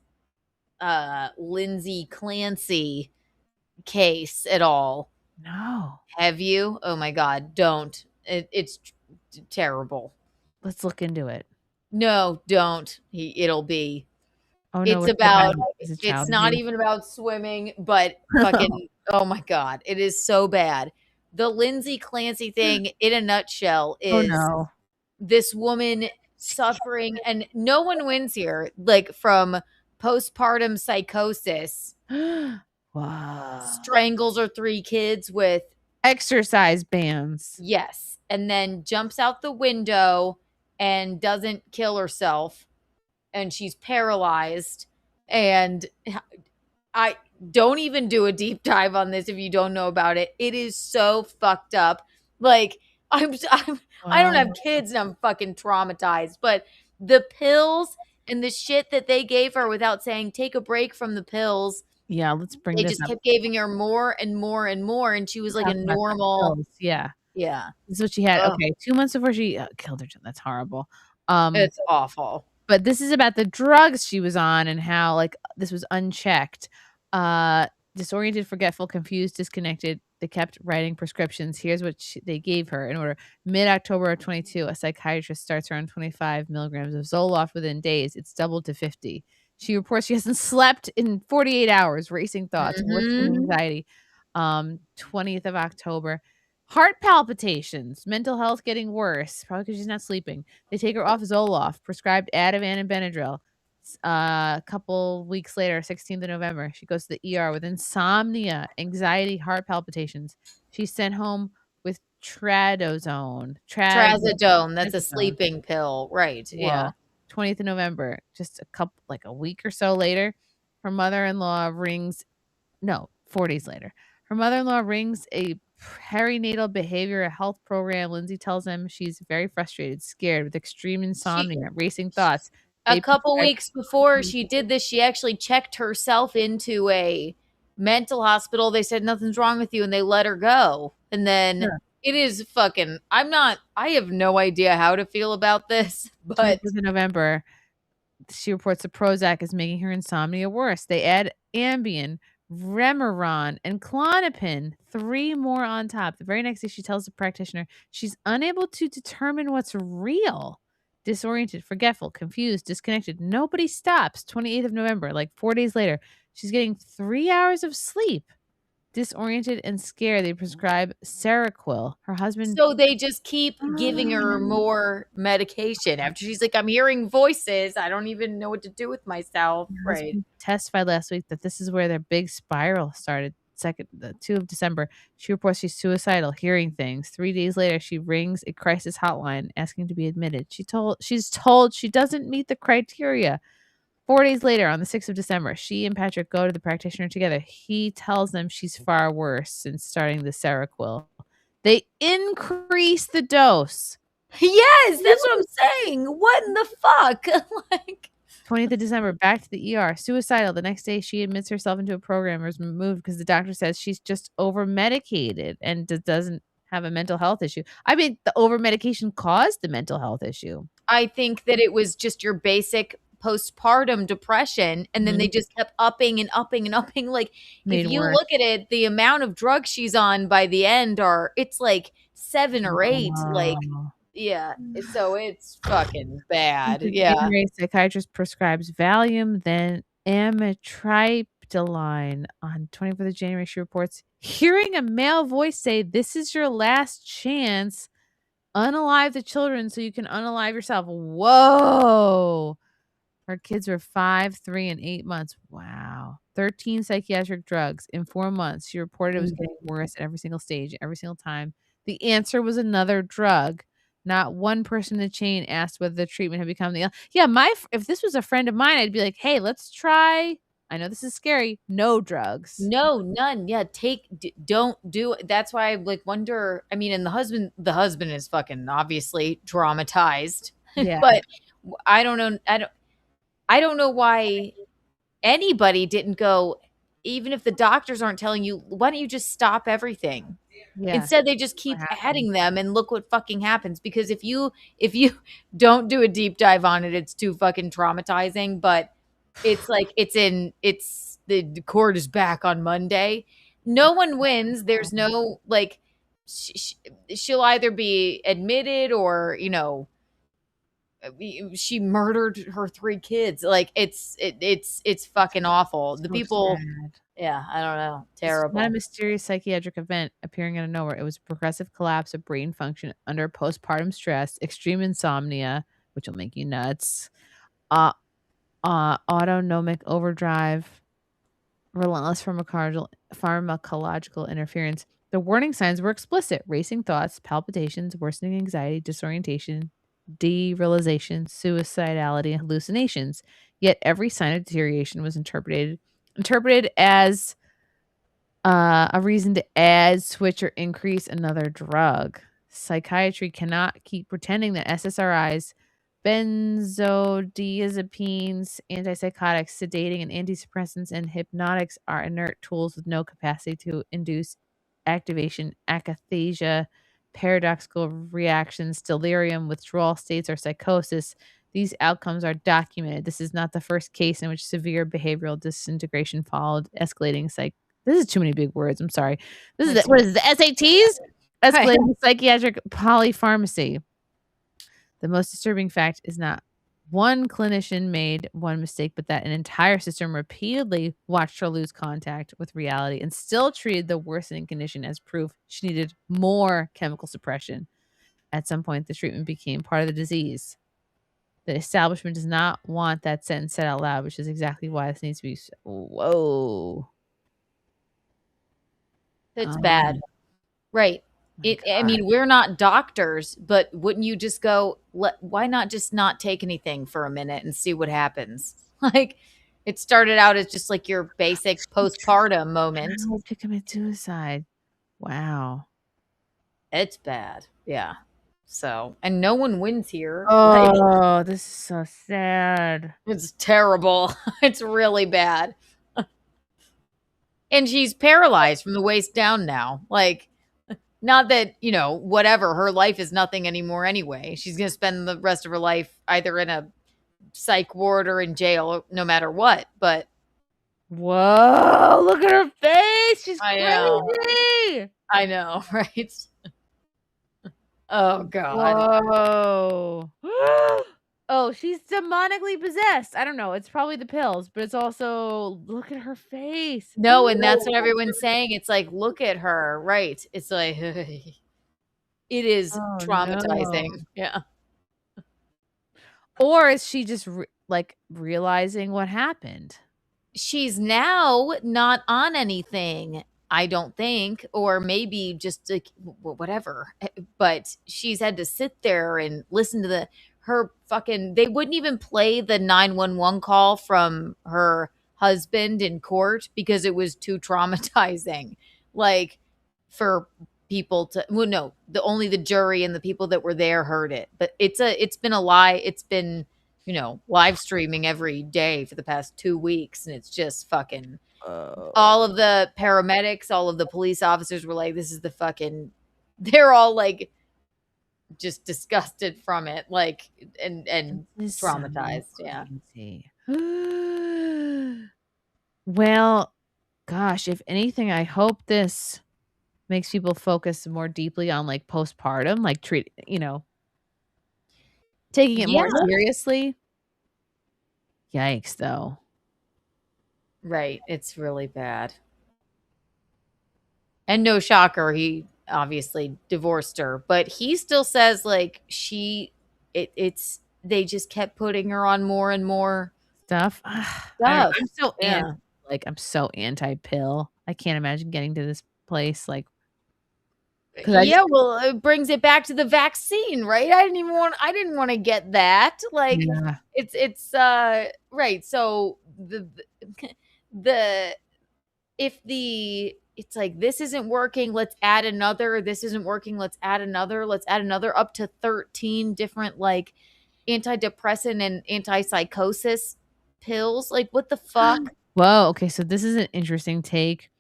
S11: Lindsay Clancy case at all.
S1: No.
S11: Have you? Oh my God, don't. It's terrible.
S1: Let's look into it.
S11: No, don't. It'll be.
S1: Oh no,
S11: It's about.
S1: Is it
S11: It's
S1: child
S11: not
S1: abuse?
S11: even about swimming, but fucking. Oh my God, it is so bad. The Lindsay Clancy thing, in a nutshell,
S1: Oh
S11: is
S1: no.
S11: this woman suffering, and no one wins here, like from postpartum psychosis.
S1: Wow.
S11: Strangles her 3 kids with
S1: exercise bands.
S11: Yes. And then jumps out the window and doesn't kill herself. And she's paralyzed. And I don't even do a deep dive on this if you don't know about it. It is so fucked up. Like, I don't have kids and I'm fucking traumatized. But the pills and the shit that they gave her without saying, take a break from the pills.
S1: Yeah, let's bring
S11: They
S1: this
S11: just
S1: up.
S11: kept giving her more and more and more. And she was like a
S1: Talking about the
S11: normal.
S1: pills, yeah.
S11: Yeah.
S1: This is what she had.
S11: Ugh.
S1: Okay, 2 months before she killed her. That's horrible.
S11: It's awful.
S1: But this is about the drugs she was on and how like this was unchecked. Disoriented, forgetful, confused, disconnected. They kept writing prescriptions. Here's what they gave her in order. Mid-October of 22, a psychiatrist starts her on 25 milligrams of Zoloft within days. It's doubled to 50. She reports she hasn't slept in 48 hours, racing thoughts, worsening anxiety. 20th of October. Heart palpitations, mental health getting worse, probably because she's not sleeping. They take her off Zoloft, prescribed Ativan and Benadryl. A couple weeks later, 16th of November, she goes to the ER with insomnia, anxiety, heart palpitations. She's sent home with trazodone.
S11: Trazodone. That's a sleeping pill. Right.
S1: Well,
S11: Yeah.
S1: 20th of November, just a week or so later, her mother-in-law rings. No, 4 days later. Her mother-in-law rings a perinatal behavioral health program. Lindsay tells them she's very frustrated, scared, with extreme insomnia, racing thoughts.
S11: A couple weeks before she did this, she actually checked herself into a mental hospital. They said nothing's wrong with you and they let her go. And then it is fucking, I have no idea how to feel about this, but
S1: in November, she reports the Prozac is making her insomnia worse. They add Ambien, Remeron, and Klonopin, 3 more on top. The very next day, she tells the practitioner she's unable to determine what's real. Disoriented, forgetful, confused, disconnected. Nobody stops. 28th of November, like 4 days later, she's getting 3 hours of sleep. Disoriented and scared, they prescribe Seroquel. Her husband.
S11: So they just keep giving her more medication after she's like, I'm hearing voices. I don't even know what to do with myself.
S1: Her husband testified last week that this is where their big spiral started. 2 of December, she reports she's suicidal, hearing things. 3 days later, she rings a crisis hotline asking to be admitted. She's told she doesn't meet the criteria. 4 days later, on the 6th of December, she and Patrick go to the practitioner together. He tells them she's far worse since starting the Seroquel. They increase the dose.
S11: Yes, that's what I'm saying. What in the fuck? Like,
S1: 20th of December, back to the ER, suicidal. The next day, she admits herself into a program or is removed because the doctor says she's just over-medicated and doesn't have a mental health issue. I mean, the over-medication caused the mental health issue.
S11: I think that it was just your basic postpartum depression, and then they just kept upping and upping and upping. Like, if you look at it, the amount of drugs she's on by the end it's like 7 or 8. Like, yeah. So it's fucking bad. Yeah.
S1: January, psychiatrist prescribes Valium, then amitriptyline. On 24th of January, she reports hearing a male voice say, "This is your last chance," Unalive the children so you can unalive yourself. Whoa. Her kids were 5, 3, and 8 months. Wow. 13 psychiatric drugs in 4 months. She reported it was getting worse at every single stage, every single time. The answer was another drug. Not one person in the chain asked whether the treatment had become the if this was a friend of mine, I'd be like, "Hey, let's try." I know this is scary. No drugs.
S11: No, none. Yeah, don't do it. That's why I like wonder. I mean, and the husband is fucking obviously traumatized.
S1: Yeah.
S11: But I don't know. I don't know why anybody didn't go, even if the doctors aren't telling you, why don't you just stop everything?
S1: Yeah.
S11: Instead, they just keep adding them and look what fucking happens. Because if you don't do a deep dive on it, it's too fucking traumatizing. But it's like the court is back on Monday. No one wins. There's no like she'll either be admitted or, she murdered her 3 kids. Like it's fucking awful. The people
S1: sad.
S11: Yeah, I don't know.
S1: It's
S11: Terrible.
S1: not a mysterious psychiatric event appearing out of nowhere. It was a progressive collapse of brain function under postpartum stress, extreme insomnia, which will make you nuts, autonomic overdrive, relentless pharmacological interference. The warning signs were explicit: racing thoughts, palpitations, worsening anxiety, disorientation, derealization, suicidality, and hallucinations. Yet every sign of deterioration was interpreted as a reason to add, switch, or increase another drug. Psychiatry cannot keep pretending that SSRIs, benzodiazepines, antipsychotics, sedating, and antidepressants and hypnotics are inert tools with no capacity to induce activation, akathisia, paradoxical reactions, delirium, withdrawal states, or psychosis. These outcomes are documented. This is not the first case in which severe behavioral disintegration followed escalating this is too many big words. I'm sorry. What is it, the SATs? Escalating psychiatric polypharmacy. The most disturbing fact is not one clinician made one mistake, but that an entire system repeatedly watched her lose contact with reality and still treated the worsening condition as proof she needed more chemical suppression. At some point, the treatment became part of the disease. The establishment does not want that sentence said out loud, which is exactly why this needs to be. Whoa.
S11: That's bad. Right. I mean, we're not doctors, but wouldn't you just go, why not just not take anything for a minute and see what happens? Like, it started out as just like your basic postpartum moment.
S1: To commit suicide. Wow.
S11: It's bad. Yeah. So, and no one wins here.
S1: Oh, this is so sad.
S11: It's terrible. It's really bad. And she's paralyzed from the waist down now. Like, not that, whatever, her life is nothing anymore anyway. She's going to spend the rest of her life either in a psych ward or in jail, no matter what. But
S1: whoa, look at her face. She's
S11: crazy. I know, right? Oh, God.
S1: Whoa. Oh, she's demonically possessed. I don't know. It's probably the pills, but it's also, look at her face.
S11: No, and that's what everyone's saying. It's like, look at her. Right. It's like, it is traumatizing.
S1: No.
S11: Yeah.
S1: Or is she just realizing what happened?
S11: She's now not on anything, I don't think, or maybe just like whatever. But she's had to sit there and listen to they wouldn't even play the 911 call from her husband in court because it was too traumatizing. Like, for people to, only the jury and the people that were there heard it. But it's been a lie. It's been, live streaming every day for the past 2 weeks. And it's just fucking, all of the paramedics, all of the police officers were like, this is the fucking, they're all like, just disgusted from it, like, and traumatized. Yeah.
S1: Well, gosh, if anything, I hope this makes people focus more deeply on like postpartum, like taking it more seriously. Yikes, though.
S11: Right. It's really bad. And no shocker, he obviously divorced her, but he still says like they just kept putting her on more and more
S1: stuff. I'm so I'm so anti-pill. I can't imagine getting to this place like
S11: yeah, well, it brings it back to the vaccine, right? I didn't want to get that. Like
S1: Yeah.
S11: it's right. So it's like this isn't working, let's add another. This isn't working, let's add another. Let's add another up to 13 different like antidepressant and antipsychosis pills. Like what the fuck?
S1: Whoa, okay, so this is an interesting take.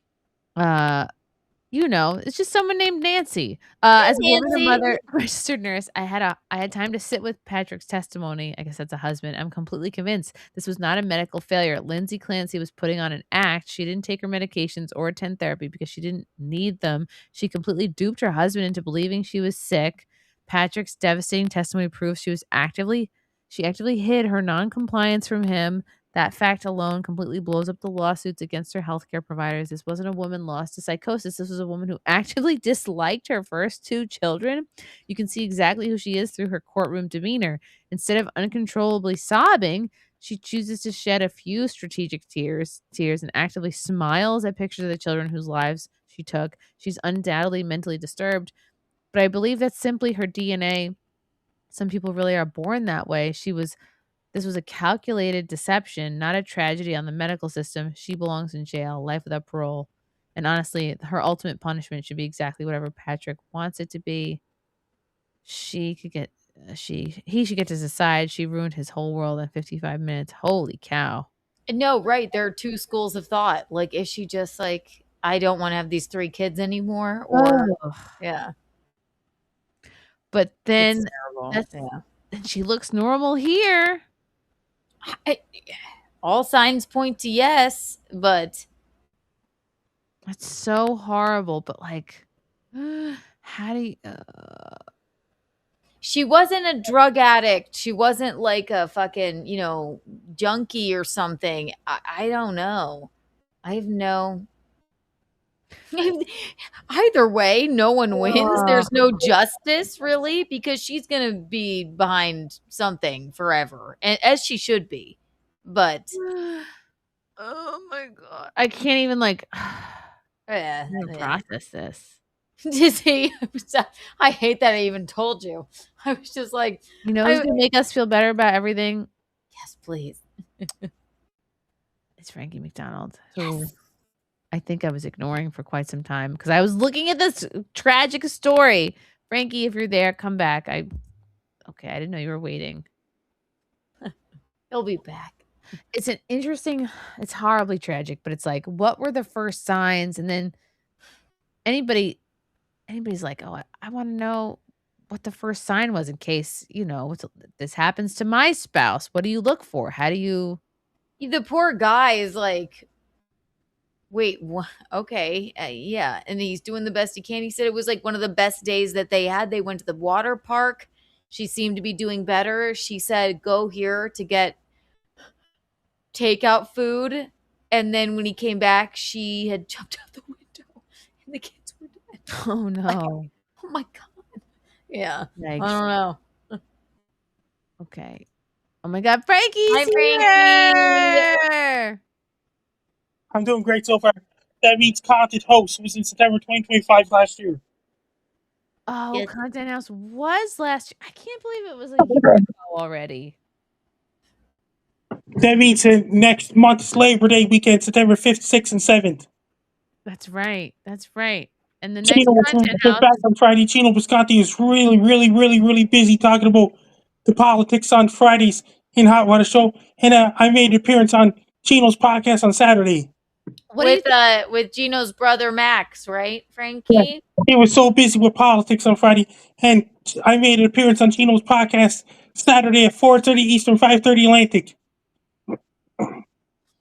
S1: It's just someone named Nancy. As a woman and
S11: Nancy.
S1: mother, registered nurse, I had time to sit with Patrick's testimony. I guess that's a husband. I'm completely convinced this was not a medical failure. Lindsay Clancy was putting on an act. She didn't take her medications or attend therapy because she didn't need them. She completely duped her husband into believing she was sick. Patrick's devastating testimony proves she actively hid her non-compliance from him. That fact alone completely blows up the lawsuits against her healthcare providers. This wasn't a woman lost to psychosis. This was a woman who actively disliked her first two children. You can see exactly who she is through her courtroom demeanor. Instead of uncontrollably sobbing, she chooses to shed a few strategic tears and actively smiles at pictures of the children whose lives she took. She's undoubtedly mentally disturbed, but I believe that's simply her DNA. Some people really are born that way. This was a calculated deception, not a tragedy on the medical system. She belongs in jail, life without parole. And honestly, her ultimate punishment should be exactly whatever Patrick wants it to be. He should get to decide. She ruined his whole world in 55 minutes. Holy cow.
S11: No, right. There are two schools of thought. Like, is she just like, I don't want to have these 3 kids anymore? Or yeah.
S1: But then
S11: Yeah.
S1: and she looks normal here.
S11: All signs point to yes, but
S1: it's so horrible. But like, how do you?
S11: She wasn't a drug addict. She wasn't like a fucking junkie or something. I don't know. I have no. Either way, no one wins. There's no justice, really, because she's gonna be behind something forever, and as she should be. But
S1: oh my god, I can't even process this.
S11: I hate that I even told you. I was just like,
S1: who's gonna make us feel better about everything?
S11: Yes, please.
S1: It's Frankie McDonald, who I think I was ignoring for quite some time because I was looking at this tragic story. Frankie, if you're there, come back. I didn't know you were waiting.
S11: He'll be back.
S1: It's horribly tragic, but it's like, what were the first signs? And then anybody's like, oh, I want to know what the first sign was in case, this happens to my spouse. What do you look for? How do you?
S11: The poor guy is like, wait, okay, yeah. And he's doing the best he can. He said it was like one of the best days that they had. They went to the water park. She seemed to be doing better. She said, go here to get takeout food. And then when he came back, she had jumped out the window and the kids were dead.
S1: Oh no.
S11: Like, oh my God. Yeah.
S1: Yikes.
S11: I don't know.
S1: Okay. Oh my God, Frankie's
S11: Hi,
S1: here!
S20: I'm doing great so far. That means Content Host was in September 2025 last year.
S1: Oh, Content House was last year. I can't believe it was a year ago already.
S20: That means next month's Labor Day weekend, September 5th, 6th, and 7th.
S1: That's right. And the next
S20: Chino
S1: Content
S20: was
S1: House
S20: back on Friday. Chino Bisconti is really, really, really, really busy talking about the politics on Fridays in Hot Water Show. And I made an appearance on Chino's podcast on Saturday.
S11: With Gino's brother Max, right, Frankie?
S20: Yeah. He was so busy with politics on Friday, and I made an appearance on Chino's podcast Saturday at 4:30 Eastern, 5:30 Atlantic.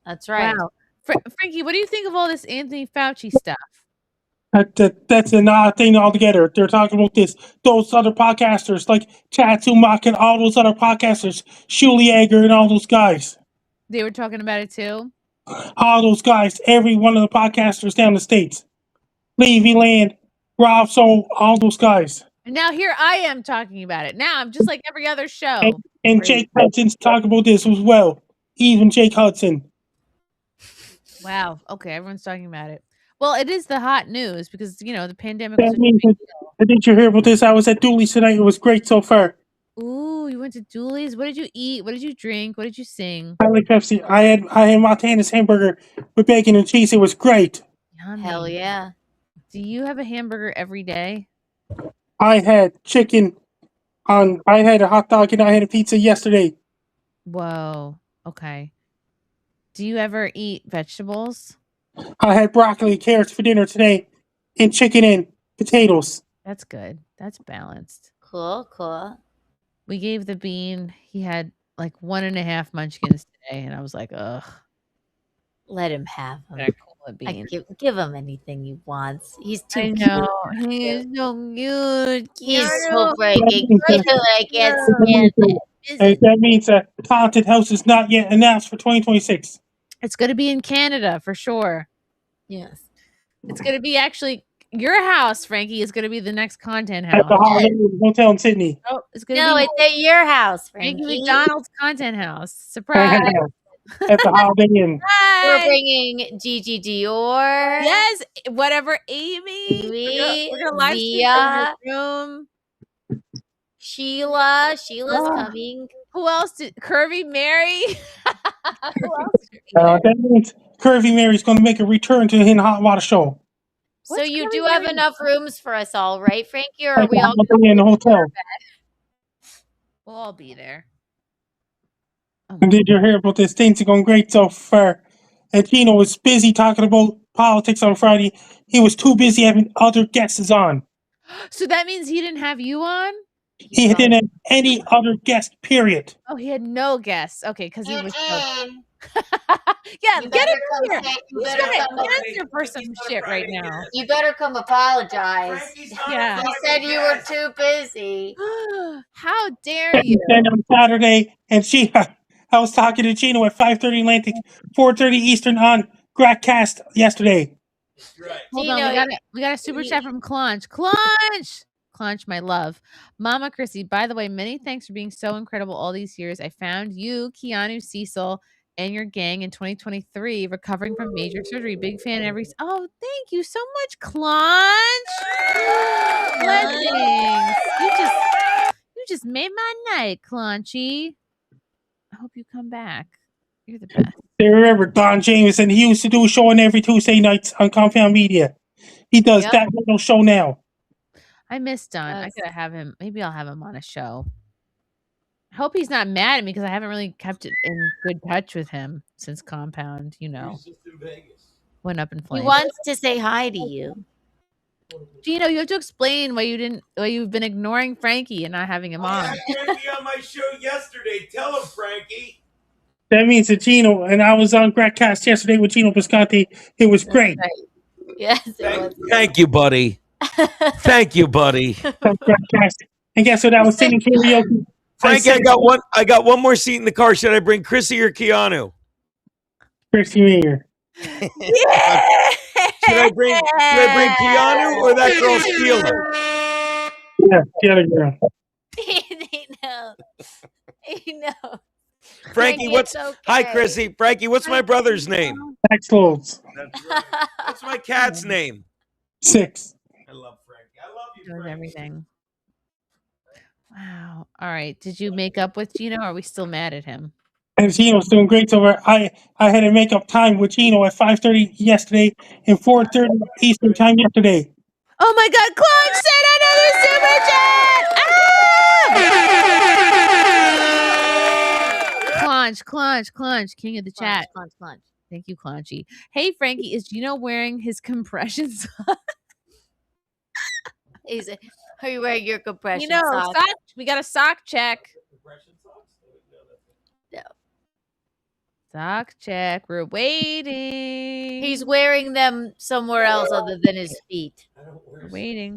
S11: That's right.
S1: Wow. Frankie, what do you think of all this Anthony Fauci stuff?
S20: That's an odd thing altogether. They're talking about those other podcasters like Chad Sumak and all those other podcasters, Shuli Yeager and all those guys.
S1: They were talking about it too?
S20: All those guys, every one of the podcasters down the States. Levy Land, Rob, so all those guys.
S1: And now here I am talking about it. Now I'm just like every other show.
S20: And Jake Hudson's talking about this as well. Even Jake Hudson.
S1: Wow. Okay, everyone's talking about it. Well, it is the hot news because the pandemic was
S20: That
S1: such a
S20: means
S1: big
S20: that, did you hear about this? I was at Dooley's tonight. It was great so far.
S1: Ooh, you went to Dooley's. What did you eat? What did you drink? What did you sing?
S20: I like Pepsi. I had Montana's hamburger with bacon and cheese. It was great.
S1: Yummy.
S11: Hell yeah.
S1: Do you have a hamburger every day?
S20: I had chicken I had a hot dog and I had a pizza yesterday.
S1: Whoa. Okay. Do you ever eat vegetables?
S20: I had broccoli and carrots for dinner today and chicken and potatoes.
S1: That's good. That's balanced.
S11: Cool, cool.
S1: We gave the bean. He had like 1.5 munchkins today, and I was like, ugh.
S11: Let him have them.
S1: Gotta cool the bean.
S11: Give him anything he wants. He's too
S1: I
S11: cute.
S1: know. He is so cute.
S11: He's
S1: Keanu.
S11: so breaking. I can't stand it.
S20: That means a haunted house is not yet announced for 2026.
S1: It's going to be in Canada for sure.
S11: Yes.
S1: It's going to be actually your house, Frankie, is going to be the next content
S20: At
S1: house.
S20: the Holiday Inn Hotel in Sydney.
S1: Oh, it's going to
S11: No,
S1: be
S11: it's at your house,
S1: Frankie
S11: Frankie.
S1: McDonald's content house. Surprise.
S20: At the Holiday Inn.
S11: We're bringing Gigi Dior.
S1: Yes, whatever, Amy. We're gonna live stream from your room.
S11: Sheila's
S1: Oh.
S11: coming.
S1: Who else did Curvy Mary? Who else?
S20: That means Curvy Mary's going to make a return to the In Hot Water show.
S11: So you do have enough rooms for us all, right, Frankie? Or
S20: At
S11: are we
S20: the
S11: all
S20: Holiday Inn Hotel.
S1: We'll all be there.
S20: And did you hear about this? Things are going great so far. And Gino was busy talking about politics on Friday. He was too busy having other guests on.
S1: So that means he didn't have you on?
S20: He didn't have any other guest, period.
S1: Oh, he had no guests. Okay, because he was so... Yeah, get him in here. He's gonna answer for some shit right now.
S11: You better come apologize.
S1: Yeah.
S11: You said you were too busy.
S1: How dare you?
S20: Then on Saturday, and I was talking to Gino at 5:30 Atlantic, 4:30 Eastern on Gratcast yesterday.
S1: Hold on, we got a super chat from Clunch. Clunch, my love. Mama Chrissy, by the way, many thanks for being so incredible all these years. I found you, Keanu, Cecil, and your gang in 2023 recovering from major surgery. Big fan oh, thank you so much, Clunch. Blessings. You just made my night, Clunchy. I hope you come back. You're the best.
S20: Remember Don James, and he used to do a show on every Tuesday nights on Compound Media. He does that little show now.
S1: I miss Don. I gotta have him. Maybe I'll have him on a show. I hope he's not mad at me because I haven't really kept it in good touch with him since Compound, went up in flames.
S11: He wants to say hi to you.
S1: Gino, you have to explain why you've been ignoring Frankie and not having him on.
S21: I had Frankie on my show yesterday. Tell him, Frankie.
S20: That means that Gino, and I was on Gratcast yesterday with Gino Bisconti. It was great.
S11: Yes, it was.
S21: Thank you, buddy. Thank you, buddy.
S20: And guess what? I was singing karaoke.
S21: Frankie, I got one more seat in the car. Should I bring Chrissy or Keanu?
S20: Chrissie Mayr.
S21: Should I bring Keanu or that girl Steeler?
S20: Yeah, the other girl.
S11: He knows. He knows.
S21: Frankie, hi, Chrissy. Frankie, what's my brother's name?
S20: Max Loads.
S21: That's right. What's my cat's name?
S20: 6.
S21: I love Frankie. I love you,
S1: Doing everything. Wow. All right. Did you make up with Gino? Or are we still mad at him?
S20: And Gino's doing great so far. I had to make up time with Gino at 5:30 yesterday and 4:30 Eastern time yesterday.
S1: Oh my God! Clunch sent another super chat. Clunch, king of the chat.
S11: Clunch.
S1: Thank you, Clunchy. Hey, Frankie, is Gino wearing his compression socks?
S11: Are you wearing your compression socks?
S1: We got a sock check.
S11: No.
S1: Sock check. We're waiting.
S11: He's wearing them somewhere else other than his feet.
S1: We're waiting.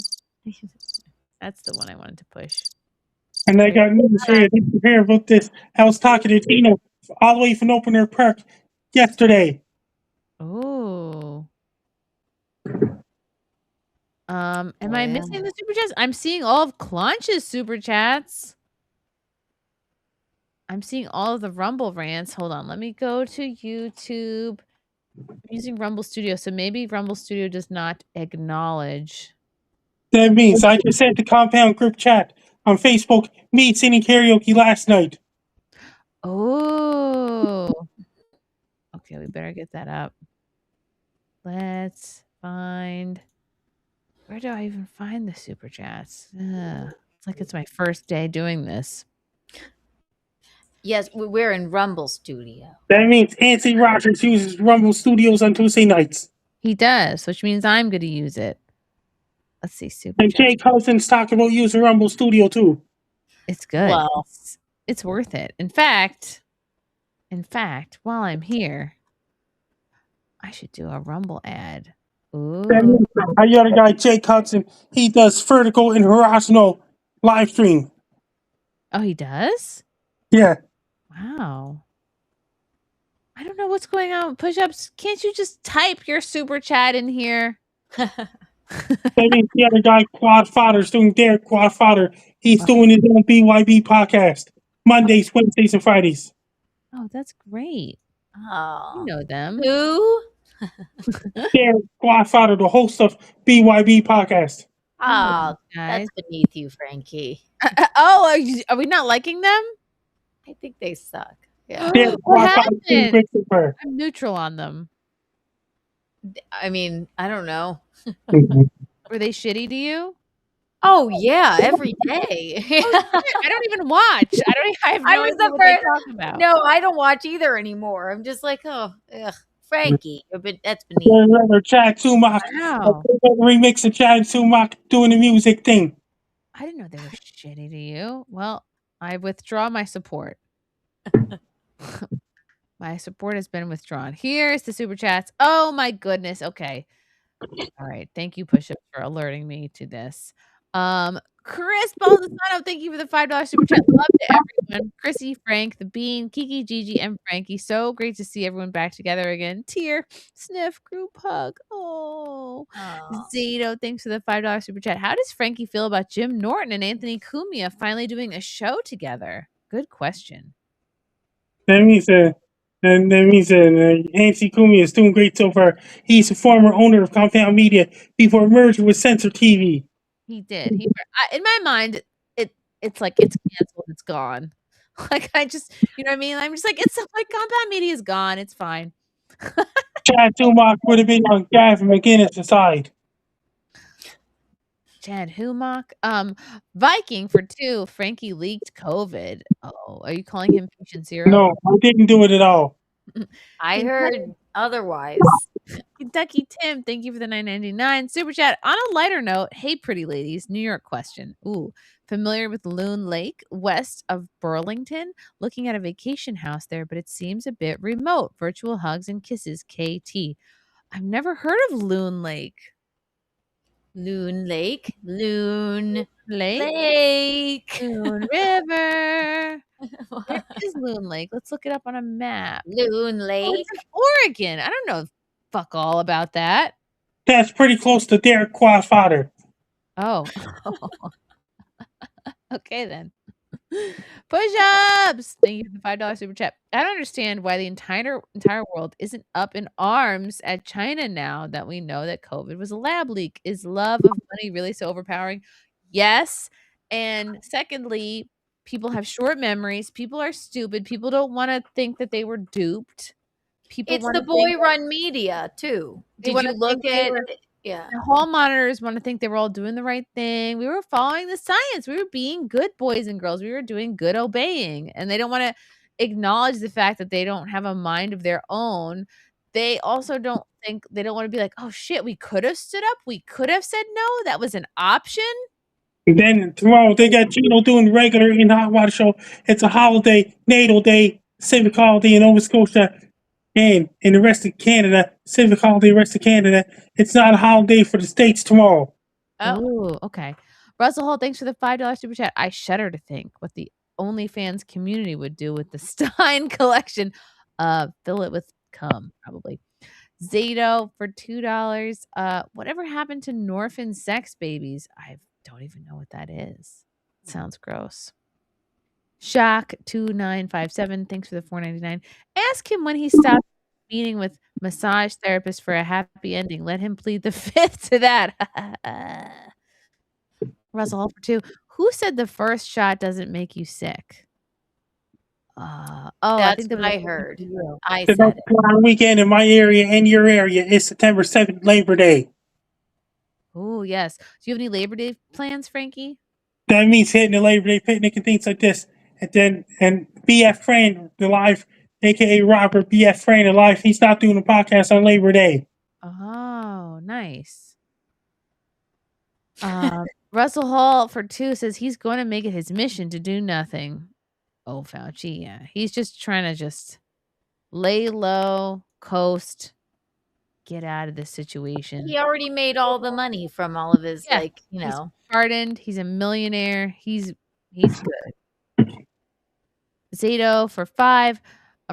S1: That's the one I wanted to push.
S20: And I got news for you. Did you hear about this? I was talking to Gino all the way from Opener Park yesterday.
S1: Oh. Am I missing the super chats? I'm seeing all of Claunch's super chats. I'm seeing all of the Rumble rants. Hold on. Let me go to YouTube. I'm using Rumble Studio, so maybe Rumble Studio does not acknowledge.
S20: That means I just sent the compound group chat on Facebook, me singing karaoke last night.
S1: Oh. Okay, we better get that up. Let's find. Where do I even find the super chats? It's like it's my first day doing this.
S11: Yes, we're in Rumble Studio.
S20: That means Anthony Rogers uses Rumble Studios on Tuesday nights.
S1: He does, which means I'm going to use it. Let's see, super
S20: And
S1: chat.
S20: Jake Hudson's talking about using Rumble Studio too.
S1: It's good.
S11: Well,
S1: it's worth it. In fact, while I'm here, I should do a Rumble ad. Ooh.
S20: I got a guy, Jake Hudson. He does vertical and horizontal live stream.
S1: Oh, he does?
S20: Yeah.
S1: Wow. I don't know what's going on with push-ups. Can't you just type your super chat in here?
S20: That means the other guy, Quad Father's doing Derek Quad Father. He's doing his own BYB podcast. Mondays, Wednesdays, and Fridays.
S1: Oh, that's great.
S11: Oh.
S1: You know them.
S11: Who?
S20: Derek Quad Father, the host of BYB podcast.
S11: Oh,
S1: guys.
S11: that's beneath you, Frankie.
S1: Are we not liking them?
S11: I think they suck. Yeah.
S1: What happened? I'm neutral on them.
S11: I mean, I don't know.
S1: Were they shitty to you?
S11: Oh yeah, every day.
S1: I don't even watch. I have no idea what they talk about.
S11: No, I don't watch either anymore. I'm just like, oh, ugh, Frankie. But that's beneath.
S20: Remember Chad Sumac.
S1: Wow.
S20: Remix of Chad Sumac doing the music thing.
S1: I didn't know they were shitty to you. Well, I withdraw my support. My support has been withdrawn. Here's the super chats. Oh my goodness. Okay. All right. Thank you, Push Up, for alerting me to this. Chris Baldessano, thank you for the $5 super chat. Love to everyone. Chrissy, Frank, the Bean, Kiki, Gigi, and Frankie. So great to see everyone back together again. Tear, sniff, group hug. Oh. Zito, thanks for the $5 super chat. How does Frankie feel about Jim Norton and Anthony Cumia finally doing a show together? Good question.
S20: That means Nancy Cumia is doing great so far. He's a former owner of Compound Media before merging with Censor TV.
S1: He did. In my mind, it's like it's canceled. It's gone. Like I just, you know what I mean? I'm just like it's like Compound Media is gone. It's fine.
S20: Chad Sumac would have been on Gavin McInnes' side.
S1: Chad Humock. Viking for 2. Frankie leaked COVID. Oh, are you calling him patient zero?
S20: No, I didn't do it at all.
S11: I heard otherwise.
S1: Kentucky Tim, thank you for the $9.99 super chat. On a lighter note, hey, pretty ladies, New York question. Ooh, familiar with Loon Lake, west of Burlington? Looking at a vacation house there, but it seems a bit remote. Virtual hugs and kisses, KT. I've never heard of Loon Lake.
S11: Loon Lake. Loon Lake.
S1: Loon River. Where is Loon Lake? Let's look it up on a map.
S11: Loon Lake.
S1: Oh, it's in Oregon. I don't know fuck all about that.
S20: That's pretty close to Derek Qua's father.
S1: Oh. Okay, then. Push-ups! Thank you for the $5 super chat. I don't understand why the entire world isn't up in arms at China now that we know that COVID was a lab leak. Is love of money really so overpowering? Yes. And secondly, people have short memories. People are stupid. People don't want to think that they were duped. People
S11: It's the boy-run media too. Did you look at? Yeah.
S1: The hall monitors want to think they were all doing the right thing. We were following the science. We were being good boys and girls. We were doing good obeying. And they don't want to acknowledge the fact that they don't have a mind of their own. They also don't want to be like, oh shit, we could have stood up. We could have said no. That was an option.
S20: And then tomorrow they got Gino doing regular in the Hot Water Show. It's a holiday, natal day, civic holiday in Nova Scotia. And in the rest of Canada, civic holiday, rest of Canada, it's not a holiday for the States tomorrow.
S1: Oh, okay. Russell Hall, thanks for the $5 super chat. I shudder to think what the OnlyFans community would do with the Stein collection. Fill it with cum, probably. Zato for $2. Whatever happened to Norfin sex babies? I don't even know what that is. Sounds gross. Shock 2957. Thanks for the $4.99. Ask him when he stopped meeting with massage therapist for a happy ending. Let him plead the fifth to that. Russell Hall for 2. Who said the first shot doesn't make you sick? I
S11: That's
S1: think that
S11: what
S1: was
S11: I heard.
S1: you.
S11: I
S20: The
S11: said
S20: North
S11: it.
S20: Carolina weekend in my area and your area is September 7th, Labor Day.
S1: Oh, yes. Do you have any Labor Day plans, Frankie?
S20: That means hitting the Labor Day picnic and things like this. And BF Fran, the live, aka Robert BF Fran, the live, he's not doing a podcast on Labor Day.
S1: Oh, nice. Russell Hall for 2 says he's going to make it his mission to do nothing. Oh, Fauci, yeah. He's just trying to just lay low, coast, get out of this situation.
S11: He already made all the money from all of his,
S1: Yeah,
S11: you
S1: he's
S11: know.
S1: pardoned. He's a millionaire. He's good. Zato for 5.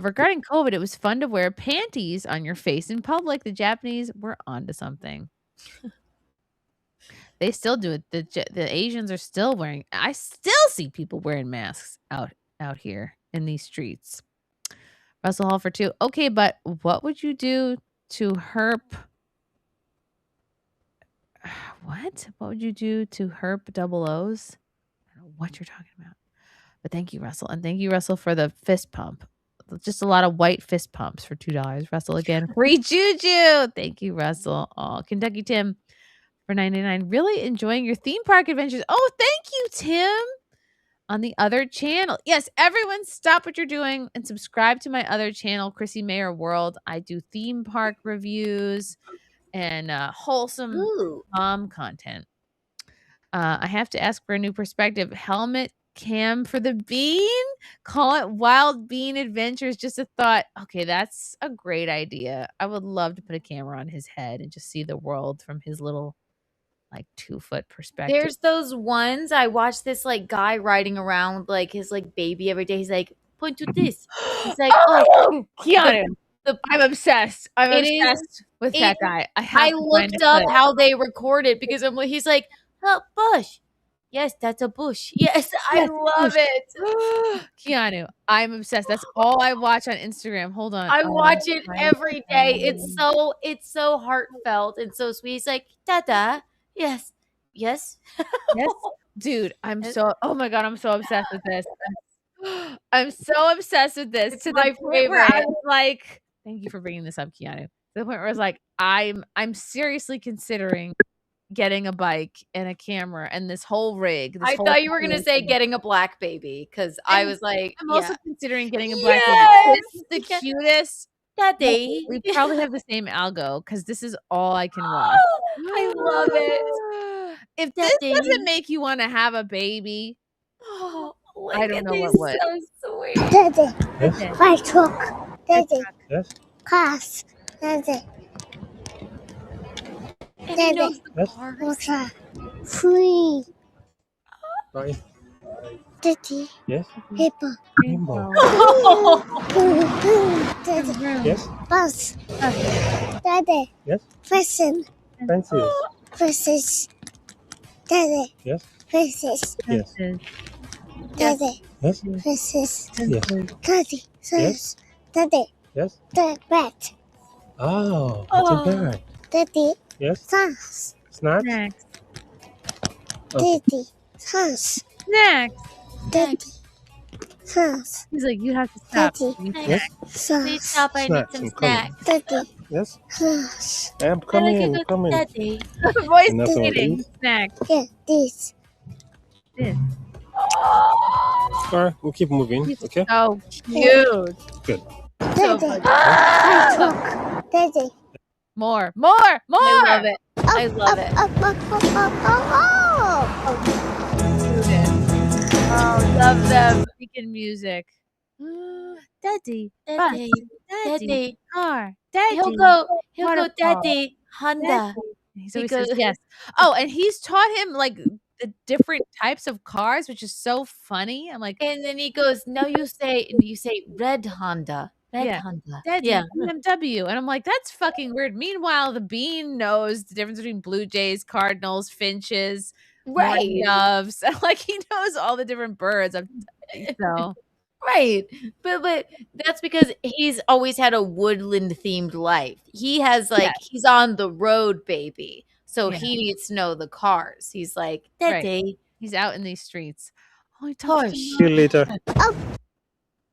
S1: Regarding COVID, it was fun to wear panties on your face in public. The Japanese were onto something. They still do it. The Asians are still wearing. I still see people wearing masks out here in these streets. Russell Hall for 2. Okay, but what would you do to herp? What? What would you do to herp double O's? I don't know what you're talking about. But thank you, Russell. And thank you, Russell, for the fist pump. Just a lot of white fist pumps for $2. Russell again. Free juju. Thank you, Russell. Oh, Kentucky Tim for $99. Really enjoying your theme park adventures. Oh, thank you, Tim. On the other channel. Yes, everyone stop what you're doing and subscribe to my other channel, Chrissie Mayr World. I do theme park reviews and wholesome mom content. I have to ask for a new perspective. Helmet cam for the bean? Call it Wild Bean Adventures. Just a thought. Okay, that's a great idea. I would love to put a camera on his head and just see the world from his little 2-foot perspective.
S11: There's those ones. I watched this guy riding around his baby every day. He's like, point to this. He's like, oh,
S1: Keanu. I'm obsessed. I'm
S11: It
S1: obsessed
S11: is-
S1: with
S11: it-
S1: that guy. I
S11: I looked up how they record it because he's like, oh, bush. Yes, that's a bush. Yes, I love it.
S1: Keanu, I'm obsessed. That's all I watch on Instagram. Hold on.
S11: I
S1: Oh
S11: watch it
S1: my
S11: every day.
S1: God.
S11: It's so heartfelt and so sweet. He's like, Dada, yes, yes,
S1: Yes, dude. Oh my God, I'm so obsessed with this. I'm so obsessed with this to the
S11: my
S1: point where I
S11: favorite.
S1: was like, thank you for bringing this up, Keanu. To the point where I was like, I'm seriously considering getting a bike and a camera and this whole rig.
S11: I thought you were gonna say getting a black baby because I was like,
S1: I'm
S11: yeah.
S1: also considering getting a black
S11: Yes!
S1: baby. This is the cutest.
S11: Daddy.
S1: We probably have the same algo because this is all I can watch.
S11: I love it.
S1: If this doesn't make you want to have a baby,
S11: Oh,
S1: I don't know what would.
S11: So sweet.
S3: Daddy, fire truck. Daddy,
S6: Yes.
S3: cars. Daddy,
S11: And he knows the
S6: Yes.
S11: cars.
S3: water. Free.
S6: Sorry.
S3: Daddy,
S6: Yes.
S3: paper.
S6: Rainbow.
S3: Daddy,
S6: Yes.
S3: bus. Daddy,
S6: Yes.
S3: person.
S6: Fences.
S3: Princess. Daddy,
S6: Yes.
S3: princess.
S6: Yes.
S3: Daddy,
S6: Yes.
S3: princess.
S6: Yes.
S3: Daddy, says. Daddy,
S6: Yes.
S3: the bat.
S6: Oh, it's a bird.
S3: Daddy,
S6: Yes.
S3: sauce.
S6: Snack.
S1: Next.
S6: Okay.
S3: Daddy, sauce.
S1: Next.
S3: Daddy, sauce.
S1: He's like, you have to stop.
S3: Daddy,
S6: Yes.
S3: sauce.
S11: Please stop. I need
S6: Snacks,
S11: some
S6: I'm coming.
S11: snacks.
S3: Daddy,
S6: Yes.
S3: sauce.
S6: I'm coming. Coming.
S11: Daddy.
S1: The voice
S6: Enough
S1: is
S6: of
S1: eating
S6: these?
S1: snacks.
S3: Yeah, this.
S1: This.
S6: All right, we'll keep moving.
S1: He's
S6: Okay.
S1: so cute.
S6: Good.
S3: Daddy, fire truck. Daddy.
S1: More.
S11: I love it. I love it.
S3: Up,
S1: Oh, love them. Speaking music. Daddy.
S11: Daddy. Daddy.
S1: Car. Daddy.
S11: He'll go,
S1: Waterfall.
S11: Daddy, Honda.
S1: So he
S11: Because-
S1: says yes. Oh, and he's taught him the different types of cars, which is so funny. I'm like,
S11: And then he goes, no, you say red Honda.
S1: Yeah.
S11: Hunter.
S1: Daddy,
S11: Yeah.
S1: BMW. And I'm like, that's fucking weird. Meanwhile, the bean knows the difference between blue jays, cardinals, finches, mourning
S11: Right.
S1: doves. Like, he knows all the different birds. So
S11: Right. But that's because he's always had a woodland themed life. He has like he's on the road, baby. So
S1: Yeah.
S11: he needs to know the cars. He's like,
S1: Right.
S11: Daddy.
S1: He's out in these streets. Oh, he talks to
S20: See you later.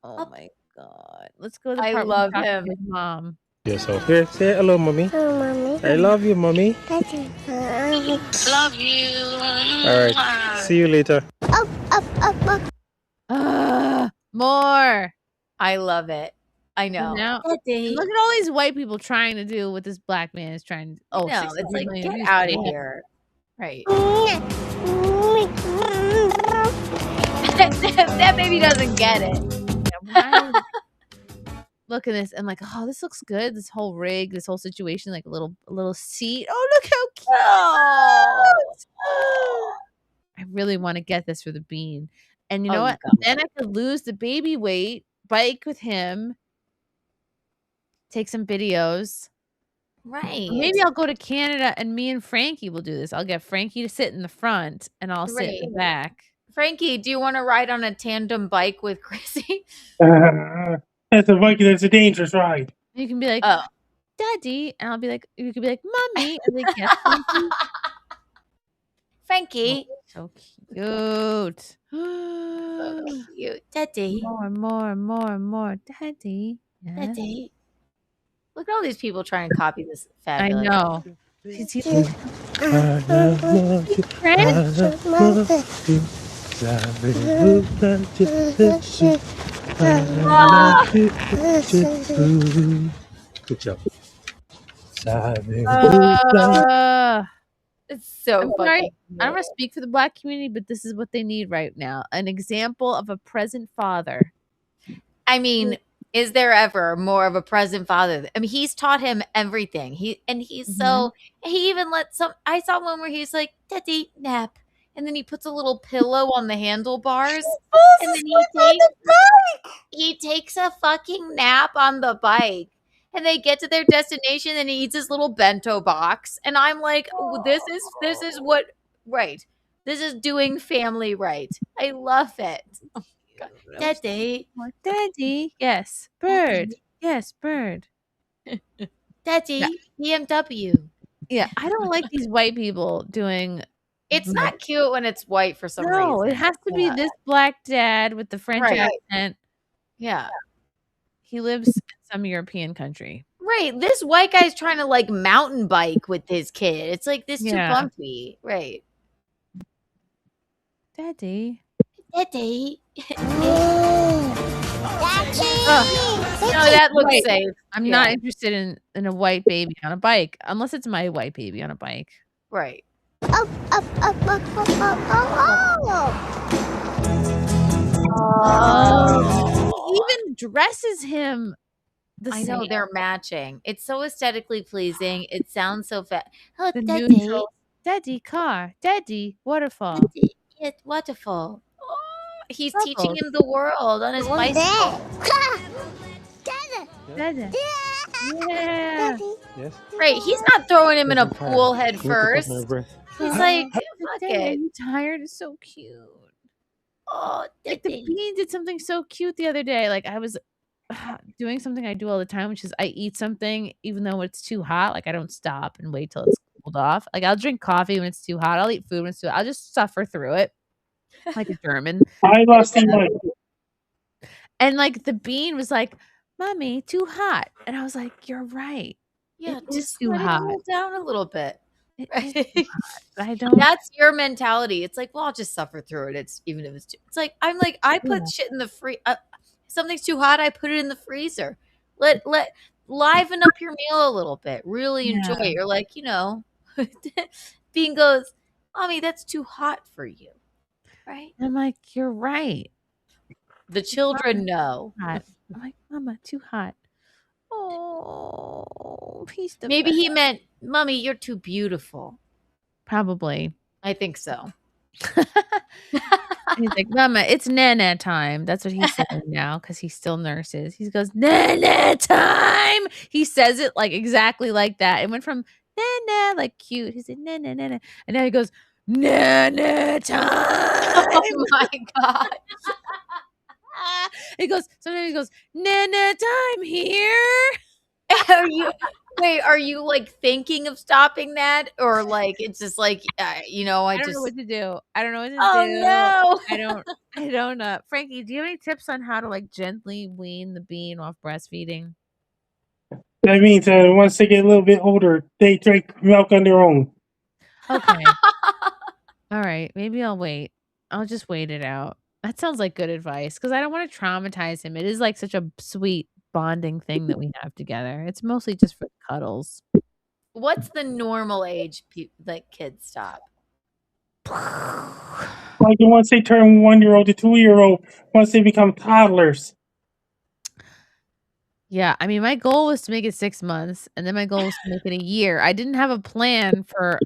S1: Oh my God. Let's go to the
S11: I
S1: part where he
S11: love
S1: talks to
S11: him.
S1: his mom.
S20: Yourself. Here, say hello, mommy.
S3: Hello, mommy.
S20: I love you, mommy.
S3: Love you.
S20: All right. See you later.
S1: More.
S11: I love it. I know.
S1: Now,
S11: Daddy.
S1: look at all these white people trying to do what this black man is trying to do. Oh,
S11: No,
S1: 60
S11: it's like,
S1: million
S11: get
S1: views.
S11: out of
S1: Yeah.
S11: here. Right. That baby doesn't get it.
S1: Look at this. I'm like, oh, this looks good. This whole rig, this whole situation, like a little seat. Oh, look how cute. I really want to get this for the bean. And you know what? Then I could lose the baby weight, bike with him, take some videos.
S11: Right.
S1: Maybe I'll go to Canada and me and Frankie will do this. I'll get Frankie to sit in the front and I'll sit in the back.
S11: Frankie, do you want to ride on a tandem bike with Chrissy?
S20: That's a dangerous ride.
S1: You can be like,
S11: Oh.
S1: Daddy, and I'll be like, you could be like, Mommy, and like, yes, Frankie.
S11: Frankie.
S1: So cute.
S11: So cute. Daddy.
S1: More. Daddy. Yes.
S11: Daddy. Look at all these people trying to copy this fabulous.
S1: I know.
S20: Good job.
S11: It's so
S1: I'm
S11: fucking
S1: sorry.
S11: cute.
S1: I don't want to speak for the black community, but this is what they need right now. An example of a present father.
S11: I mean, is there ever more of a present father? I mean, he's taught him everything. He's so he even let some. I saw one where he's like, "Daddy, nap," and then he puts a little pillow on the handlebars, and then he takes a fucking nap on the bike. And they get to their destination, and he eats his little bento box, and I'm like, "This is what right. This is doing family right. I love it." Oh, God. Daddy.
S1: Daddy. Yes. Bird. Yes, bird.
S11: Daddy, BMW.
S1: Yeah, I don't like these white people doing.
S11: It's not cute when it's white for some reason.
S1: No, it has to be this black dad with the French accent.
S11: Yeah.
S1: He lives in some European country.
S11: Right. This white guy's trying to like mountain bike with his kid. It's like this too bumpy. Right.
S1: Daddy.
S11: Daddy.
S3: Daddy.
S11: No, that looks safe.
S1: I'm not interested in a white baby on a bike unless it's my white baby on a bike.
S11: Right.
S3: Up.
S1: He even dresses him the
S11: I
S1: same.
S11: know they're matching. It's so aesthetically pleasing. It sounds so fat. Oh,
S1: The
S11: Daddy.
S1: neutral. Daddy car. Daddy waterfall.
S11: Daddy. It's wonderful. Oh, he's teaching him the world on his bicycle.
S1: Daddy.
S3: Yeah.
S20: Yes.
S11: Right. He's not throwing him in a pool head first. He's like, fuck
S1: Daddy,
S11: it.
S1: you tired? It's so cute.
S11: Oh,
S1: Like the
S11: Daddy.
S1: bean did something so cute the other day. Like I was doing something I do all the time, which is I eat something even though it's too hot. Like I don't stop and wait till it's cooled off. Like I'll drink coffee when it's too hot. I'll eat food when it's too hot. I'll just suffer through it like a German.
S20: I lost the money.
S1: And like the bean was like, Mommy, too hot. And I was like, you're right.
S11: Yeah,
S1: It is
S11: just
S1: too
S11: let it
S1: hot.
S11: cool down a little bit.
S1: It is too hot. I don't.
S11: That's your mentality. It's like, well, I'll just suffer through it. It's even if it's too. It's like I put shit in the something's too hot. I put it in the freezer. Let liven up your meal a little bit. Really enjoy it. You're like, Bean goes, Mommy, that's too hot for you, right?
S1: I'm like, you're right.
S11: The children know.
S1: Hot. I'm like, Mama, too hot. Oh, he's the
S11: Maybe
S1: best.
S11: he meant, Mommy, you're too beautiful.
S1: Probably.
S11: I think so.
S1: He's like, "Mama, it's Nana time." That's what he's saying now because he still nurses. He goes, "Nana time." He says it like exactly like that. It went from Nana, like cute. He said, "Nana, Nana," and now he goes, "Nana time."
S11: Oh my god.
S1: He goes. Sometimes he goes, "Nana time here."
S11: Are you like thinking of stopping that, or like it's just like I
S1: I don't
S11: just
S1: know what to do. I don't know what to
S11: Oh,
S1: do.
S11: no.
S1: I don't know. Frankie, do you have any tips on how to like gently wean the bean off breastfeeding?
S20: That means once they get a little bit older, they drink milk on their own.
S1: Okay. All right. Maybe I'll wait. I'll just wait it out. That sounds like good advice because I don't want to traumatize him. It is like such a sweet bonding thing that we have together. It's mostly just for cuddles.
S11: What's the normal age that kids stop?
S20: Like once they turn 1-year-old to 2-year-old, once they become toddlers.
S1: Yeah, I mean, my goal was to make it 6 months, and then my goal was to make it a year. I didn't have a plan for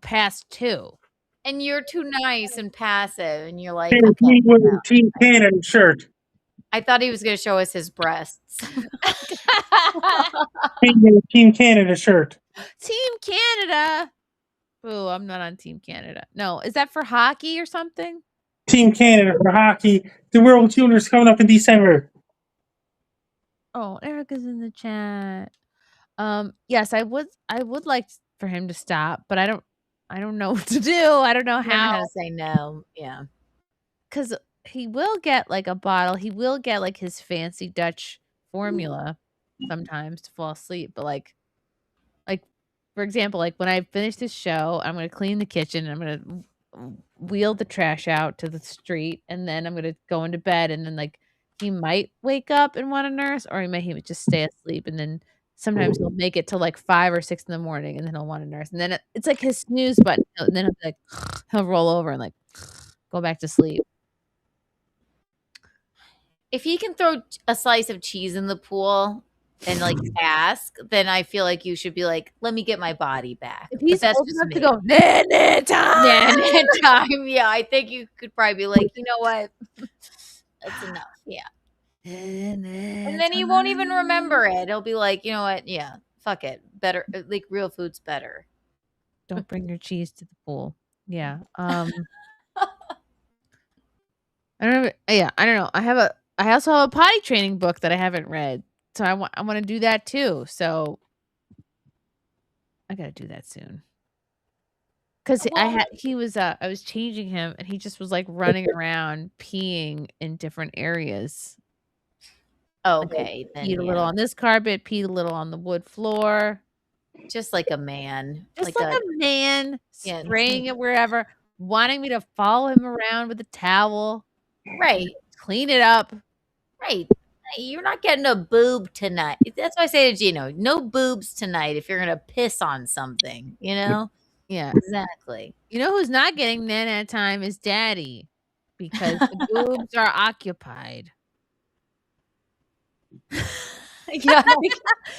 S1: past 2.
S11: And you're too nice and passive, and you're like,
S20: They
S11: okay.
S20: me with a Team Canada shirt.
S11: I thought he was going to show us his breasts.
S20: Me with a Team Canada shirt.
S1: Team Canada. Ooh, I'm not on Team Canada. No, is that for hockey or something?
S20: Team Canada for hockey. The World Juniors coming up in December.
S1: Oh, Erica's in the chat. Yes, I would like for him to stop, but I don't know what to do. I don't know
S11: I don't know
S1: how
S11: how to say no. Yeah.
S1: because he will get like a bottle. He will get like his fancy Dutch formula sometimes to fall asleep. But like for example, like when I finish this show, I'm gonna clean the kitchen. And I'm gonna wheel the trash out to the street, and then I'm gonna go into bed. And then like he might wake up and want a nurse, or he would just stay asleep. And then sometimes he'll make it till like 5 or 6 in the morning, and then he'll want a nurse. And then it's like his snooze button, and then he'll be like he'll roll over and like go back to sleep.
S11: If he can throw a slice of cheese in the pool and like ask, then I feel like you should be like, let me get my body back.
S1: If he's
S11: That's
S1: old
S11: just
S1: enough
S11: me.
S1: to go, Nana time!
S11: Nana time. Yeah, I think you could probably be like, you know what? That's enough. Yeah. And then he won't even remember it. He'll be like, you know what? Yeah, fuck it. Better, like real food's better.
S1: Don't bring your cheese to the pool. Yeah. I don't know. Yeah, I don't know. I also have a potty training book that I haven't read. So I want to do that too. So I got to do that soon. Cuz I was changing him and he just was like running around peeing in different areas.
S11: Okay,
S1: Like, peed a little on this carpet, peed a little on the wood floor.
S11: Just like a man.
S1: Just like a man
S11: Yeah.
S1: spraying it wherever, wanting me to follow him around with a towel.
S11: Right.
S1: Clean it up.
S11: Right. You're not getting a boob tonight. That's why I say to Gino, no boobs tonight if you're going to piss on something, you know?
S1: Yeah.
S11: Exactly.
S1: You know who's not getting Nana time is Daddy because the boobs are occupied.
S11: Yeah,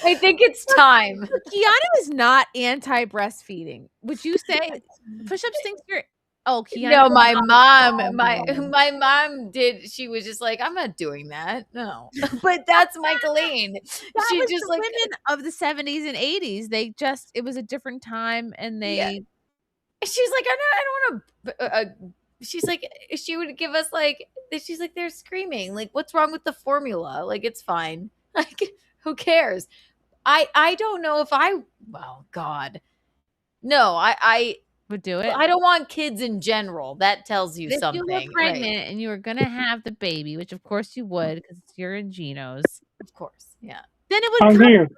S11: I think it's time.
S1: Keanu is not anti-breastfeeding. Would you say push-ups things you're Keanu?
S11: No, my mom did. She was just like, I'm not doing that. No, but that's Michaeline.
S1: That
S11: She
S1: was
S11: just
S1: the
S11: like
S1: women of the 70s and 80s. It was a different time, and they.
S11: She's like, I don't want to. She's like, she would give us like. She's like, they're screaming. Like, what's wrong with the formula? Like, it's fine. Like, who cares? I don't know if I. Oh God, no. I
S1: would do it.
S11: I don't want kids in general. That tells you something.
S1: If you were pregnant and you were gonna have the baby, which of course you would, because you're in Gino's.
S11: Of course, yeah.
S1: Then it would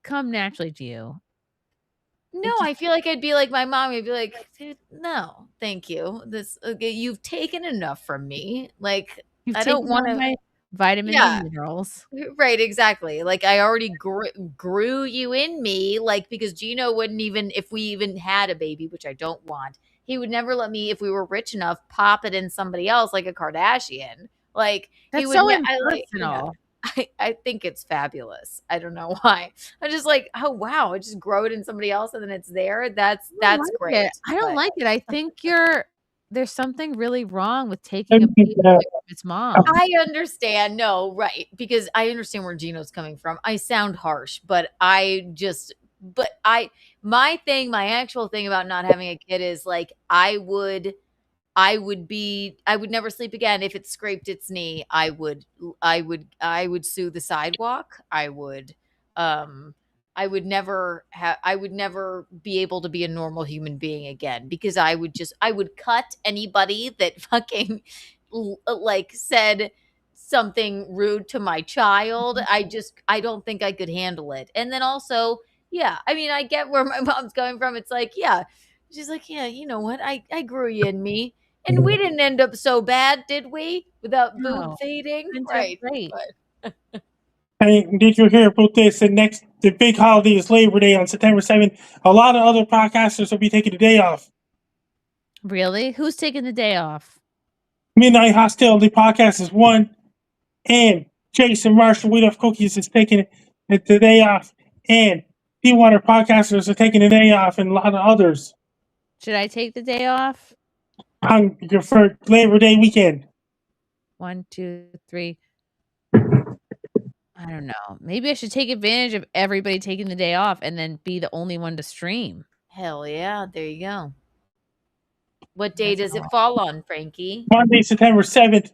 S1: come naturally to you.
S11: No, I feel like I'd be like my mom. I'd be like, dude, no, thank you. This you've taken enough from me. Like I don't want to.
S1: Vitamins and minerals.
S11: Right, exactly. Like I already grew you in me, like because Gino wouldn't even, if we even had a baby, which I don't want, he would never let me, if we were rich enough, pop it in somebody else like a Kardashian. Like
S1: that's
S11: he would
S1: so
S11: impersonal. I think it's fabulous. I don't know why. I'm just like, oh wow, I just grow it in somebody else and then it's there. That's great.
S1: I don't like it. I think you're there's something really wrong with taking a baby away from its mom.
S11: I understand. No, right. Because I understand where Gino's coming from. I sound harsh, but my actual thing about not having a kid is like, I would never sleep again if it scraped its knee. I would sue the sidewalk. I would never be able to be a normal human being again, because I would cut anybody that fucking like said something rude to my child. I don't think I could handle it. And then also, yeah, I mean, I get where my mom's coming from. It's like, yeah, she's like, yeah, you know what? I grew you in me. And we didn't end up so bad, did we? Without boob feeding? Right.
S1: Great.
S20: Hey, did you hear about this? The big holiday is Labor Day on September 7th. A lot of other podcasters will be taking the day off.
S1: Really? Who's taking the day off?
S20: Midnight Hostility Podcast is one, and Jason Marshall Widow Cookies is taking the day off, and Deepwater Podcasters are taking the day off, and a lot of others
S1: Should I take the day off?
S20: for Labor Day weekend.
S1: 1, 2, 3. I don't know. Maybe I should take advantage of everybody taking the day off and then be the only one to stream.
S11: Hell yeah. There you go. What day does it fall on, Frankie?
S20: Monday, September 7th.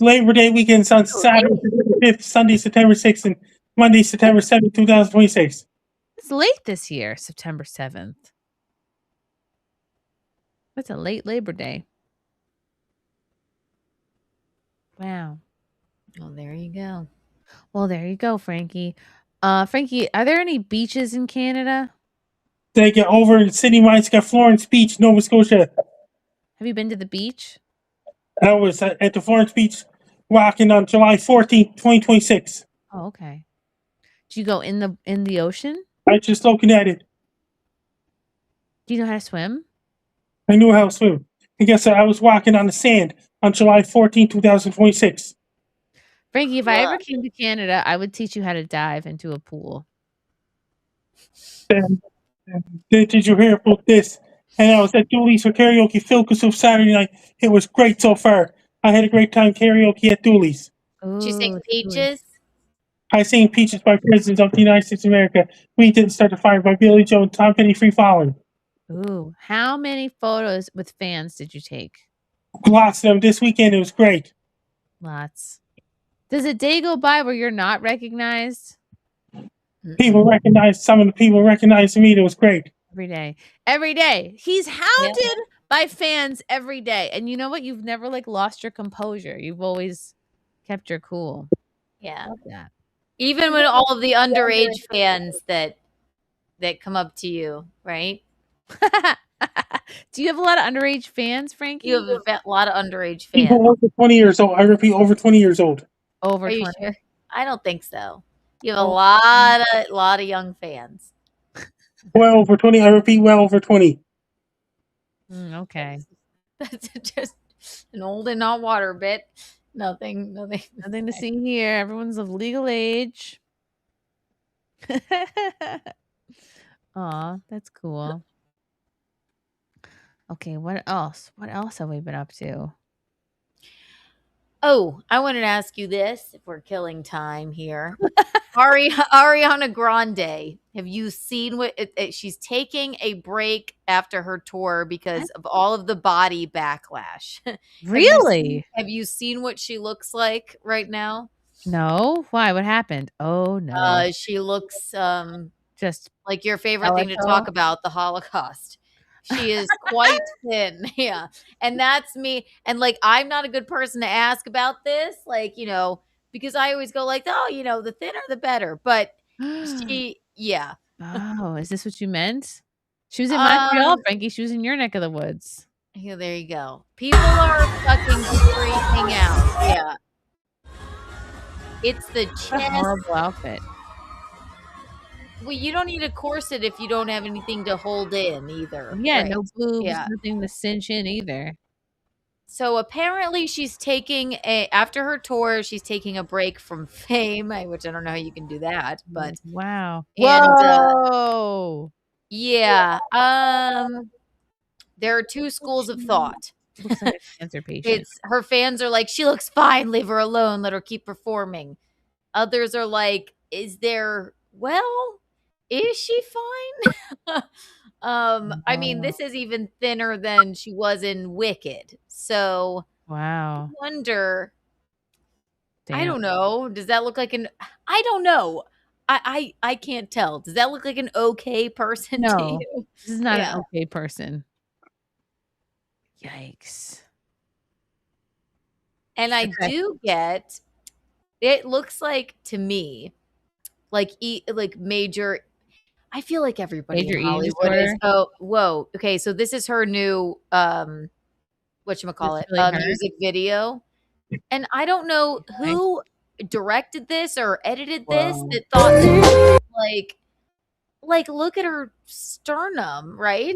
S20: Labor Day weekend on Saturday, September 5th, Sunday, September 6th, and Monday, September 7th, 2026.
S1: It's late this year, September 7th. That's a late Labor Day. Wow.
S11: Well, there you go.
S1: Well, there you go, Frankie. Frankie, are there any beaches in Canada?
S20: They get over in City Mines, got Florence Beach, Nova Scotia.
S1: Have you been to the beach?
S20: I was at the Florence Beach walking on July 14th, 2026.
S1: Oh, okay. Do you go in the ocean?
S20: I just looking at it.
S1: Do you know how to swim?
S20: I knew how to swim. I guess I was walking on the sand on July 14th, 2026.
S1: Frankie, if I ever came to Canada, I would teach you how to dive into a pool.
S20: Did you hear about this? And I was at Dooley's for karaoke Phil Kasuf Saturday night. It was great so far. I had a great time karaoke at Dooley's.
S11: Did you sing Peaches?
S20: I sang Peaches by Presidents of the United States of America. We Didn't Start the Fire by Billy Joe and Tom Petty Free Falling.
S1: Ooh. How many photos with fans did you take?
S20: Lots of them. This weekend it was great.
S1: Lots. Does a day go by where you're not recognized?
S20: Some of the people recognized me. It was great.
S1: Every day. Every day. He's hounded by fans every day. And you know what? You've never lost your composure. You've always kept your cool.
S11: Yeah.
S1: Love that.
S11: Even with all of the underage fans that come up to you, right?
S1: Do you have a lot of underage fans, Frankie?
S11: You have a lot of underage fans.
S20: People over 20 years old. I repeat, over 20 years old.
S1: Over
S11: Are you
S1: 20.
S11: sure? I don't think so. You have a lot of young fans.
S20: Well over 20. I repeat, well over 20.
S1: Okay.
S11: That's just an old and not water bit. Nothing
S1: to see here. Everyone's of legal age. Aw, that's cool. Okay, what else? What else have we been up to?
S11: Oh, I wanted to ask you this, if we're killing time here. Ariana Grande, have you seen what she's taking a break after her tour because of all of the body backlash?
S1: Really?
S11: Have you seen what she looks like right now?
S1: No? Why? What happened? Oh, no.
S11: She looks
S1: just
S11: like your favorite thing to talk about, the Holocaust. She is quite thin. Yeah. And that's me. And I'm not a good person to ask about this, because I always go the thinner the better. But yeah.
S1: Oh, is this what you meant? She was in Montreal, Frankie. She was in your neck of the woods.
S11: Yeah, there you go. People are fucking freaking out. Yeah. It's the chest.
S1: Horrible outfit.
S11: Well, you don't need a corset if you don't have anything to hold in either.
S1: Yeah,
S11: right?
S1: no boobs, nothing to cinch in either.
S11: So apparently she's taking after her tour, she's taking a break from fame, which I don't know how you can do that, but
S1: wow.
S11: And,
S1: whoa.
S11: Yeah. There are two schools of thought.
S1: Looks like a cancer patient.
S11: It's her fans are like, she looks fine, leave her alone, let her keep performing. Others are like, is she fine? I mean, this is even thinner than she was in Wicked. So
S1: Wow.
S11: I wonder. I
S1: Damn.
S11: don't know. Does that look like I don't know. I can't tell. Does that look like an okay person to
S1: No,
S11: you?
S1: this is not
S11: Yeah.
S1: an okay person. Yikes.
S11: And I do get, it looks like to me, like major. I feel like everybody
S1: Major
S11: in
S1: eating
S11: Hollywood is.
S1: disorder?
S11: Oh, whoa. Okay, so this is her new whatchamacallit,
S1: really her?
S11: music video. And I don't know who directed this or edited this
S1: Whoa.
S11: that thought that, like look at her sternum, right?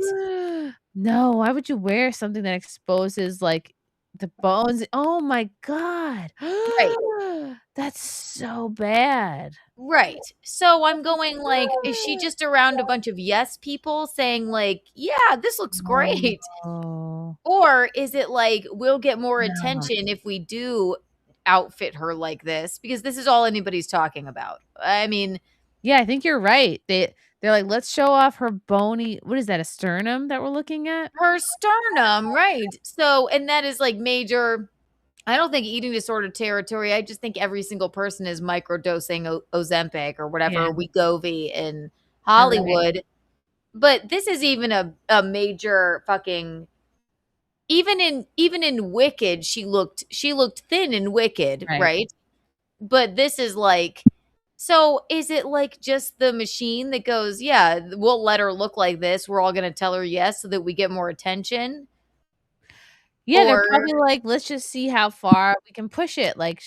S1: No, why would you wear something that exposes, like, the bones? Oh my god.
S11: Right.
S1: That's so bad.
S11: Right. So I'm going like, is she just around a bunch of yes people saying like, yeah, this looks great?
S1: Oh.
S11: Or is it like, we'll get more
S1: No.
S11: attention if we do outfit her like this? Because this is all anybody's talking about. I mean,
S1: Yeah, I think you're right. They're like, let's show off her bony, what is that, a sternum that we're looking at?
S11: her sternum, right? So, and that is like major. I don't think eating disorder territory. I just think every single person is microdosing Ozempic or whatever,
S1: Yeah.
S11: Wegovy in Hollywood. Right. But this is even a major fucking. Even in Wicked, she looked thin in Wicked, right? But this is like, so is it like just the machine that goes, yeah, we'll let her look like this. We're all gonna tell her yes so that we get more attention.
S1: Yeah, they're probably like, let's just see how far we can push it. Like,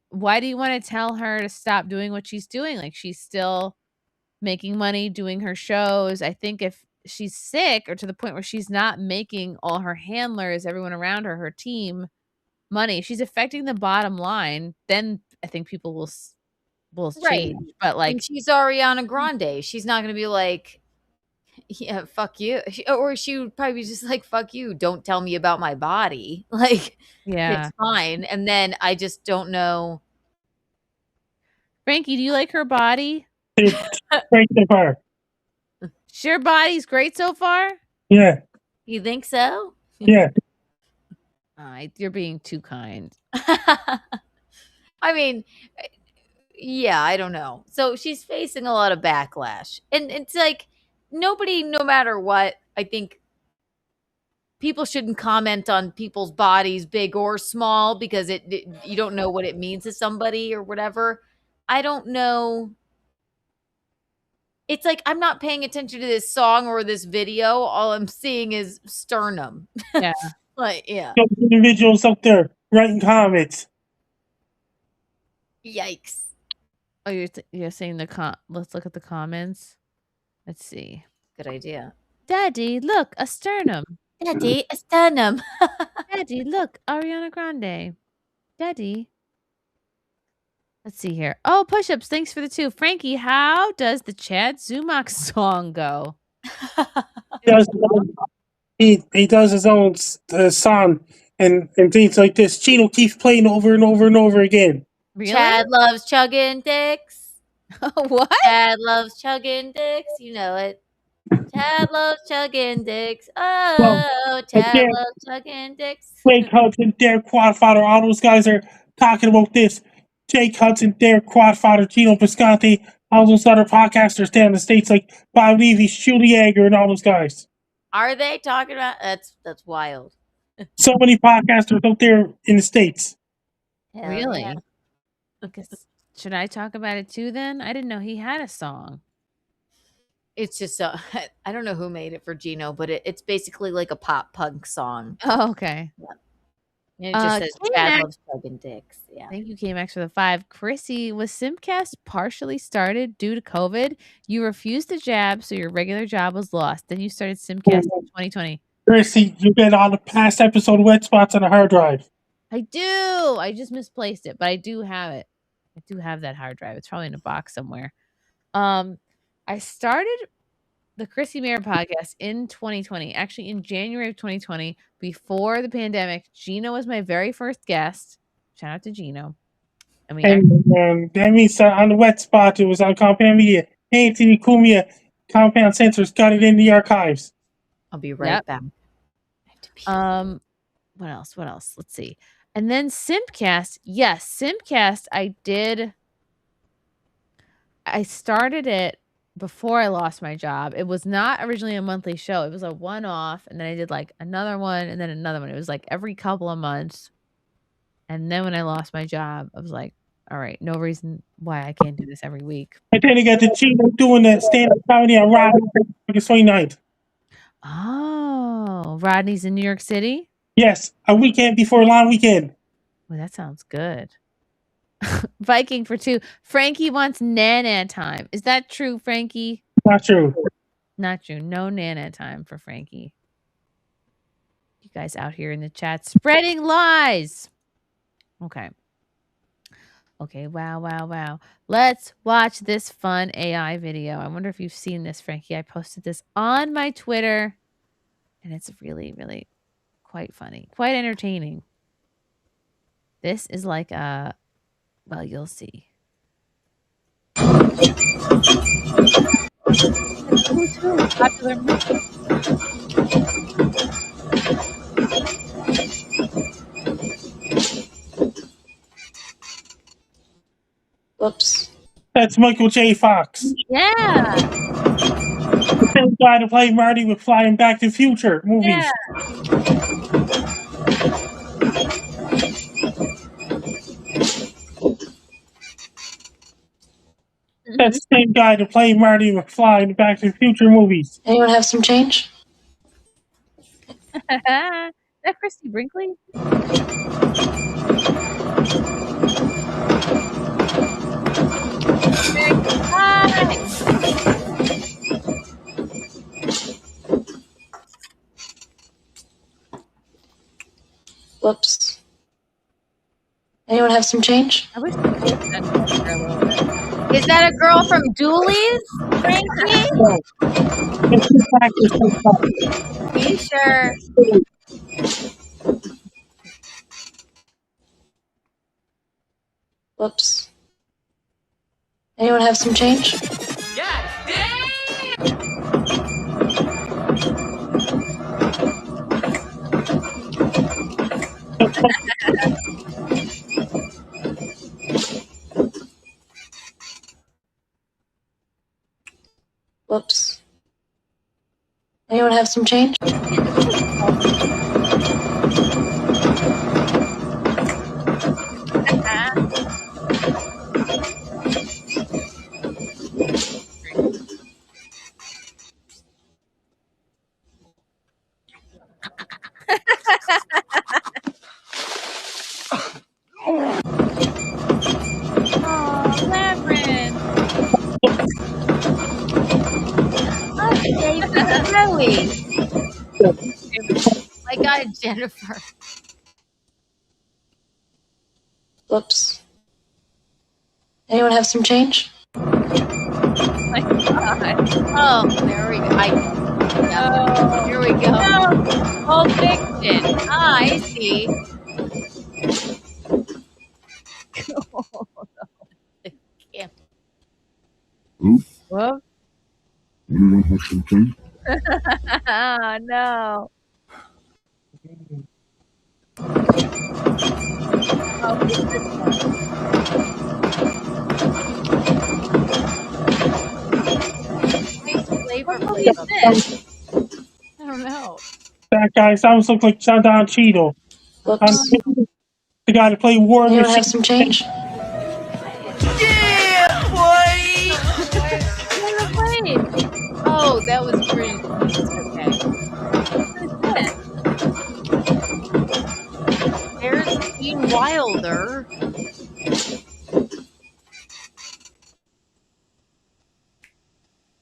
S1: why do you want to tell her to stop doing what she's doing? Like, she's still making money doing her shows. I think if she's sick or to the point where she's not making all her handlers, everyone around her, her team, money, she's affecting the bottom line, then I think people will change. But like,
S11: and she's Ariana Grande. She's not gonna be like, yeah, fuck you. Or she would probably be just like, fuck you. Don't tell me about my body. Like,
S1: yeah,
S11: it's fine. And then I just don't know.
S1: Frankie, do you like her body?
S20: It's great so far.
S1: Your body's great so far?
S20: Yeah.
S11: You think so?
S20: Yeah.
S1: You're being too kind.
S11: I mean, yeah, I don't know. So she's facing a lot of backlash. And it's like, nobody, no matter what, I think people shouldn't comment on people's bodies, big or small, because you don't know what it means to somebody or whatever. I don't know. It's like, I'm not paying attention to this song or this video. All I'm seeing is sternum.
S1: Yeah.
S11: Like, yeah.
S20: Those individuals out there writing comments.
S11: Yikes.
S1: Oh, you're saying let's look at the comments. Let's see.
S11: Good idea.
S1: Daddy, look, a sternum.
S11: Daddy, a sternum.
S1: Daddy, look, Ariana Grande. Daddy. Let's see here. Oh, push-ups. Thanks for the 2. Frankie, how does the Chad Zumock song go?
S20: He does his own song and things like this. Chino keeps playing over and over and over again.
S1: Really?
S11: Chad loves chugging dicks.
S1: What?
S11: Chad loves chugging dicks. You know it. Chad loves chugging dicks. Oh, Chad loves chugging dicks.
S20: Jake Hudson, Derek Quadfather, all those guys are talking about this. Jake Hudson, Derek Quadfather, Gino Bisconti, all those other podcasters down in the States like Bob Levy, Shuli Yeager, and all those guys.
S11: Are they talking about? That's wild.
S20: So many podcasters out there in the States.
S11: Hell
S1: Really?
S11: yeah.
S1: Should I talk about it too then? I didn't know he had a song.
S11: It's just I don't know who made it for Gino, but it's basically like a pop punk song.
S1: Oh, okay.
S11: Yeah. And it just says Chad loves chugging dicks. Yeah.
S1: Thank you, KMax, for the 5. Chrissy, was SimpCast partially started due to COVID? You refused the jab, so your regular job was lost. Then you started SimpCast in 2020.
S20: Chrissy, you get on the past episode wet spots on a hard drive.
S1: I do. I just misplaced it, but I do have it. I do have that hard drive. It's probably in a box somewhere. I started the Chrissie Mayr podcast in 2020, actually in January of 2020, before the pandemic. Gino was my very first guest. Shout out to Gino. And we
S20: That means on the wet spot, it was on Compound Media. Anthony Cumia, Compound Sensors, got it in the archives.
S11: I'll be right back.
S1: What else? Let's see. And then SimpCast. Yes, SimpCast. I started it before I lost my job. It was not originally a monthly show. It was a one-off, and then I did like another one and then another one. It was like every couple of months. And then when I lost my job, I was like, all right, no reason why I can't do this every week.
S20: And then they got the Gino doing the stand-up comedy on August 29th.
S1: Oh, Rodney's in New York City?
S20: Yes, a weekend before a long weekend.
S1: Well, that sounds good. Viking for 2. Frankie wants Nana time. Is that true, Frankie?
S20: Not true.
S1: Not true. No Nana time for Frankie. You guys out here in the chat spreading lies. Okay. Wow. Let's watch this fun AI video. I wonder if you've seen this, Frankie. I posted this on my Twitter, and it's really, really quite funny, quite entertaining. This is like a, well, you'll see. Popular movie.
S20: Whoops. That's Michael J. Fox.
S1: Yeah.
S20: The same guy to play Marty with Flying Back to the Future movies.
S1: Yeah.
S20: That's the same guy to play Marty with Flying Back to the Future movies.
S3: Anyone have some change?
S1: Is that Christy Brinkley?
S3: Whoops. Anyone have some change?
S1: I wish I could have done that for a little bit. Is that a girl from Dooley's, Frankie? Be sure.
S3: Whoops. Anyone have some change? Whoops. Anyone have some change?
S1: Oh, Labyrinth. Really? My God, Jennifer.
S3: Whoops. Anyone have some change?
S1: My God. Oh, there we go. Here we go. No. Oh, fiction. Ah, I see. Oh, no. Yeah.
S4: Oops.
S1: Whoop.
S4: Anyone have some change?
S1: Oh, no. Oh, who's this one? What movie is this? I don't know.
S20: That guy sounds like Don Cheadle. The guy to play War
S3: Anyone
S20: Machine.
S3: have some change?
S11: Yeah, boy.
S1: Oh, that was pretty. Okay.
S11: There's Gene Wilder.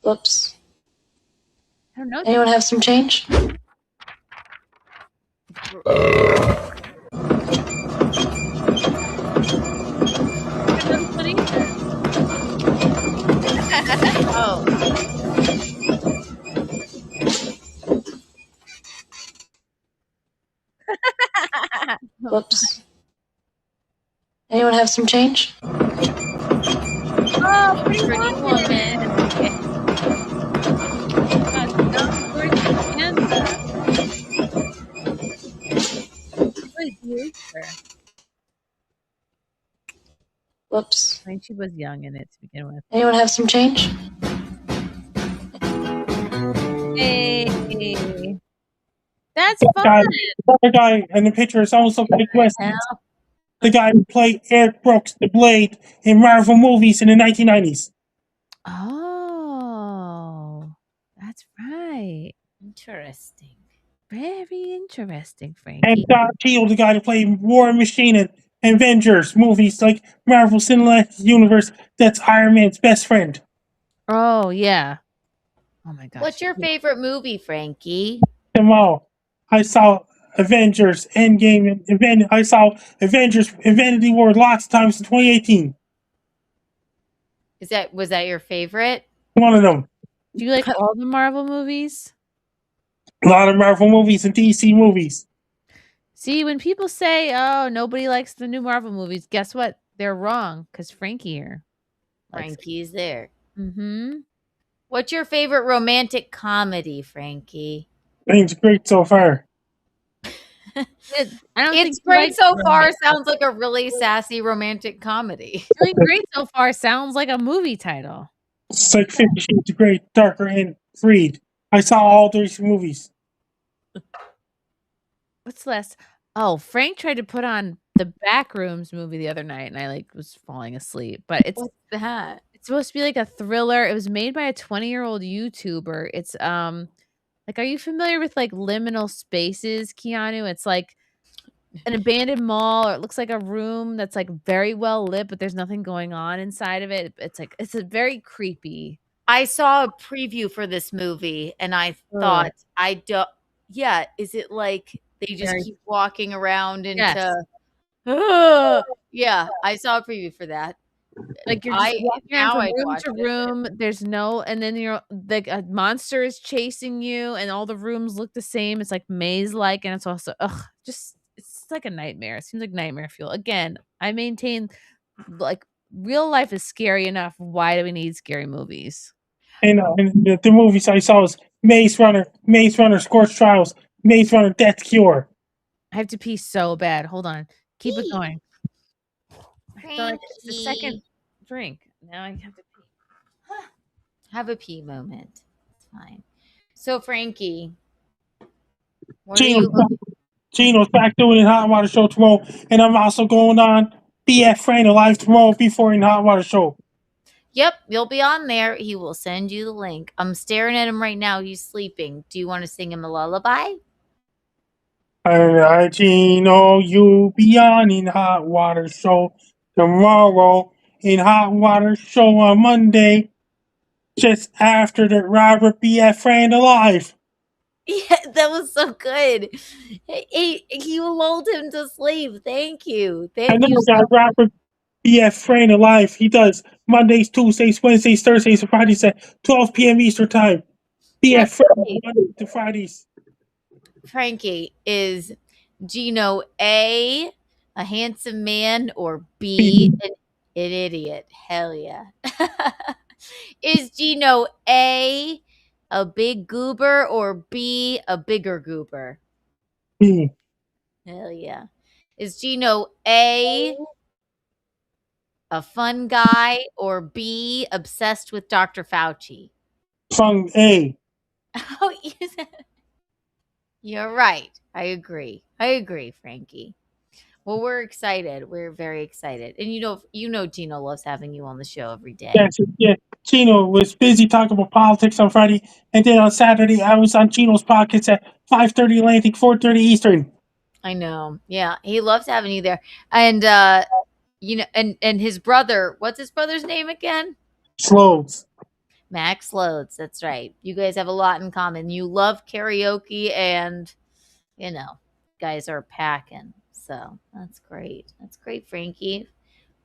S3: Whoops.
S1: I don't know.
S3: Anyone have some change?
S1: Oh.
S3: Whoops. Anyone have some change?
S11: Oh, pretty woman.
S3: Whoops.
S1: I think she was young in it to begin with.
S3: Anyone have some change?
S1: Hey, that's
S20: The
S1: fun.
S20: other guy in the picture is also Mike Weston. The guy who played Eric Brooks, the Blade, in Marvel movies in the 1990s.
S1: Oh, that's right.
S11: Interesting.
S1: Very interesting,
S20: And
S1: Frankie.
S20: Don Cheadle, the guy who played War Machine in Avengers movies like Marvel Cinematic Universe. That's Iron Man's best friend.
S1: Oh, yeah. Oh, my gosh.
S11: What's your favorite movie, Frankie?
S20: Them all. I saw Avengers Endgame. I saw Avengers Infinity War lots of times in 2018.
S11: Was that your favorite?
S20: One of them.
S1: Do you like all the Marvel movies?
S20: A lot of Marvel movies and DC movies.
S1: See, when people say, "Oh, nobody likes the new Marvel movies," guess what? They're wrong because Frankie here.
S11: Frankie's there.
S1: Mm-hmm.
S11: What's your favorite romantic comedy, Frankie?
S20: Things great so far.
S11: It's great so far. Sounds like a really sassy romantic comedy.
S1: Really great so far. Sounds like a movie title.
S20: It's like 50 Shades of Grey, Darker, and Freed. I saw all these movies.
S1: What's less? Oh, Frank tried to put on the Backrooms movie the other night, and I was falling asleep. But it's
S11: What's that?
S1: It's supposed to be like a thriller. It was made by a 20-year-old YouTuber. It's like, are you familiar with like liminal spaces, Keanu? It's like an abandoned mall, or it looks like a room that's like very well lit, but there's nothing going on inside of it. It's a very creepy.
S11: I saw a preview for this movie, and I thought, yeah, is it like they just keep walking around into?
S1: Yes.
S11: Yeah, I saw a preview for that.
S1: Like you're just walking around from room to room. There's no, and then you're like a monster is chasing you, and all the rooms look the same. It's like maze-like, and it's also it's like a nightmare. It seems like nightmare fuel. Again, I maintain like real life is scary enough. Why do we need scary movies?
S20: And the movies I saw was Maze Runner, Scorched Trials, Maze Runner, Death Cure.
S1: I have to pee so bad. Hold on. Keep it going. I feel like it's the second drink. Now I have to pee.
S11: Have a pee moment. It's fine. So, Frankie,
S20: Gino's back doing the Hot Water Show tomorrow, and I'm also going on BF Frame live tomorrow before in Hot Water Show.
S11: Yep, you'll be on there. He will send you the link. I'm staring at him right now. He's sleeping. Do you want to sing him a lullaby?
S20: Alright, Gino, you'll be on in Hot Water Show tomorrow, in Hot Water Show on Monday, just after the Robert BF Frame alive.
S11: Yeah, that was so good. He lulled him to sleep. Thank you.
S20: I never got Robert BF Frame alive. He does Mondays, Tuesdays, Wednesdays, Thursdays, and Fridays at 12 p.m. Eastern Time. BF Frame Mondays to Fridays.
S11: Frankie, is Gino A handsome man, or B an idiot? Hell yeah. Is Gino A big goober, or B a bigger goober? Hell yeah. Is Gino A fun guy, or B obsessed with Dr. Fauci?
S20: Fun A.
S11: Oh, you're right. I agree, Frankie. Well, we're excited. We're very excited. And you know Gino loves having you on the show every day.
S20: Yeah. Gino was busy talking about politics on Friday, and then on Saturday I was on Gino's podcast at 5:30 Atlantic, 4:30 Eastern.
S11: I know. Yeah, he loves having you there. And and his brother, what's his brother's name again?
S20: Slodes.
S11: Max Loads. That's right. You guys have a lot in common. You love karaoke, and guys are packing. So that's great. That's great, Frankie.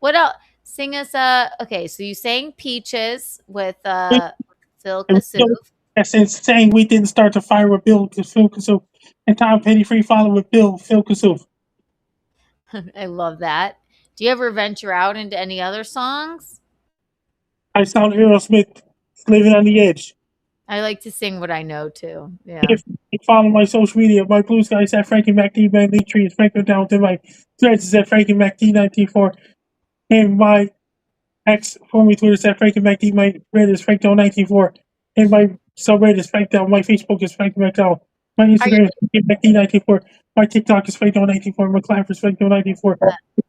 S11: What else? Sing us okay, so you sang Peaches with Phil Kassouf.
S20: Since saying we didn't start the fire with Phil Kassouf, and Tom Petty Free follow with Phil Kassouf.
S11: I love that. Do you ever venture out into any other songs?
S20: I sound Aerosmith, Living on the Edge.
S11: I like to sing what I know too. Yeah.
S20: If you follow my social media, my blue sky is at Frankie MacD, my link tree is Frankie down to my threads is at Frankie MacD 1984, and my X formerly Twitter is at Frankie MacD, my Reddit is Frank Down 1984, and my subreddit is Frank Down, my Facebook is Frankie MacDowell, my Instagram is Frankie MacD 1984, my TikTok is Frank Down 1984, my Clapper is Frank Down 1984,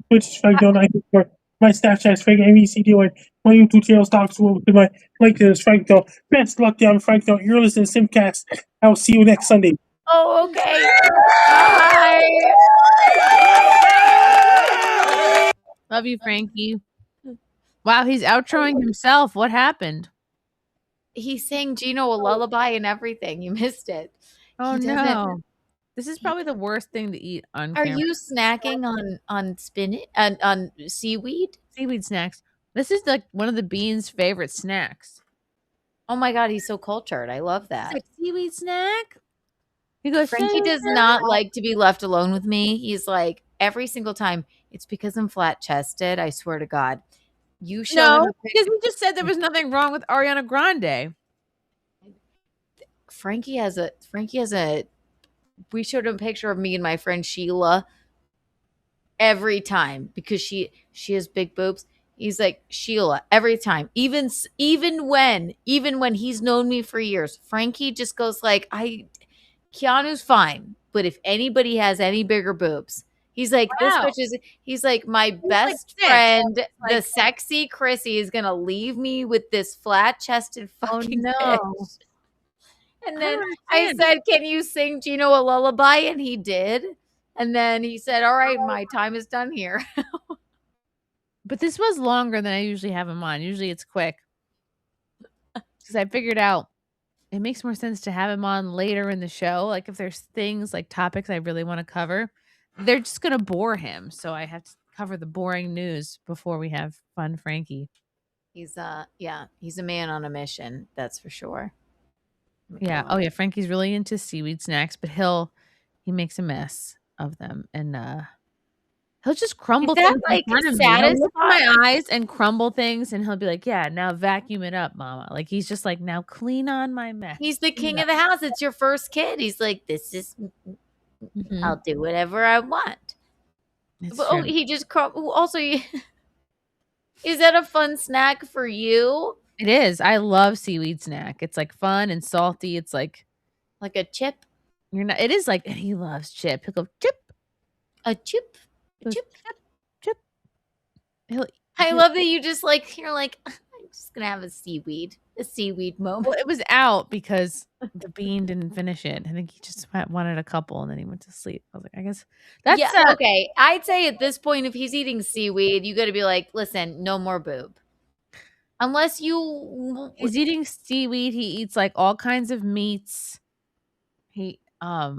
S20: Twitch is Frank Down 1984, my Snapchat is Frank MECD, my YouTube channel stocks will my LinkedIn is Frank Down. Best luck down, Frank Down. You're listening to SimpCast. I'll see you next Sunday.
S11: Oh, okay. Bye.
S1: Love you, Frankie. Wow, he's outroing himself. What happened?
S11: He sang Gino a lullaby and everything. You missed it.
S1: Oh,
S11: He
S1: no.
S11: doesn't-
S1: This is probably the worst thing to eat on
S11: Are
S1: camera.
S11: you snacking on spinach on seaweed?
S1: Seaweed snacks. This is like one of the Bean's favorite snacks.
S11: Oh my god, he's so cultured. I love that.
S1: It's like seaweed snack. He goes,
S11: Frankie does not like to be left alone with me. He's like every single time. It's because I'm flat chested. I swear to God. You show him
S1: No,
S11: a
S1: because he just said there was nothing wrong with Ariana Grande.
S11: Frankie has a we showed him a picture of me and my friend Sheila every time because she has big boobs. He's like, Sheila, every time. Even when he's known me for years, Frankie just goes like, Keanu's fine, but if anybody has any bigger boobs, he's like, this bitch is, he's like, my best friend, the sexy Chrissie is gonna leave me with this flat-chested fucking bitch. And then I said, can you sing Gino a lullaby? And he did. And then he said, all right, my time is done here.
S1: But this was longer than I usually have him on. Usually it's quick. Because I figured out it makes more sense to have him on later in the show. Like if there's things like topics I really want to cover, they're just going to bore him. So I have to cover the boring news before we have fun Frankie.
S11: He's he's a man on a mission. That's for sure.
S1: Yeah. Oh yeah. Frankie's really into seaweed snacks, but he makes a mess of them. And he'll just crumble
S11: Is that,
S1: things
S11: like,
S1: in front of me. He'll look in my eyes and crumble things, and he'll be like, "Yeah, now vacuum it up, Mama." Like he's just like, "Now clean on my mess."
S11: He's the king of the house. It's your first kid. He's like, this is, I'll do whatever I want. But, he just also, is that a fun snack for you?
S1: It is. I love seaweed snack. It's like fun and salty. It's like
S11: a chip.
S1: It is like, and he loves chip. He'll go chip,
S11: a chip.
S1: Chip.
S11: I love that you just like, you're like, I'm just gonna have a seaweed moment.
S1: Well, it was out because the Bean didn't finish it. I think he just wanted a couple and then he went to sleep. I was like, I guess that's
S11: okay. I'd say at this point, if he's eating seaweed, you got to be like, listen, no more boob. Unless
S1: he's eating seaweed, he eats like all kinds of meats. I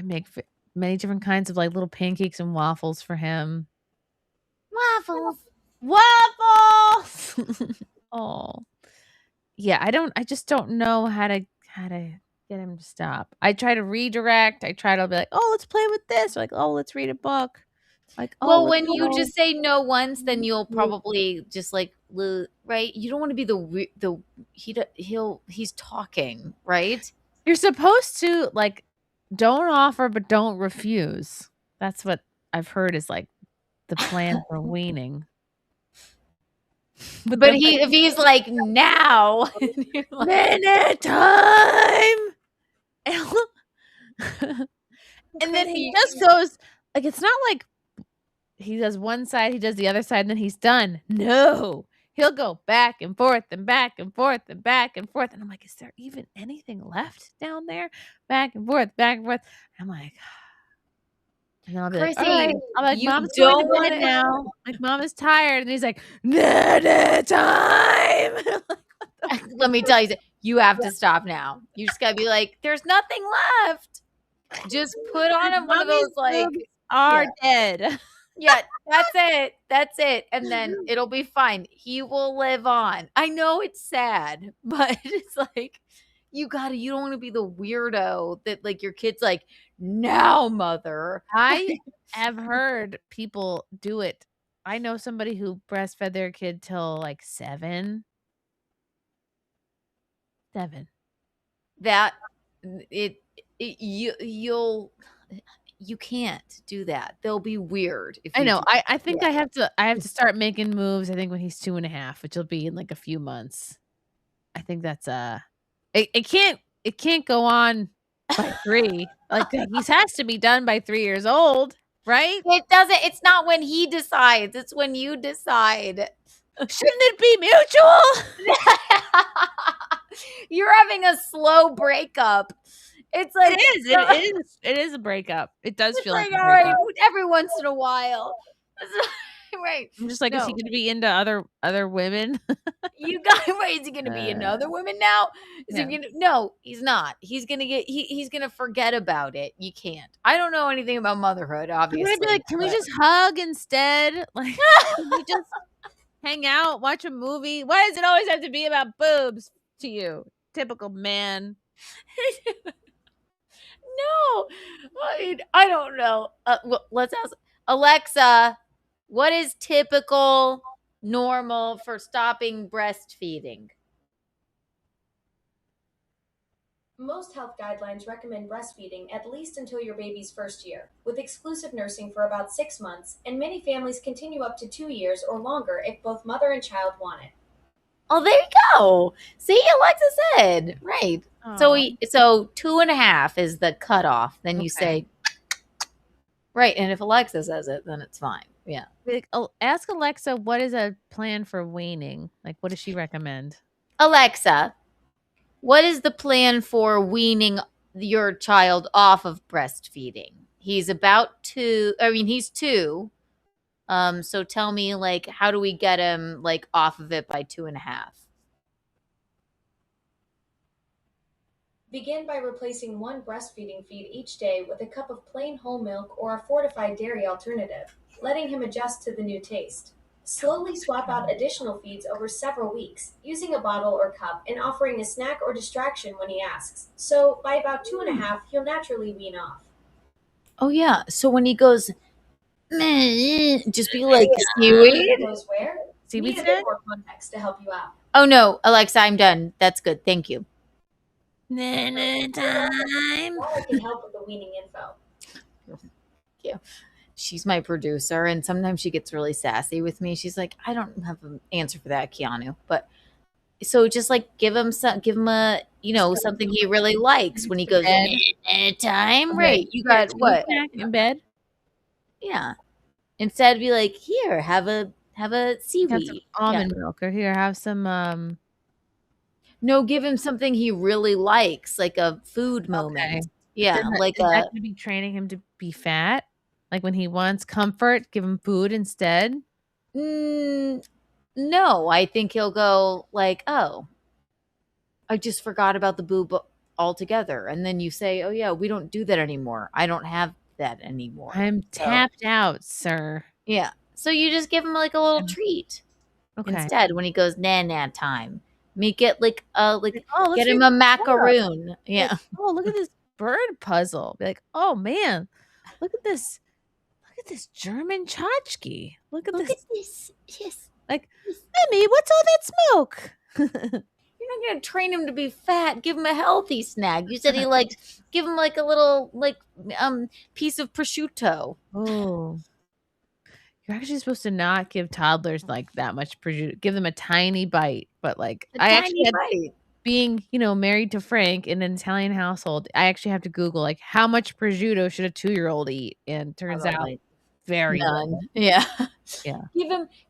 S1: make many different kinds of like little pancakes and waffles for him. Waffles. Oh, yeah. I just don't know how to get him to stop. I try to redirect. I'll be like, oh, let's play with this. Or like, oh, let's read a book. Like,
S11: well, when you just say no once, then you'll probably just like, right? You don't want to be he's talking, right?
S1: You're supposed to like, don't offer, but don't refuse. That's what I've heard is like the plan for weaning.
S11: But if he's like now, like,
S1: minute time, and then he just goes like, it's not like he does one side, he does the other side, and then he's done. No, he'll go back and forth and back and forth and back and forth, and I'm like, is there even anything left down there? Back and forth, back and forth. I'm like. And then I'll be
S11: Chrissie,
S1: like, all right. I'm like,
S11: you
S1: Mom's
S11: don't
S1: going to
S11: want
S1: bed
S11: it
S1: now. Like, Mom is tired. And he's like, minute time.
S11: Let me tell you, you have to stop now. You just gotta be like, there's nothing left. Just put on one of those like
S1: are dead.
S11: Yeah, that's it. And then it'll be fine. He will live on. I know it's sad, but it's like You don't want to be the weirdo that like your kid's like, now mother.
S1: I have heard people do it. I know somebody who breastfed their kid till like 7. 7.
S11: That you can't do that. They'll be weird if
S1: I
S11: you
S1: know.
S11: do
S1: I think I have to start making moves. I think when he's 2.5, which will be in like a few months. I think that's it can't go on by 3. Like he has to be done by 3 years old, right?
S11: It's not when he decides, it's when you decide.
S1: Shouldn't it be mutual?
S11: You're having a slow breakup. It's like
S1: it is a breakup. It does feel like a
S11: all right,
S1: breakup.
S11: every once in a while. Right.
S1: I'm just like, is he gonna be into other women?
S11: You got right. Is he gonna be into other women now? No, he's not. He's gonna forget about it. You can't. I don't know anything about motherhood, obviously.
S1: I'm gonna be like, can we just hug instead? Like, can we just hang out, watch a movie? Why does it always have to be about boobs to you? Typical man.
S11: No, I don't know. Well, let's ask Alexa. What is typical, normal for stopping breastfeeding?
S8: Most health guidelines recommend breastfeeding at least until your baby's first year, with exclusive nursing for about 6 months, and many families continue up to 2 years or longer if both mother and child want it.
S11: Oh, there you go. See, Alexa said right. So 2.5 is the cutoff. Then you say, right, and if Alexa says it, then it's fine. Yeah.
S1: Ask Alexa what is a plan for weaning. Like, what does she recommend?
S11: Alexa, what is the plan for weaning your child off of breastfeeding? He's about 2. I mean, he's 2. So tell me, like, how do we get him like off of it by 2.5?
S8: Begin by replacing one breastfeeding feed each day with a cup of plain whole milk or a fortified dairy alternative, letting him adjust to the new taste. Slowly swap out additional feeds over several weeks, using a bottle or cup and offering a snack or distraction when he asks. So by about 2.5, he'll naturally wean off.
S11: Oh yeah. So when he goes, just be like, seaweed.
S8: Goes where?
S11: Seaweed
S8: Need a bit more context to help you out.
S11: Oh no, Alexa, I'm done. That's good. Thank you.
S8: Time. I can help with the weaning info.
S11: Yeah. She's my producer, and sometimes she gets really sassy with me. She's like, I don't have an answer for that, Keanu. But so just like give him a something he really likes when he goes time. Right. You got what?
S1: In bed?
S11: Yeah. Instead be like, here, have a seaweed.
S1: Have some almond milk, or here, have some
S11: No, give him something he really likes, like a food moment. Yeah, like
S1: is that gonna be training him to be fat? Like when he wants comfort, give him food instead?
S11: No, I think he'll go like, oh, I just forgot about the boob altogether. And then you say, oh yeah, we don't do that anymore. I don't have that anymore.
S1: I'm tapped out, sir.
S11: Yeah. So you just give him like a little treat instead when he goes, nah, time. Make it like get him a macaroon. Yeah.
S1: Like, oh, look at this bird puzzle. Be like, oh man, look at this. Look at this German tchotchke. Look at this.
S11: Yes.
S1: Like, Emmy, what's all that smoke?
S11: You're not gonna train him to be fat. Give him a healthy snack. You said he likes. Give him like a little piece of prosciutto.
S1: Oh. You're actually supposed to not give toddlers like that much prosciutto. Give them a tiny bite. But like, being, married to Frank in an Italian household, I actually have to Google like how much prosciutto should a 2-year-old eat, and turns out very
S11: none.
S1: little.
S11: Yeah.
S1: Yeah.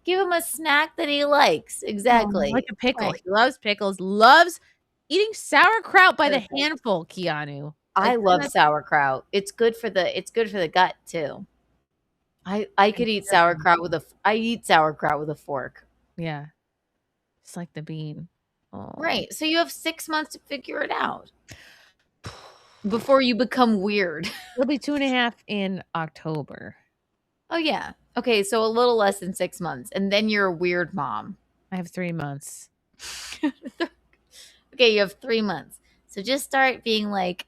S11: Give him a snack that he likes. Exactly.
S1: Like a pickle.
S11: Right.
S1: He loves pickles. Loves eating sauerkraut by the handful. Keanu.
S11: I love sauerkraut. It's good for the gut too. I could eat sauerkraut with a fork.
S1: Yeah. It's like the bean. Oh.
S11: Right. So you have 6 months to figure it out before you become weird.
S1: It'll be 2.5 in October.
S11: Oh yeah. Okay. So a little less than 6 months, and then you're a weird mom.
S1: I have 3 months.
S11: Okay. You have 3 months. So just start being like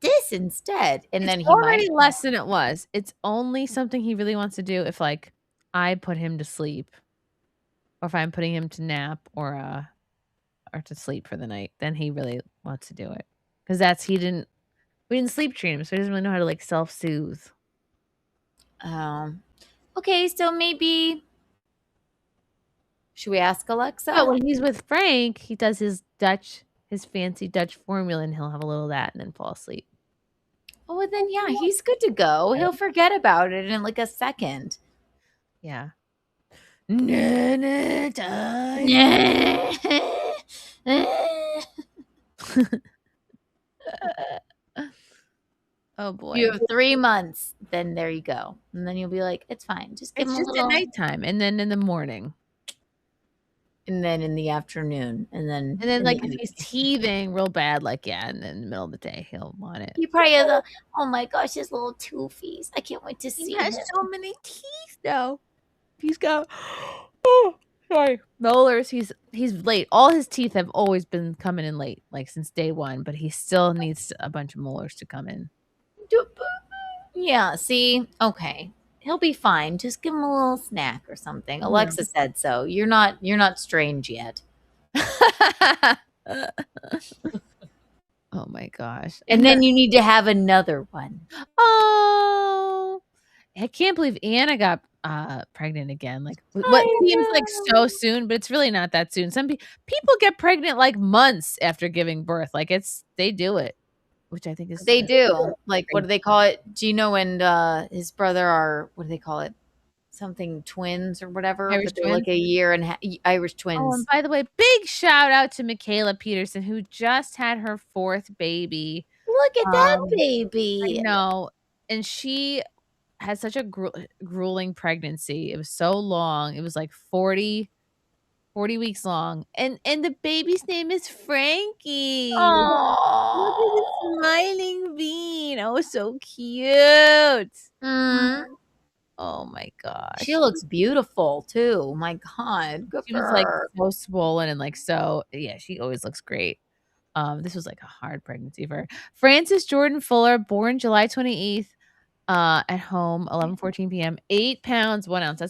S11: this instead, and then
S1: It's
S11: he might.
S1: already less than it was. It's only something he really wants to do if, like, I put him to sleep, or if I'm putting him to nap or to sleep for the night. Then he really wants to do it because we didn't sleep train him, so he doesn't really know how to like self-soothe.
S11: Okay, so maybe should we ask Alexa?
S1: But when he's with Frank, he does his fancy Dutch formula, and he'll have a little of that and then fall asleep.
S11: Oh, well, then yeah, he's good to go. He'll forget about it in like a second.
S1: Yeah. Oh boy.
S11: You have 3 months, then there you go. And then you'll be like, it's fine. Just give
S1: It's
S11: him a
S1: just
S11: little
S1: at nighttime, and then in the morning.
S11: And then in the afternoon. And then
S1: like if he's teething real bad, like and then in the middle of the day he'll want it.
S11: he probably has oh my gosh, his little toofies. I can't wait to see
S1: He has
S11: him.
S1: so many teeth though. He's got sorry. Molars, he's late. All his teeth have always been coming in late, like since day one, but he still needs a bunch of molars to come in.
S11: Yeah, see? Okay. He'll be fine. Just give him a little snack or something. Alexa said so. You're not strange yet.
S1: Oh my gosh.
S11: And then you need to have another one.
S1: Oh, I can't believe Anna got pregnant again. Like what seems like so soon, but it's really not that soon. Some people get pregnant like months after giving birth. Like they do it, which I think is
S11: They do. Like what do they call it? Gino and his brother are, what do they call it? Something twins or whatever.
S1: Irish
S11: but they're like
S1: twins?
S11: a year and Irish twins.
S1: Oh, and by the way, big shout out to Michaela Peterson, who just had her 4th baby.
S11: Look at that baby.
S1: I know. And she had such a grueling pregnancy. It was so long. It was like 40 weeks long. And the baby's name is Frankie.
S11: Aww.
S1: Look at the smiling bean. Oh, so cute. Oh my gosh.
S11: She looks beautiful too. My God. Good
S1: She
S11: for
S1: was like
S11: her.
S1: so swollen and like so she always looks great. This was like a hard pregnancy for her. Frances Jordan Fuller, born July 28th, at home, 11:14 p.m. 8 pounds 1 ounce.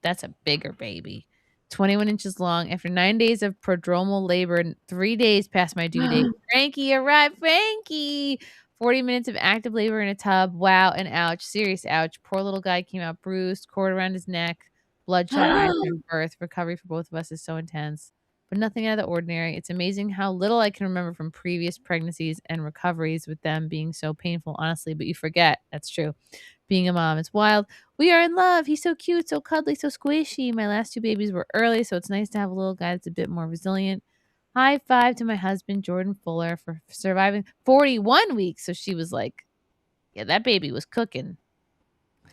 S1: That's a bigger baby. 21 inches long. After 9 days of prodromal labor and 3 days past my due date, Frankie arrived. Frankie. 40 minutes of active labor in a tub. Wow, and ouch. Serious ouch. Poor little guy came out bruised, cord around his neck, bloodshot eyes from birth. Recovery for both of us is so intense, but nothing out of the ordinary. It's amazing how little I can remember from previous pregnancies and recoveries with them being so painful, honestly, but you forget. That's true. Being a mom is wild. We are in love. He's so cute, so cuddly, so squishy. My last 2 babies were early, so it's nice to have a little guy that's a bit more resilient. High five to my husband, Jordan Fuller, for surviving 41 weeks. So she was like, yeah, that baby was cooking.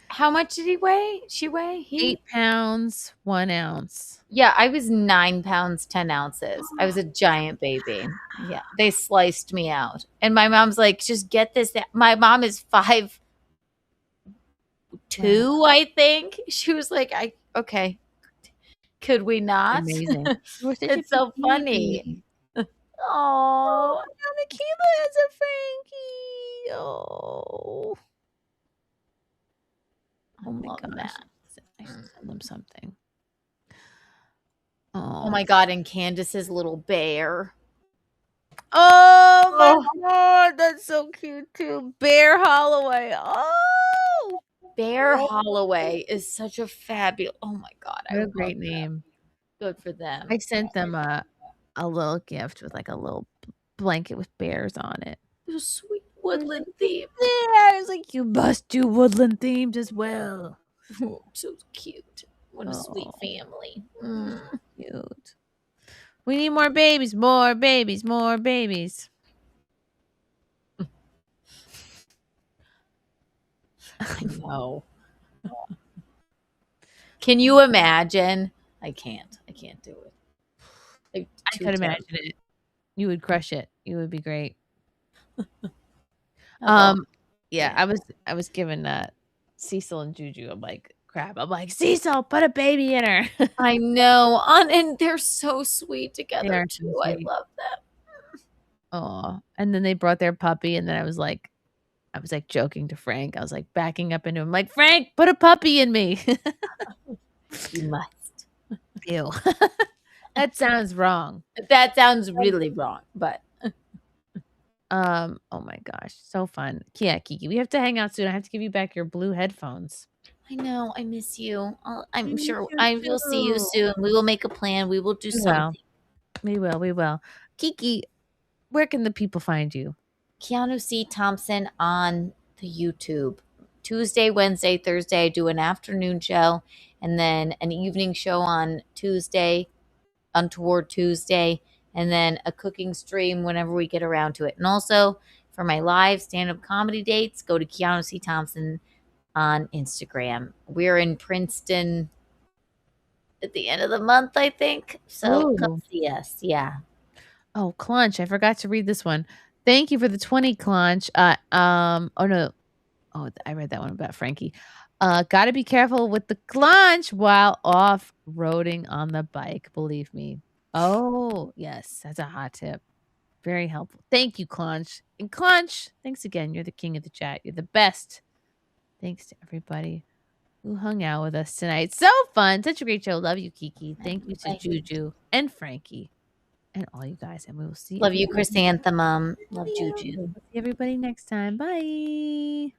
S11: How much did he weigh? She weigh?
S1: 8 pounds 1 ounce.
S11: Yeah, I was 9 pounds 10 ounces. I was a giant baby. Yeah, they sliced me out. And my mom's like, just get this. My mom is 5'2", I think. She was like, okay. Could we not?
S1: Amazing.
S11: It's so funny. Oh,
S1: now Michaela has a Frankie. Oh my gosh. I should tell them something.
S11: Oh my God. And Candace's little bear.
S1: Oh my God. That's so cute too. Bear Holloway. Oh,
S11: Bear Holloway is such a fabulous. Oh my God.
S1: what a great name.
S11: Good for them.
S1: I sent them a little gift with like a little blanket with bears on it.
S11: It was sweet woodland theme.
S1: Yeah, I was like, you must do woodland themed as well.
S11: Oh, so cute. What a sweet family.
S1: Cute. We need more babies, more babies, more babies.
S11: I know. Can you imagine? I can't do it. Like,
S1: I could imagine it. You would crush it. You would be great. Yeah, I was giving Cecil and Juju, I'm like, crap. I'm like, Cecil, put a baby in her.
S11: I know. And they're so sweet
S1: They
S11: together
S1: are
S11: too.
S1: so
S11: I
S1: sweet.
S11: love them.
S1: Oh, and then they brought their puppy, and then I was like joking to Frank. I was like backing up into him, like, Frank, put a puppy in me.
S11: You must.
S1: Ew. That sounds wrong.
S11: That sounds really wrong, but
S1: oh my gosh, so fun. Yeah, Kiki, we have to hang out soon. I have to give you back your blue headphones.
S11: I know, I miss you. I'm
S1: miss
S11: sure
S1: you
S11: I will see you
S1: too.
S11: soon. We will make a plan. We will do something.
S1: We will. Kiki, where can the people find you?
S11: Keanu C. Thompson on the YouTube. Tuesday, Wednesday, Thursday, I do an afternoon show and then an evening show on Tuesday, Untoward Tuesday, and then a cooking stream whenever we get around to it. And also for my live stand-up comedy dates, go to Keanu C. Thompson on Instagram. We're in Princeton at the end of the month, I think. So come see us. Yeah.
S1: Oh, Clunch, I forgot to read this one. Thank you for the 20, Clunch. Oh no. Oh, I read that one about Frankie. Gotta be careful with the clunch while off-roading on the bike, believe me. Oh, yes, that's a hot tip. Very helpful. Thank you, Clunch. And Clunch, thanks again. You're the king of the chat. You're the best. Thanks to everybody who hung out with us tonight. So fun. Such a great show. Love you, Kiki. Thank you to Juju and Frankie and all you guys. And we will see
S11: Love you,
S1: everybody-
S11: Chrysanthemum. Love Juju.
S1: See everybody next time. Bye.